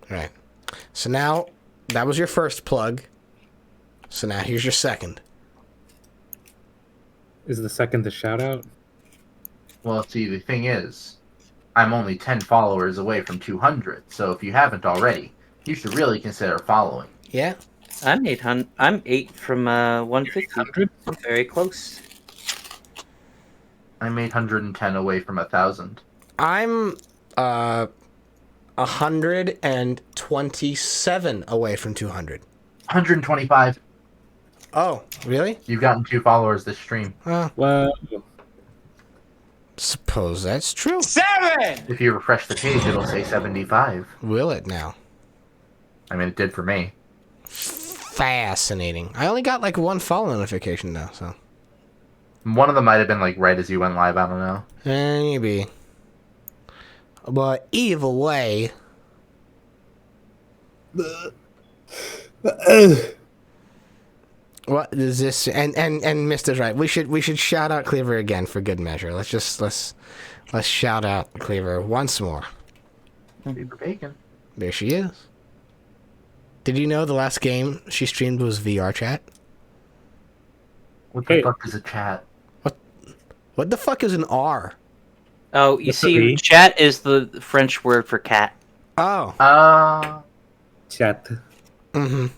right. So now that was your first plug. So now here's your second. Is the second the shout out? Well, see, the thing is, I'm only 10 followers away from 200, so if you haven't already, you should really consider following. Yeah. I'm 800. I'm 8 from 150. I'm very close. I'm 810 away from 1,000. I'm 127 away from 200. 125. Oh, really? You've gotten 2 followers this stream. Well, Suppose that's true. 7! If you refresh the page, it'll say 75. Will it now? I mean, it did for me. Fascinating. I only got like 1 follow notification though, so. One of them might have been like right as you went live. I don't know. Maybe. But either way. What is this? And Mr. Wright, we should shout out Cleaver again for good measure. Let's shout out Cleaver once more. Beaver Bacon. There she is. Did you know the last game she streamed was VR chat? What the fuck is a chat? What the fuck is an R? Oh, you see, chat is the French word for cat. Oh. Chat. Mm-hmm.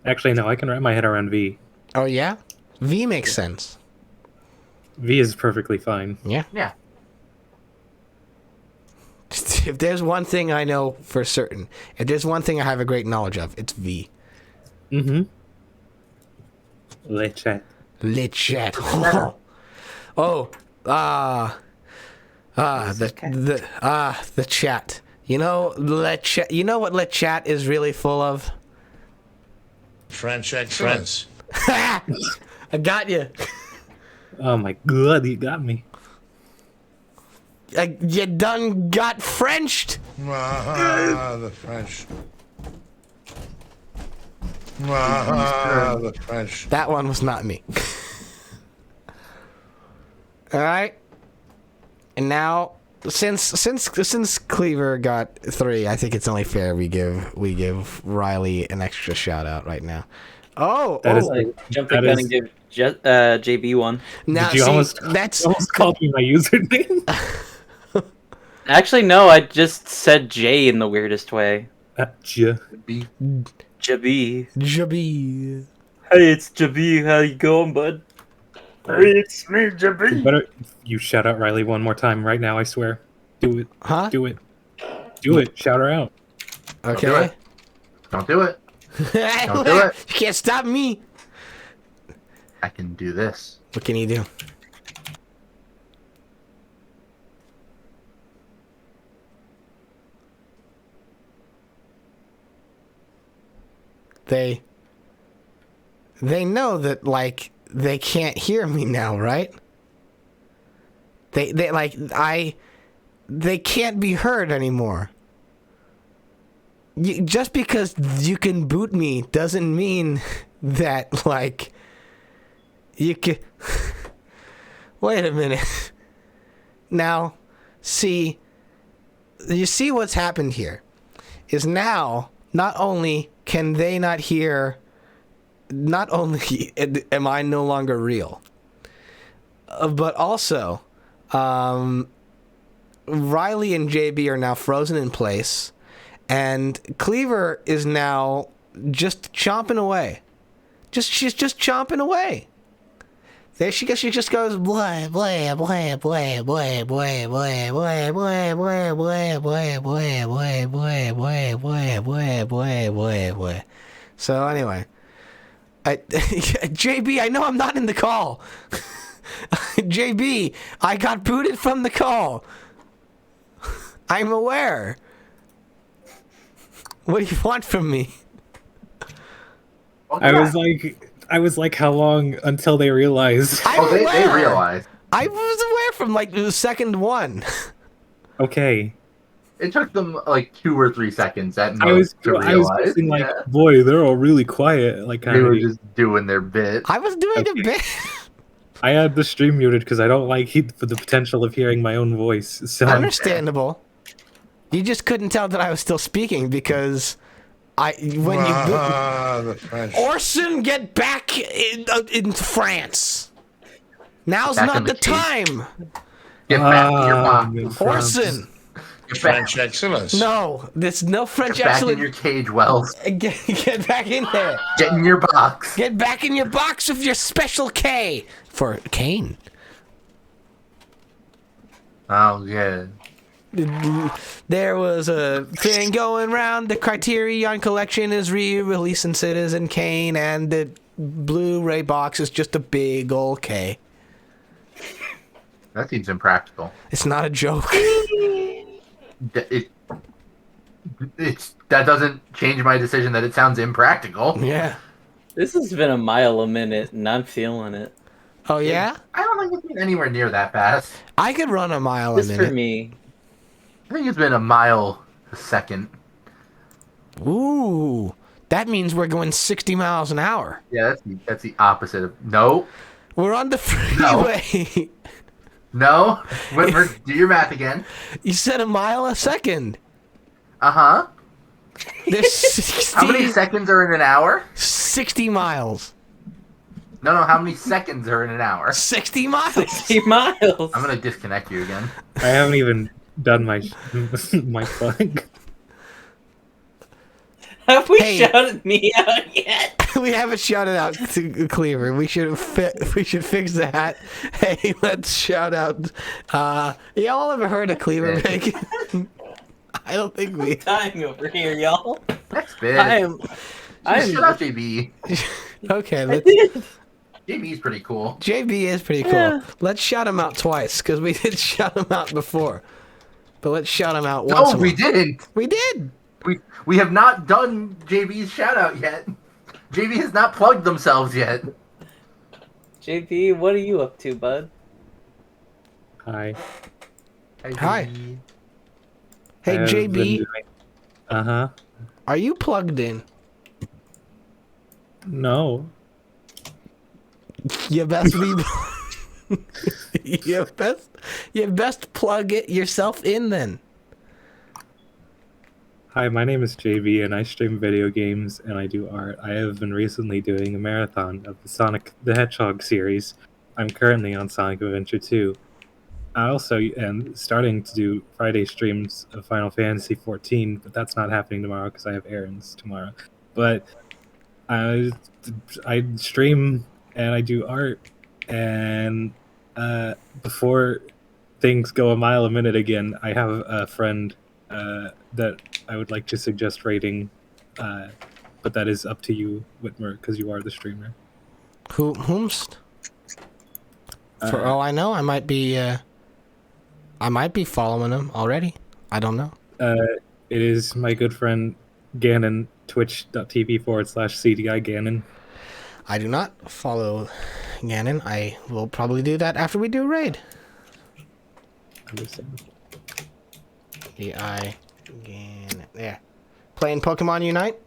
Actually, no, I can wrap my head around V. Oh, yeah? V makes sense. V is perfectly fine. Yeah. Yeah. If there's one thing I know for certain, if there's one thing I have a great knowledge of, it's V. Mm-hmm. Le chat. Le chat. The chat. You know, You know what Le chat is really full of? French excellence. I got you. Oh my god, you got me. You done got Frenched. The French. The French. That one was not me. All right. And now, since Cleaver got 3, I think it's only fair we give Riley an extra shout out right now. Oh, Jump the gun and give JB one. Now, Did you almost called me my username? Actually, no. I just said J in the weirdest way. Jabi. Jabi. Hey, it's Jabi. How you going, bud? Hey, it's me, Jabi. You shout out Riley one more time right now, I swear. Do it. Huh? Do it. Do it. Shout her out. Okay. Don't do it. Don't do it. You can't stop me. I can do this. What can you do? They know that, like, they can't hear me now, right? They can't be heard anymore. Just because you can boot me doesn't mean that, like, you can... Wait a minute. Now, you see what's happened here is now, not only can they not hear, not only am I no longer real, but also, Riley and JB are now frozen in place, and Cleaver is now just chomping away. She's just chomping away. There she goes. She just goes blah blah blah blah blah blah blah blah blah blah blah blah blah blah blah blah. So anyway, JB, I know I'm not in the call. JB, I got booted from the call. I'm aware. What do you want from me? I was like, how long until they realize? They realized. I was aware from like the second one. Okay. It took them like 2 or 3 seconds at most I was realize. like, boy, they're all really quiet. Like they were just doing their bit. I was doing a bit. I had the stream muted because I don't like for the potential of hearing my own voice. So understandable. You just couldn't tell that I was still speaking because the French. Orson, get back in France. Now's Back not in the the cage. time. Get back in your box. Orson. French excellence. No, there's no French Get back excellence. in your cage, Wells. Get back in there. Get in your box. Get back in your box with your special K for Kane. Oh, yeah. There was a thing going around. The Criterion Collection is re-releasing Citizen Kane, and the Blu-ray box is just a big old K. That seems impractical. It's not a joke. That doesn't change my decision that it sounds impractical. Yeah. This has been a mile a minute, and I'm feeling it. Oh yeah? I don't think it's been anywhere near that fast. I could run a mile a Just minute. for me. I think it's been a mile a second. Ooh, that means we're going 60 miles an hour. Yeah, that's the opposite of no. We're on the freeway. No, Whitmer, do your math again. You said a mile a second. Uh-huh. There's 60, How many seconds are in an hour? 60 miles. No, how many seconds are in an hour? 60 miles. 60 miles. I'm gonna disconnect you again. I haven't even done my my plug. Have we shouted me out yet? We haven't shouted out to Cleaver. We should fix that. Hey, let's shout out. Y'all ever heard of Cleaver Bacon? I don't think we. Dying over here, y'all. Next bit. I'm. Shut up, JB. Okay, let's. JB's pretty cool. JB is pretty cool. Yeah. Let's shout him out twice because we did shout him out before, but let's shout him out once. No, we didn't. We did. We have not done JB's shout out yet. JB has not plugged themselves yet. JB, what are you up to, bud? Hi. Hi. Hey, JB. Uh-huh. Are you plugged in? No. You best be. you best plug it yourself in then. Hi, my name is JB, and I stream video games and I do art. I have been recently doing a marathon of the Sonic the Hedgehog series. I'm currently on Sonic Adventure 2. I also am starting to do Friday streams of Final Fantasy 14, but that's not happening tomorrow because I have errands tomorrow. But I stream and I do art, and before things go a mile a minute again, I have a friend that I would like to suggest rating, but that is up to you, Whitmer, because you are the streamer. Whomst? For all I know, I might be following him already. I don't know. It is my good friend Ganon, twitch.tv/CDI Ganon. I do not follow Ganon. I will probably do that after we do raid. Understand. DI Ganon. There. Playing Pokemon Unite?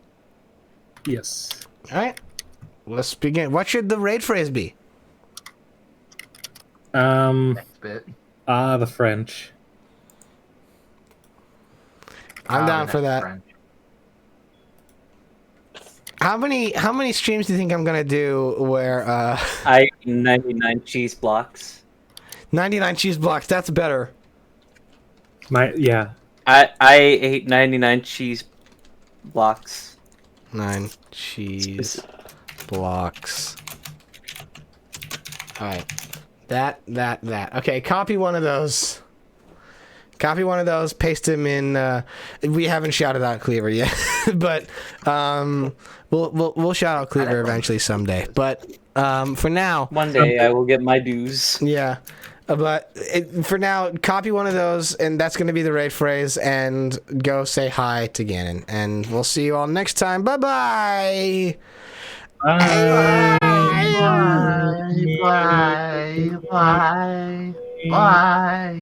Yes. Alright. Let's begin. What should the raid phrase be? Next bit. The French. I'm down for that. French. How many streams do you think I'm gonna do where I 99 cheese blocks. 99 cheese blocks, that's better. Yeah. I ate 99 cheese blocks. 9 cheese blocks. Alright. That. Okay, copy one of those. Copy one of those, paste them in. We haven't shouted out Cleaver yet, but we'll shout out Cleaver eventually someday. But for now, one day I will get my dues. Yeah, but for now, copy one of those, and that's going to be the raid phrase. And go say hi to Ganon, and we'll see you all next time. Bye-bye. Bye. Bye. Bye. Bye. Bye.